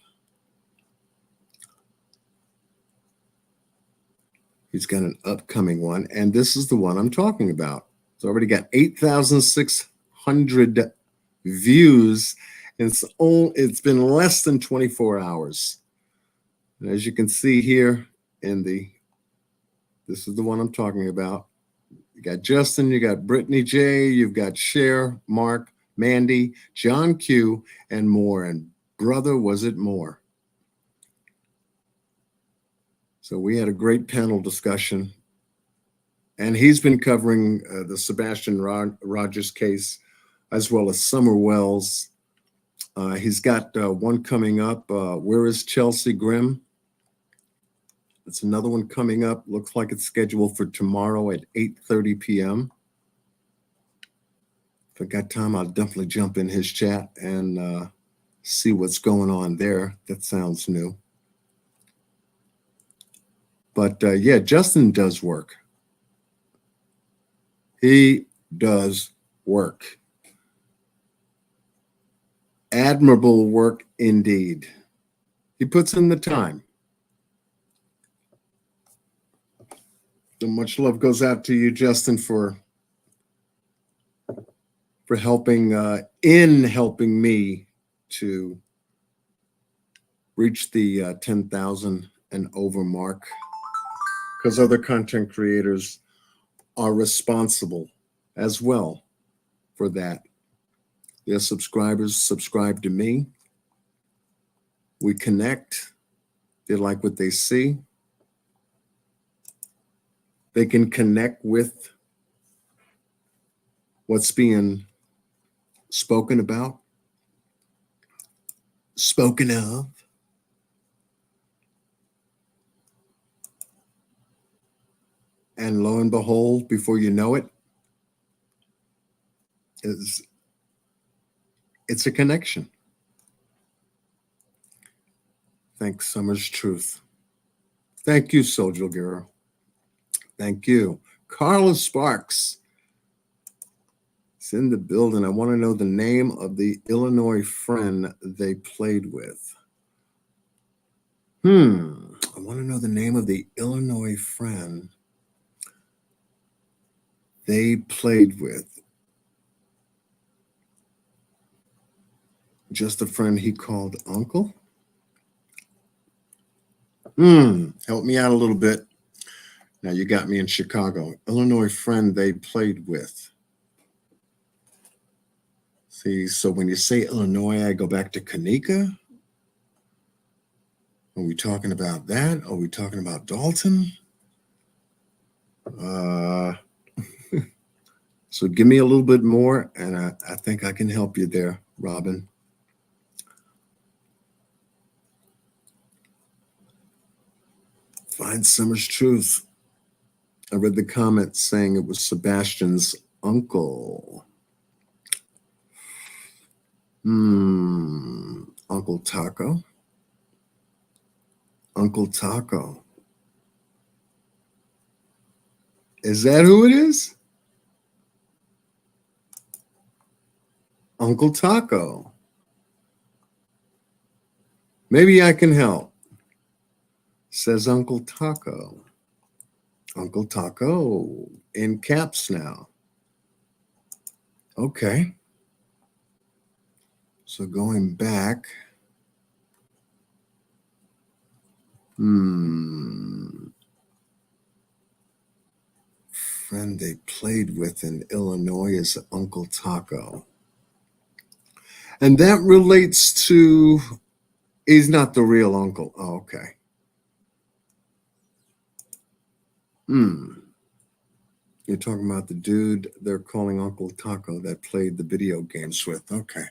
He's got an upcoming one. And this is the one I'm talking about. It's already got 8,600 views. And it's been less than 24 hours. And as you can see here this is the one I'm talking about. You got Justin, you got Brittany J, you've got Cher, Mark, Mandy, John Q, and more. And brother, was it more. So we had a great panel discussion. And he's been covering the Sebastian Rogers case, as well as Summer Wells. He's got one coming up. Where is Chelsea Grimm? It's another one coming up. Looks like it's scheduled for tomorrow at 8:30 p.m. If I got time, I'll definitely jump in his chat and see what's going on there. That sounds new. But yeah, Justin does work. He does work. Admirable work indeed. He puts in the time. So much love goes out to you, Justin, for helping helping me to reach the 10,000 and over mark, because other content creators are responsible as well for that. Their subscribers subscribe to me. We connect. They like what they see. They can connect with what's being spoken about, spoken of. And lo and behold, before you know it, it's a connection. Thanks, Summer's Truth. Thank you, Soldier Girl. Thank you. Carla Sparks. It's in the building. I want to know the name of the Illinois friend they played with. I want to know the name of the Illinois friend they played with. Just a friend he called Uncle? Help me out a little bit. Now you got me in Chicago. Illinois friend they played with. See, so when you say Illinois, I go back to Kanika. Are we talking about that? Are we talking about Dalton? So give me a little bit more, and I think I can help you there, Robin. Find Summer's Truth. I read the comment saying it was Sebastian's uncle. Uncle Taco. Uncle Taco. Is that who it is? Uncle Taco. Maybe I can help. Says Uncle Taco. Uncle Taco in caps now. Okay. So going back. Friend they played with in Illinois is Uncle Taco. And that relates to, he's not the real uncle. Oh, okay. You're talking about the dude they're calling Uncle Taco that played the video games with. Okay.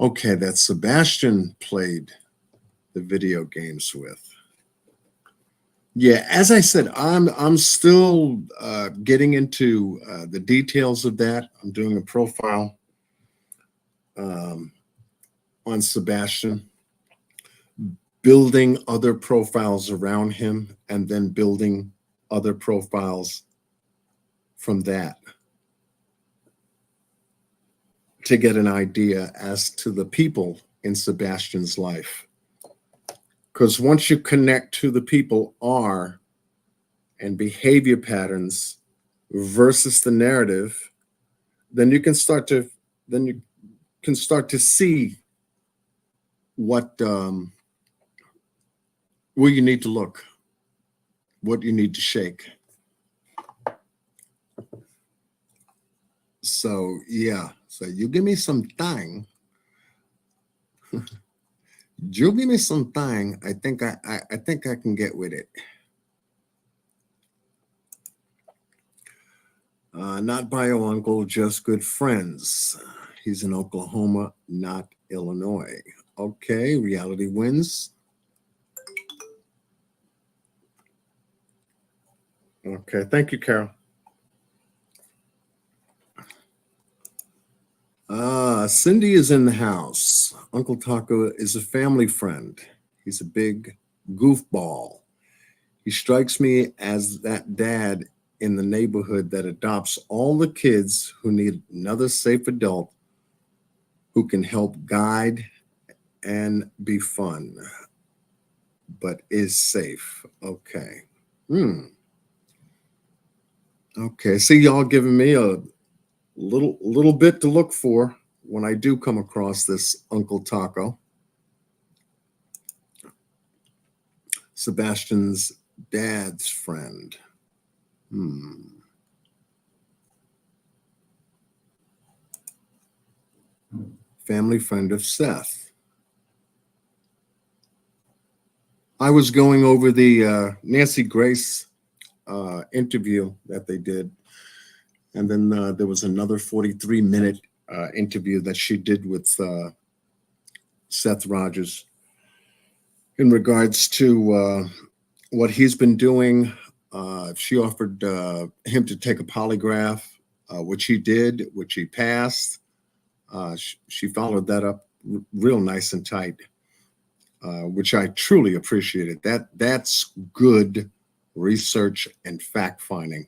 Okay, that Sebastian played the video games with. Yeah, as I said, I'm still getting into the details of that. I'm doing a profile on Sebastian, building other profiles around him, and then building other profiles from that to get an idea as to the people in Sebastian's life. Because once you connect to the people are and behavior patterns versus the narrative, then you can start to see what where you need to look, what you need to shake. So yeah, so you give me some time. You give me some time. I think I can get with it. Not bio uncle, just good friends. He's in Oklahoma, not Illinois. Okay, reality wins. Okay, thank you, Carol. Cindy is in the house. Uncle Taco is a family friend. He's a big goofball. He strikes me as that dad in the neighborhood that adopts all the kids who need another safe adult who can help guide and be fun, but is safe. Okay. Okay. See, y'all giving me a little bit to look for when I do come across this Uncle Taco. Sebastian's dad's friend. Family friend of Seth. I was going over the Nancy Grace interview that they did. And then there was another 43-minute interview that she did with Seth Rogers in regards to what he's been doing. She offered him to take a polygraph, which he did, which he passed. She followed that up real nice and tight, which I truly appreciated. That's good research and fact finding.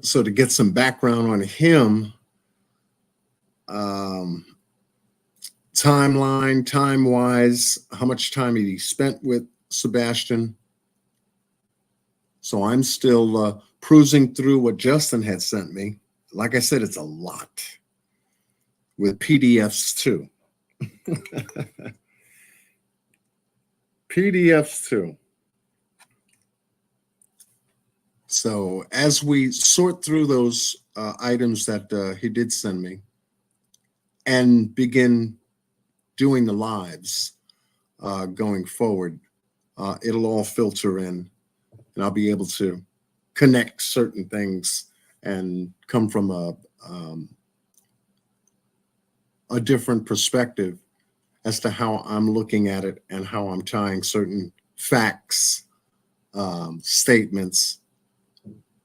So to get some background on him, timeline, time-wise, how much time he spent with Sebastian. So I'm still cruising through what Justin had sent me. Like I said, it's a lot with PDFs too. PDFs too. So as we sort through those items that he did send me and begin doing the lives going forward, it'll all filter in and I'll be able to connect certain things and come from a different perspective as to how I'm looking at it and how I'm tying certain facts, statements,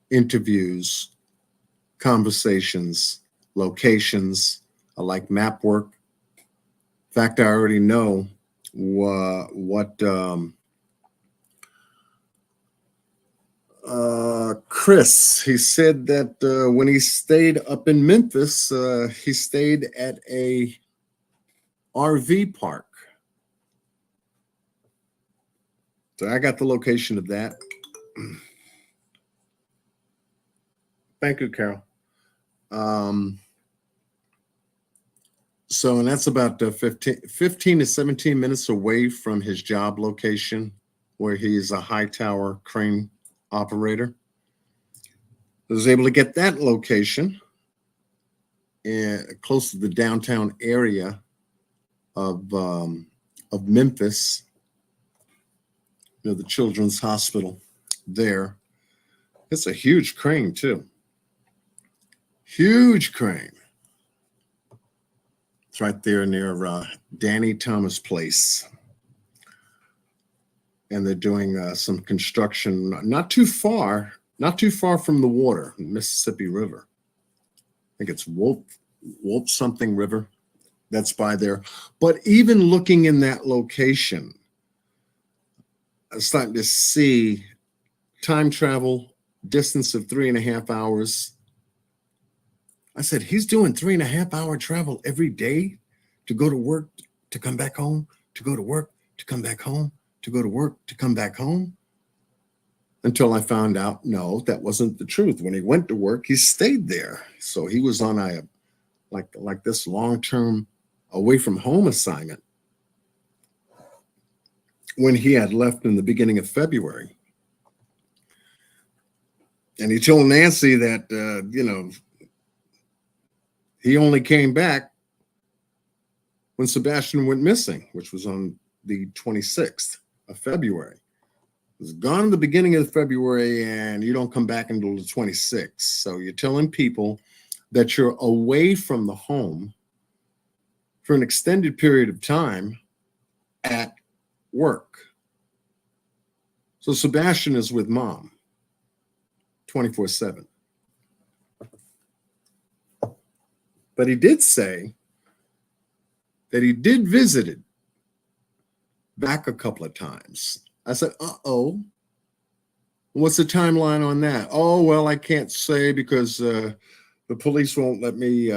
interviews, conversations, locations. I like map work. In fact, I already know what Chris, he said that when he stayed up in Memphis, he stayed at a RV park. So I got the location of that. Thank you, Carol. So, and that's about 15 to 17 minutes away from his job location, where he's a high tower crane operator. I was able to get that location close to the downtown area of Memphis, you know, the Children's Hospital there. It's a huge crane too. Huge crane. It's right there near Danny Thomas Place. And they're doing some construction not too far from the water, Mississippi River. I think it's Wolf something River that's by there. But even looking in that location, I'm starting to see time travel, distance of 3.5 hours. I said, he's doing 3.5 hour travel every day to go to work, to come back home, to go to work, to come back home, to go to work, to come back home. Until I found out, no, that wasn't the truth. When he went to work, he stayed there. So he was on a like this long-term away from home assignment when he had left in the beginning of February. And he told Nancy that, you know, he only came back when Sebastian went missing, which was on the 26th of February. was gone at the beginning of February and you don't come back until the 26th. So you're telling people that you're away from the home for an extended period of time at work. So Sebastian is with mom 24/7. But he did say that he did visit it back a couple of times. I said, uh-oh. What's the timeline on that? Oh, well, I can't say because the police won't let me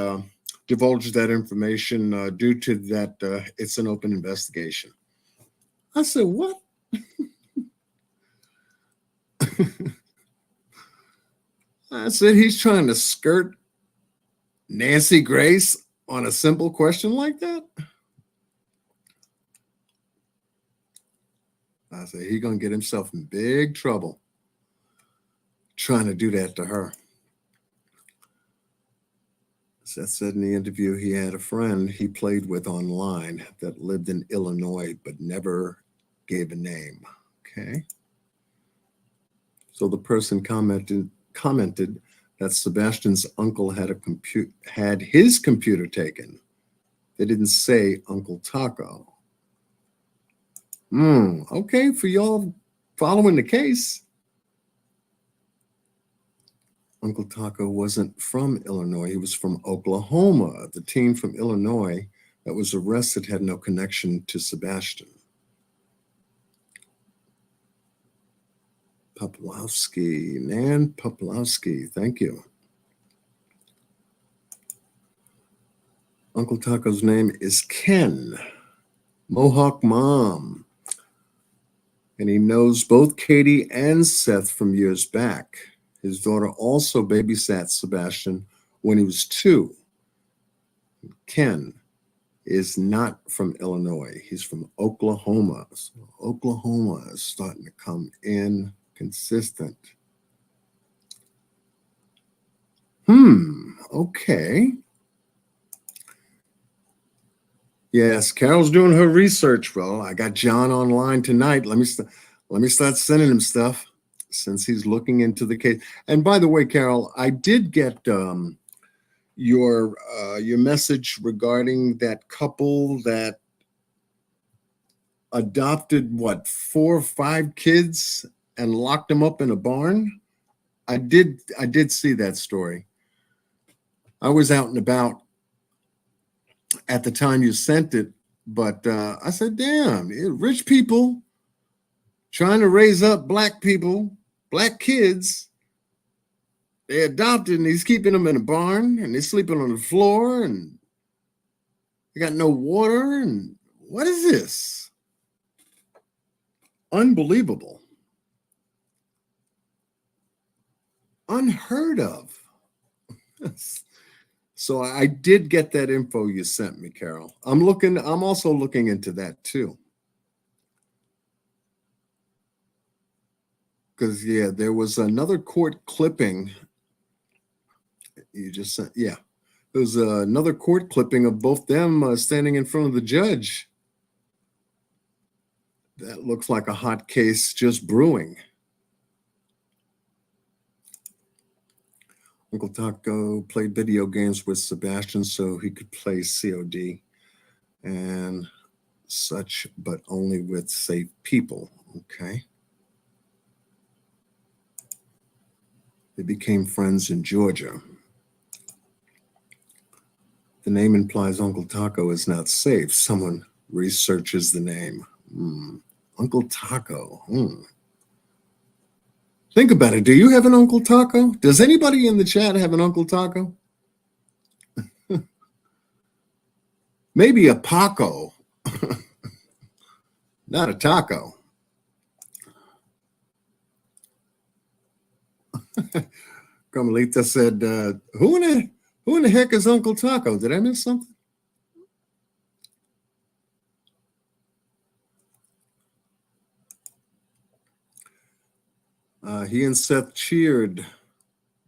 divulge that information due to that it's an open investigation. I said, what? I said, he's trying to skirt Nancy Grace on a simple question like that? I said, he's going to get himself in big trouble trying to do that to her. Seth said in the interview he had a friend he played with online that lived in Illinois but never gave a name. Okay. So the person commented that Sebastian's uncle had his computer taken. They didn't say Uncle Taco. Okay, for y'all following the case. Uncle Taco wasn't from Illinois. He was from Oklahoma. The teen from Illinois that was arrested had no connection to Sebastian. Poplowski, Nan Poplowski, thank you. Uncle Taco's name is Ken, Mohawk Mom. And he knows both Katie and Seth from years back. His daughter also babysat Sebastian when he was 2. Ken is not from Illinois. He's from Oklahoma. So Oklahoma is starting to come in consistent. Okay. Yes, Carol's doing her research. Well, I got John online tonight. Let me start sending him stuff since he's looking into the case. And by the way, Carol, I did get your message regarding that couple that adopted 4 or 5 kids and locked them up in a barn. I did see that story. I was out and about at the time you sent it, but I said, damn, rich people trying to raise up black people, black kids. They adopted and he's keeping them in a barn and they're sleeping on the floor and they got no water. And what is this? Unbelievable. Unheard of. So I did get that info you sent me, Carol. I'm also looking into that too. Because, yeah, there was another court clipping. You just sent, yeah. There was another court clipping of both them standing in front of the judge. That looks like a hot case just brewing. Uncle Taco played video games with Sebastian so he could play COD and such, but only with safe people. Okay. They became friends in Georgia. The name implies Uncle Taco is not safe. Someone researches the name. Uncle Taco. Think about it. Do you have an Uncle Taco? Does anybody in the chat have an Uncle Taco? Maybe a Paco. Not a taco. Carmelita said, who in the heck is Uncle Taco? Did I miss something? He and Seth cheered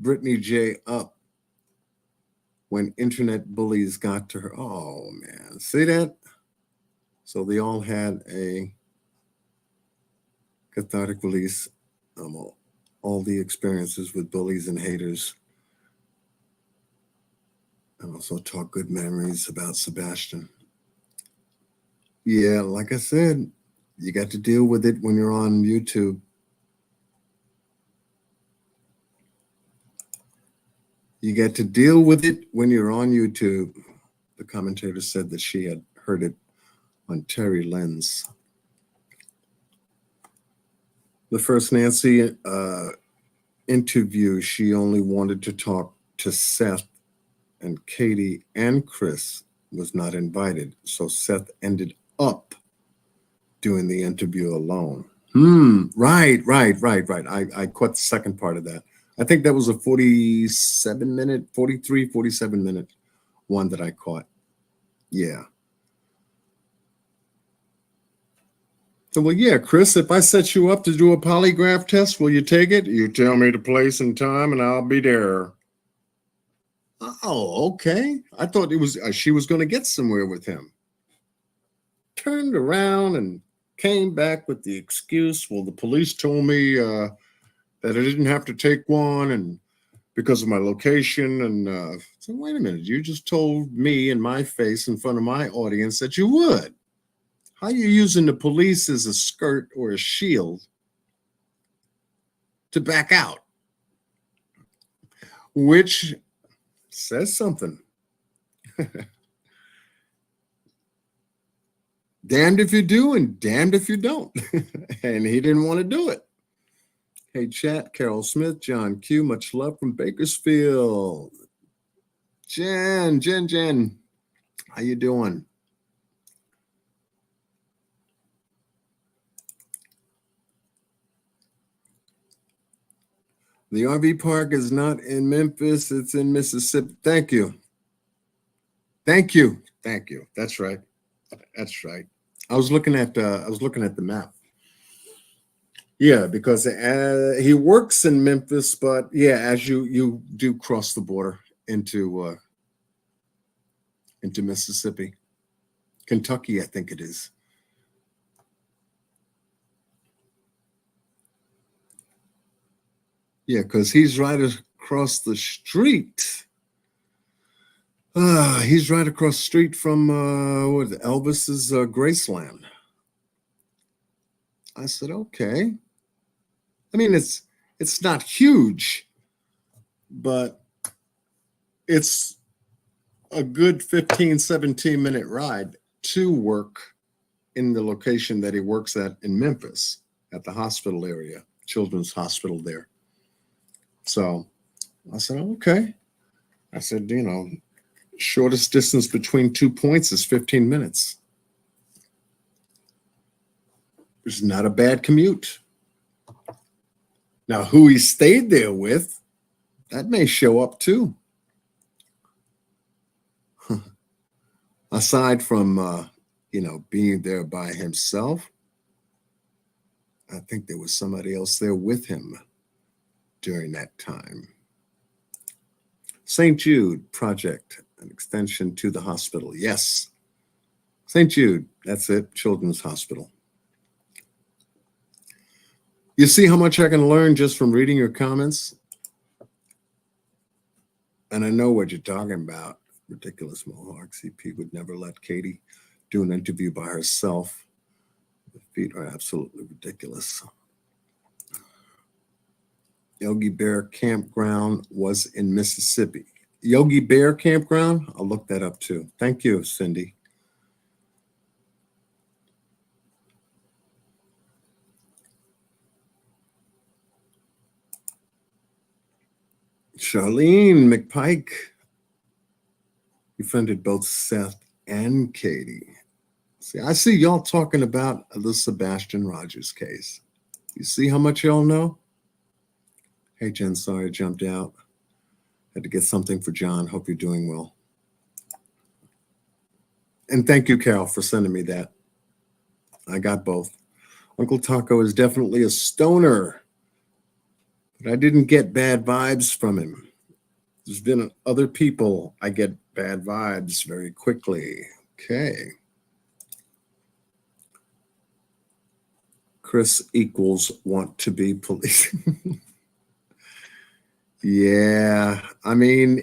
Brittany J up when internet bullies got to her. Oh, man. See that? So they all had a cathartic release, all the experiences with bullies and haters. And also talk good memories about Sebastian. Yeah, like I said, you got to deal with it when you're on YouTube. You get to deal with it when you're on YouTube. The commentator said that she had heard it on Terry Lynn's. The first Nancy interview, she only wanted to talk to Seth, and Katie and Chris was not invited. So Seth ended up doing the interview alone. Right. I caught the second part of that. I think that was a 47 minute one that I caught. Yeah. So, well, yeah, Chris, if I set you up to do a polygraph test, will you take it? You tell me the place and time and I'll be there. Oh, okay. I thought it was she was going to get somewhere with him. Turned around and came back with the excuse, well, the police told me that I didn't have to take one and because of my location. And so wait a minute, you just told me in my face in front of my audience that you would. How are you using the police as a skirt or a shield to back out? Which says something. Damned if you do and damned if you don't. And he didn't want to do it. Hey, chat, Carol Smith, John Q, much love from Bakersfield. Jen, how you doing? The RV park is not in Memphis, it's in Mississippi. Thank you. That's right. I was looking at the map. Yeah, because he works in Memphis, but yeah, as you do cross the border into Mississippi, Kentucky, I think it is. Yeah, because he's right across the street. He's right across the street from Elvis's Graceland. I said, okay. I mean, it's not huge, but it's a good 15, 17-minute ride to work in the location that he works at in Memphis, at the hospital area, Children's Hospital there. So I said, okay. I said, shortest distance between 2 points is 15 minutes. It's not a bad commute. Now, who he stayed there with, that may show up too. Aside from, being there by himself, I think there was somebody else there with him during that time. St. Jude Project, an extension to the hospital. Yes. St. Jude, that's it, Children's Hospital. You see how much I can learn just from reading your comments? And I know what you're talking about. Ridiculous Mohawk. CP would never let Katie do an interview by herself. The feet are absolutely ridiculous. Yogi Bear Campground was in Mississippi. Yogi Bear Campground? I'll look that up too. Thank you, Cindy. Charlene McPike befriended both Seth and Katie. See, I see y'all talking about the Sebastian Rogers case. You see how much y'all know? Hey, Jen, sorry I jumped out. Had to get something for John. Hope you're doing well. And thank you, Carol, for sending me that. I got both. Uncle Taco is definitely a stoner, but I didn't get bad vibes from him. There's been other people I get bad vibes very quickly. Okay. Chris equals want to be police. Yeah, I mean,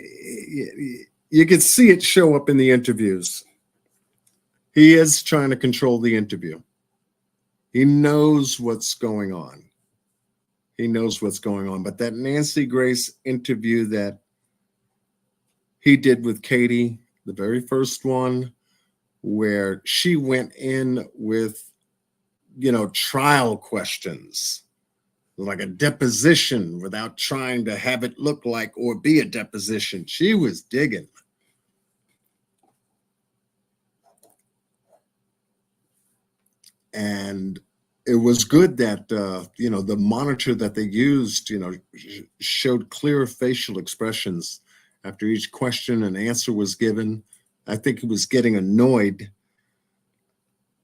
you could see it show up in the interviews. He is trying to control the interview. He knows what's going on. He knows what's going on. But that Nancy Grace interview that he did with Katie, the very first one, where she went in with, trial questions, like a deposition without trying to have it look like or be a deposition. She was digging. And it was good that, the monitor that they used, showed clear facial expressions after each question and answer was given. I think he was getting annoyed.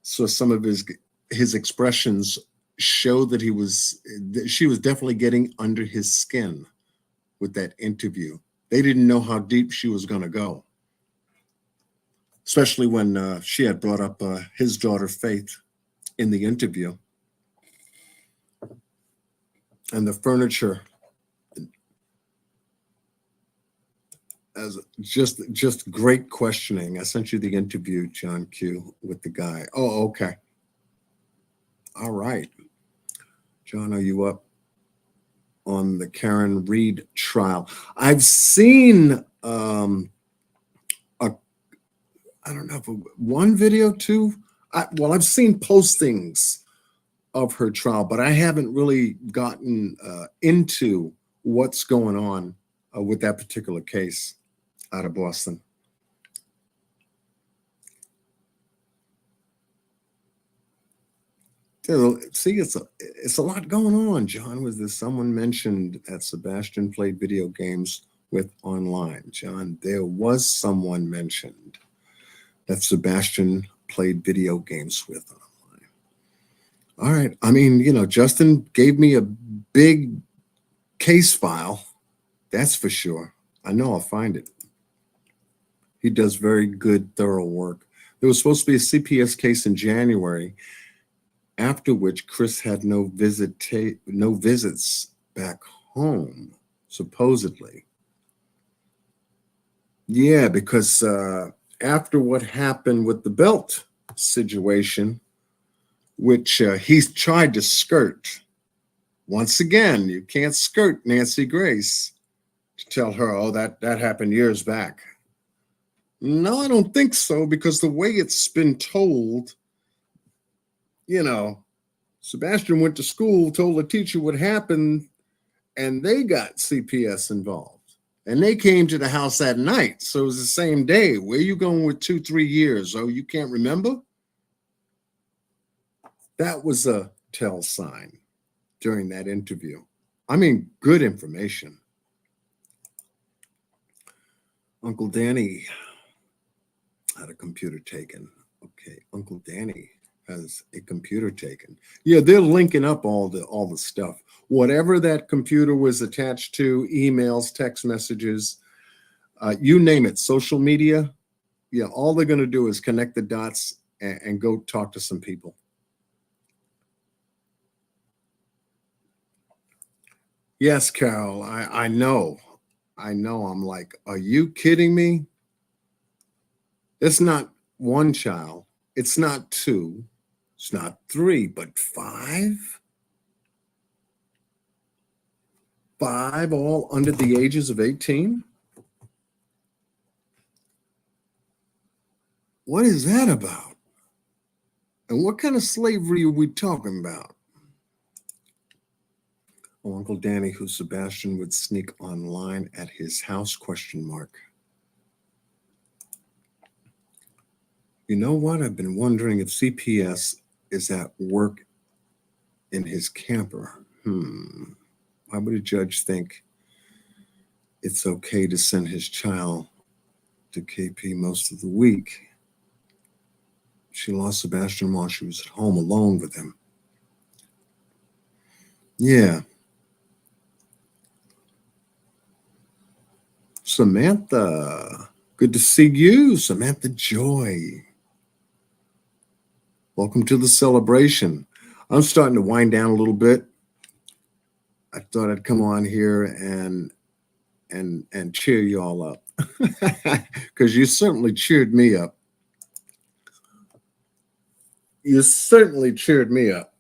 So some of his expressions show that she was definitely getting under his skin with that interview. They didn't know how deep she was going to go, especially when she had brought up his daughter Faith in the interview. And the furniture, as just great questioning. I sent you the interview, John Q, with the guy. Oh, okay. All right. John, are you up on the Karen Reed trial? I've seen I don't know if one video, two. I've seen postings of her trial, but I haven't really gotten into what's going on with that particular case out of Boston. See, it's a lot going on, John. Was there someone mentioned that Sebastian played video games with online? John, there was someone mentioned that Sebastian played video games with online. All right. I mean, Justin gave me a big case file. That's for sure. I know I'll find it. He does very good, thorough work. There was supposed to be a CPS case in January, after which Chris had no visits back home, supposedly. Yeah, because after what happened with the belt situation, which he's tried to skirt. Once again, you can't skirt Nancy Grace to tell her, oh, that happened years back. No, I don't think so, because the way it's been told, Sebastian went to school, told the teacher what happened, and they got CPS involved. And they came to the house that night. So it was the same day. Where you going with 2-3 years? Oh, you can't remember? That was a tell sign during that interview. I mean, good information. Uncle Danny had a computer taken. Okay, Uncle Danny has a computer taken. Yeah, they're linking up all the stuff. Whatever that computer was attached to, emails, text messages, you name it, social media. Yeah, all they're going to do is connect the dots and go talk to some people. Yes, Carol, I know. I'm like, are you kidding me? It's not one child. It's not two. It's not three, but five? 5 all under the ages of 18? What is that about? And what kind of slavery are we talking about? Oh, Uncle Danny, who Sebastian would sneak online at his house, ? You know what? I've been wondering if CPS is at work in his camper. Why would a judge think it's okay to send his child to KP most of the week? She lost Sebastian while she was at home alone with him. Yeah. Samantha, good to see you, Samantha Joy. Welcome to the celebration. I'm starting to wind down a little bit. I thought I'd come on here and cheer you all up because you certainly cheered me up. You certainly cheered me up.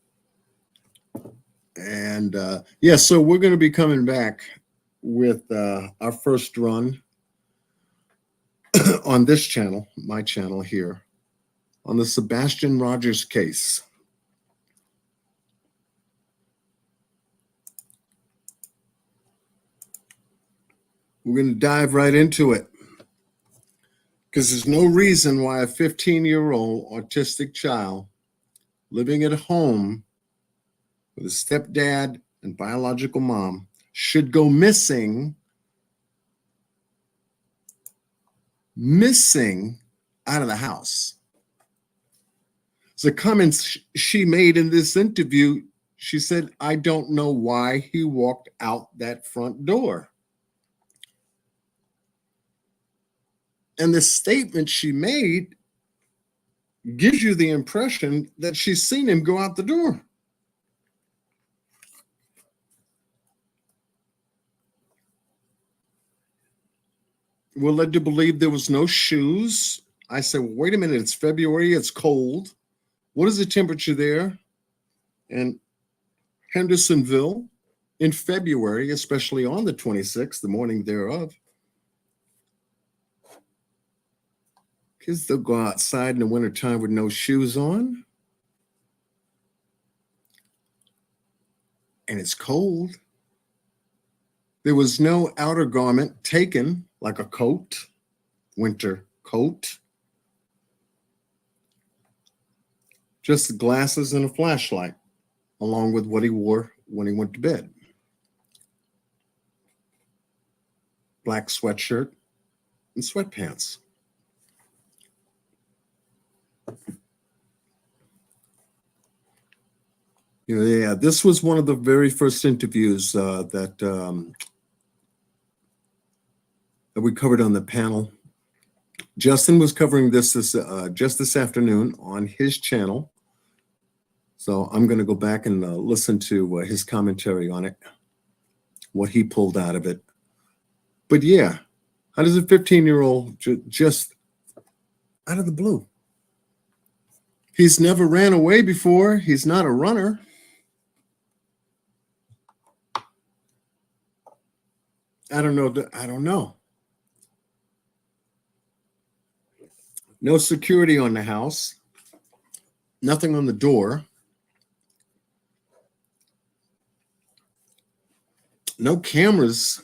And yeah, so we're going to be coming back with our first run on this channel, my channel here, on the Sebastian Rogers case. We're going to dive right into it because there's no reason why a 15-year-old autistic child living at home with a stepdad and biological mom should go missing out of the house. The comments she made in this interview, she said, I don't know why he walked out that front door. And the statement she made gives you the impression that she's seen him go out the door. We're led to believe there was no shoes. I said, well, wait a minute, it's February, it's cold. What is the temperature there in Hendersonville in February, especially on the 26th, the morning thereof? Kids, they'll go outside in the wintertime with no shoes on. And it's cold. There was no outer garment taken, like a coat, winter coat. Just glasses and a flashlight, along with what he wore when he went to bed. Black sweatshirt and sweatpants. Yeah, this was one of the very first interviews that we covered on the panel. Justin was covering this just this afternoon on his channel. So I'm going to go back and listen to his commentary on it, what he pulled out of it. But yeah, how does a 15-year-old just out of the blue? He's never ran away before. He's not a runner. I don't know. No security on the house. Nothing on the door. No cameras.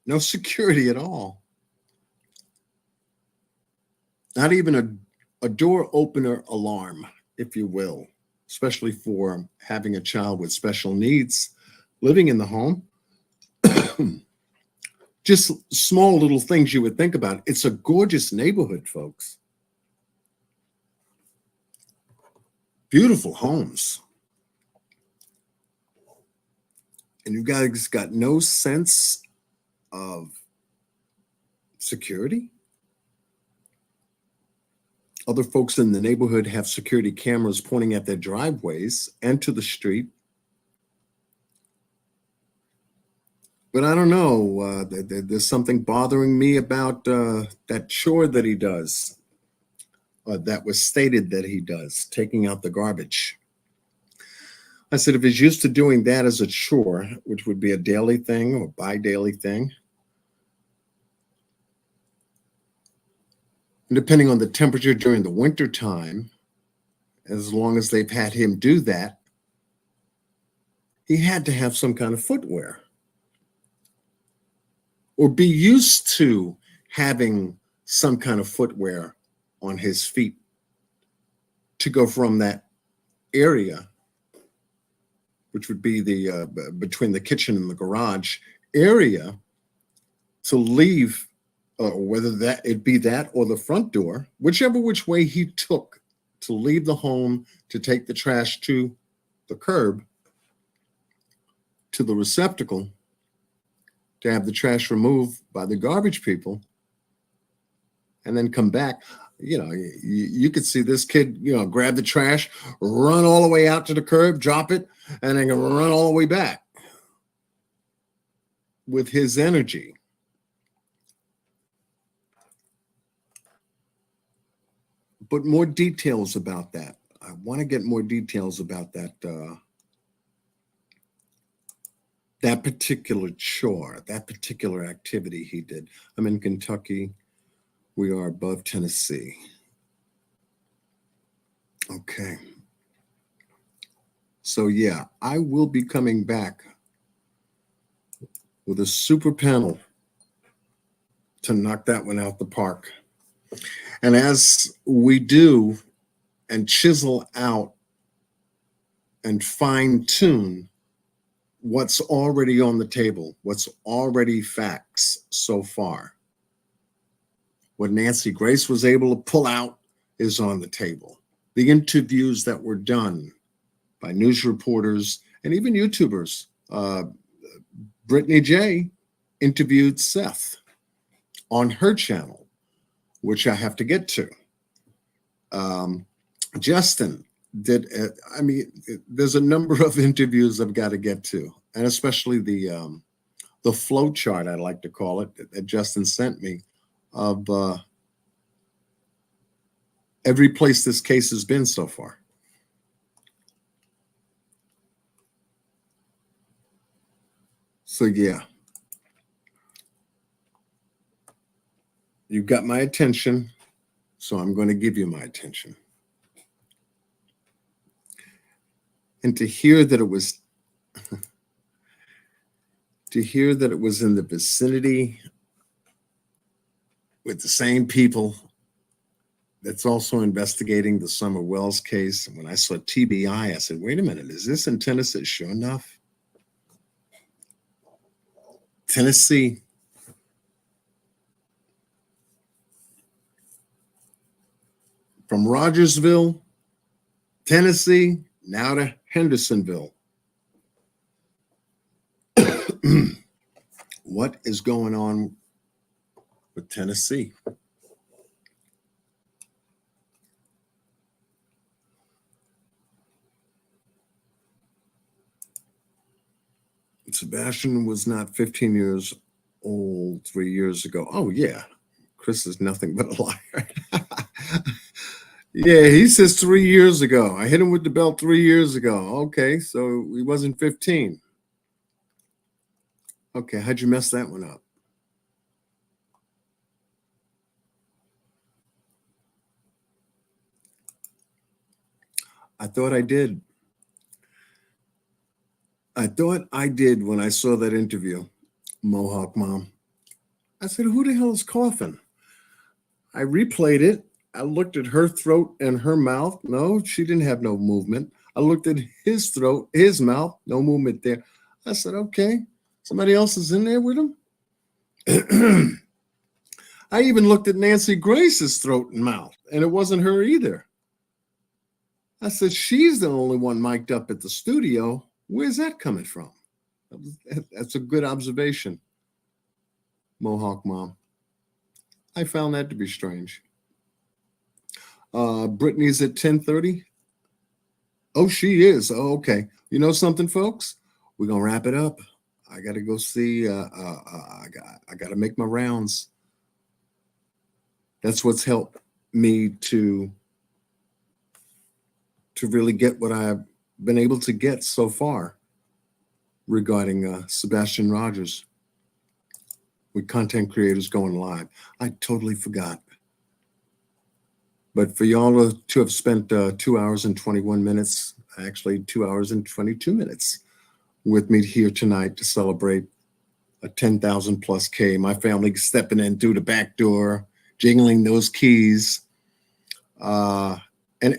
No security at all. Not even a door opener alarm, if you will, especially for having a child with special needs living in the home. Just small little things you would think about. It's a gorgeous neighborhood, folks. Beautiful homes. And you guys got no sense of security? Other folks in the neighborhood have security cameras pointing at their driveways and to the street. But I don't know, there's something bothering me about that chore that he does, that was stated that he does, taking out the garbage. I said, if he's used to doing that as a chore, which would be a daily thing or bi-daily thing, and depending on the temperature during the winter time, as long as they've had him do that, he had to have some kind of footwear. Or be used to having some kind of footwear on his feet to go from that area, which would be the between the kitchen and the garage area, to leave, whether that it be that or the front door, whichever which way he took to leave the home, to take the trash to the curb, to the receptacle, to have the trash removed by the garbage people, and then come back. You could see this kid, grab the trash, run all the way out to the curb, drop it, and then run all the way back with his energy. But more details about that. I want to get more details about that that particular chore, that particular activity he did. I'm in Kentucky. We are above Tennessee. Okay. So yeah, I will be coming back with a super panel to knock that one out the park. And as we do and chisel out and fine tune what's already on the table, what's already facts so far, what Nancy Grace was able to pull out is on the table. The interviews that were done by news reporters and even YouTubers. Brittany J interviewed Seth on her channel, which I have to get to. Justin did, there's a number of interviews I've got to get to, and especially the flow chart, I like to call it, that Justin sent me of every place this case has been so far. So yeah, you've got my attention, so I'm going to give you my attention. And to hear that it was in the vicinity with the same people that's also investigating the Summer Wells case. And when I saw TBI, I said, wait a minute, is this in Tennessee? Sure enough, Tennessee. From Rogersville, Tennessee, now to Hendersonville. What is going on with Tennessee? Sebastian was not 15 years old 3 years ago. Oh, yeah. Chris is nothing but a liar. Yeah, he says 3 years ago. I hit him with the belt 3 years ago. Okay, so he wasn't 15. Okay, how'd you mess that one up? I thought I did. I thought I did when I saw that interview, Mohawk Mom. I said, who the hell is coughing? I replayed it. I looked at her throat and her mouth. No, she didn't have no movement. I looked at his throat, his mouth, no movement there. I said, okay, somebody else is in there with him. I even looked at Nancy Grace's throat and mouth, and it wasn't her either. I said, she's the only one mic'd up at the studio. Where's that coming from? That's a good observation, Mohawk Mom. I found that to be strange. Brittany's at 10:30. Oh, she is. Oh, okay. You know something, folks? We're going to wrap it up. I got to go see. I got to make my rounds. That's what's helped me to really get what I've been able to get so far regarding Sebastian Rogers with content creators going live. I totally forgot. But for y'all to have spent 2 hours and 21 minutes, actually 2 hours and 22 minutes with me here tonight to celebrate a 10,000 plus K, my family stepping in through the back door, jingling those keys, and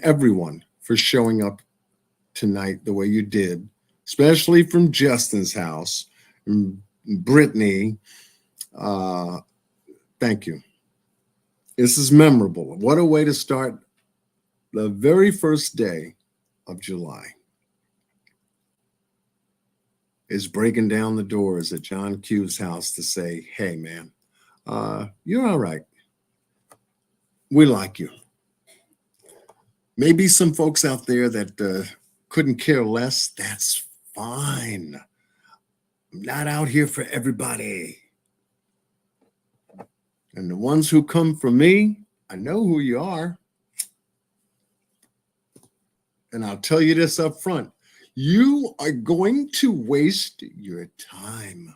everyone for showing up tonight the way you did, especially from Justin's house, Brittany. Thank you. This is memorable. What a way to start the very first day of July. Is breaking down the doors at John Q's house to say, hey, man, you're all right. we like you. Maybe some folks out there that couldn't care less. That's fine. I'm not out here for everybody. And the ones who come from me, I know who you are. And I'll tell you this up front. You are going to waste your time.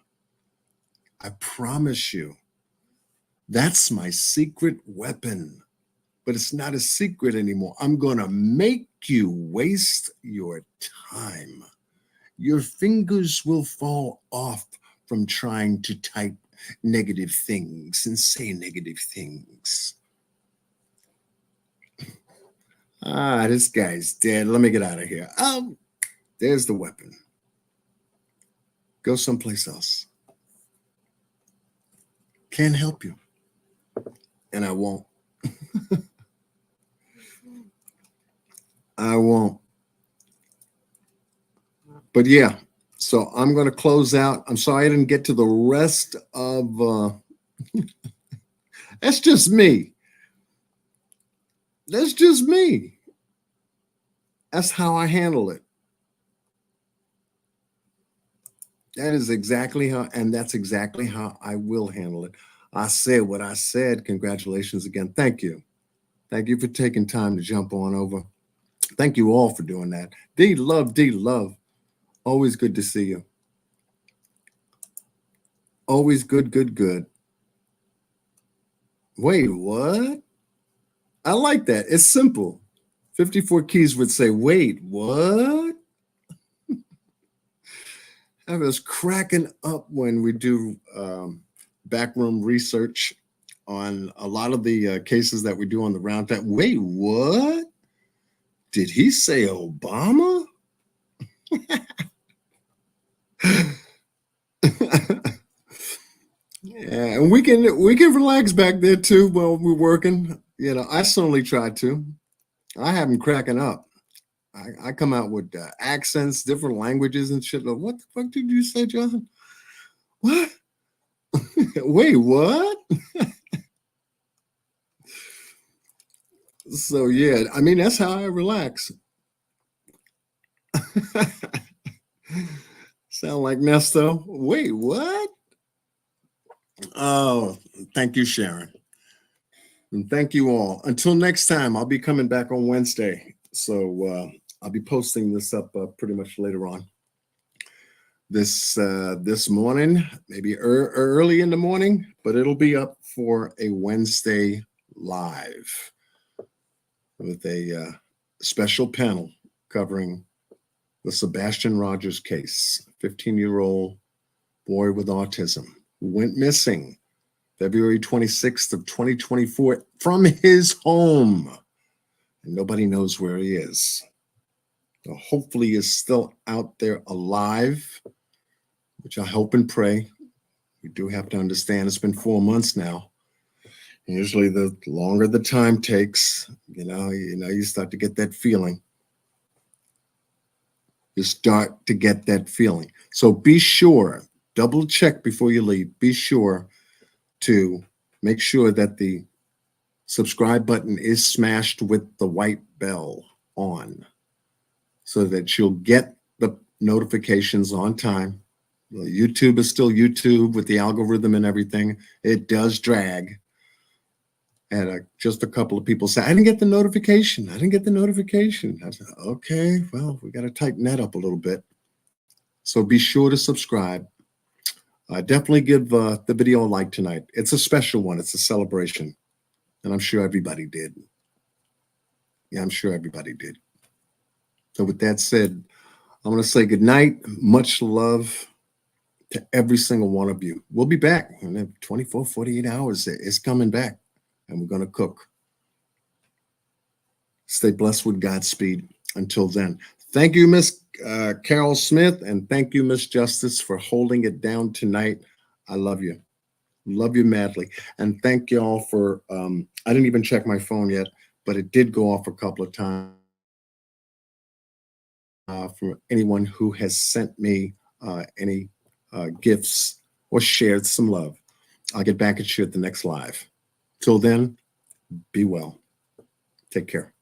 I promise you. That's my secret weapon. But it's not a secret anymore. I'm going to make you waste your time. Your fingers will fall off from trying to type negative things and say negative things. This guy's dead. Let me get out of here. Oh, there's the weapon. Go someplace else. Can't help you. And I won't. I won't. But yeah, so I'm going to close out. I'm sorry I didn't get to the rest of that's just me. That's just me. That's how I handle it. That is exactly how, and that's exactly how I will handle it. I said what I said. Congratulations again. Thank you. Thank you for taking time to jump on over. Thank you all for doing that. D love, D love. Always good to see you. Always good, good, good. Wait, what? I like that. It's simple. 54 Keys would say, wait, what? I was cracking up when we do backroom research on a lot of the cases that we do on the round table. Wait, what? Did he say Obama? Yeah, and we can relax back there too while we're working. You know, I certainly try to. I have them cracking up. I come out with accents, different languages and shit. Like, what the fuck did you say, Jonathan? What? Wait, what? So yeah, I mean that's how I relax. Sound like Nesto? Wait, what? Oh, thank you, Sharon. And thank you all. Until next time, I'll be coming back on Wednesday. So I'll be posting this up pretty much later on. This morning, maybe early in the morning, but it'll be up for a Wednesday live with a special panel covering the Sebastian Rogers case, 15-year-old boy with autism who went missing February 26th of 2024 from his home. And nobody knows where he is. So hopefully he's still out there alive, which I hope and pray. We do have to understand it's been 4 months now. Usually the longer the time takes, you start to get that feeling. You start to get that feeling. So be sure, double check before you leave. Be sure to make sure that the subscribe button is smashed with the white bell on so that you'll get the notifications on time. YouTube is still YouTube with the algorithm and everything. It does drag. And just a couple of people say, I didn't get the notification. I didn't get the notification. I said, okay, well, we got to tighten that up a little bit. So be sure to subscribe. Definitely give the video a like tonight. It's a special one. It's a celebration. And I'm sure everybody did. Yeah, I'm sure everybody did. So with that said, I'm going to say good night. Much love to every single one of you. We'll be back in 24, 48 hours. It's coming back. And we're going to cook. Stay blessed with Godspeed. Until then, thank you, Miss Carol Smith, and thank you, Miss Justice, for holding it down tonight. I love you. Love you madly. And thank you all for, I didn't even check my phone yet, but it did go off a couple of times from anyone who has sent me any gifts or shared some love. I'll get back at you at the next live. Till then, Be well. Take care.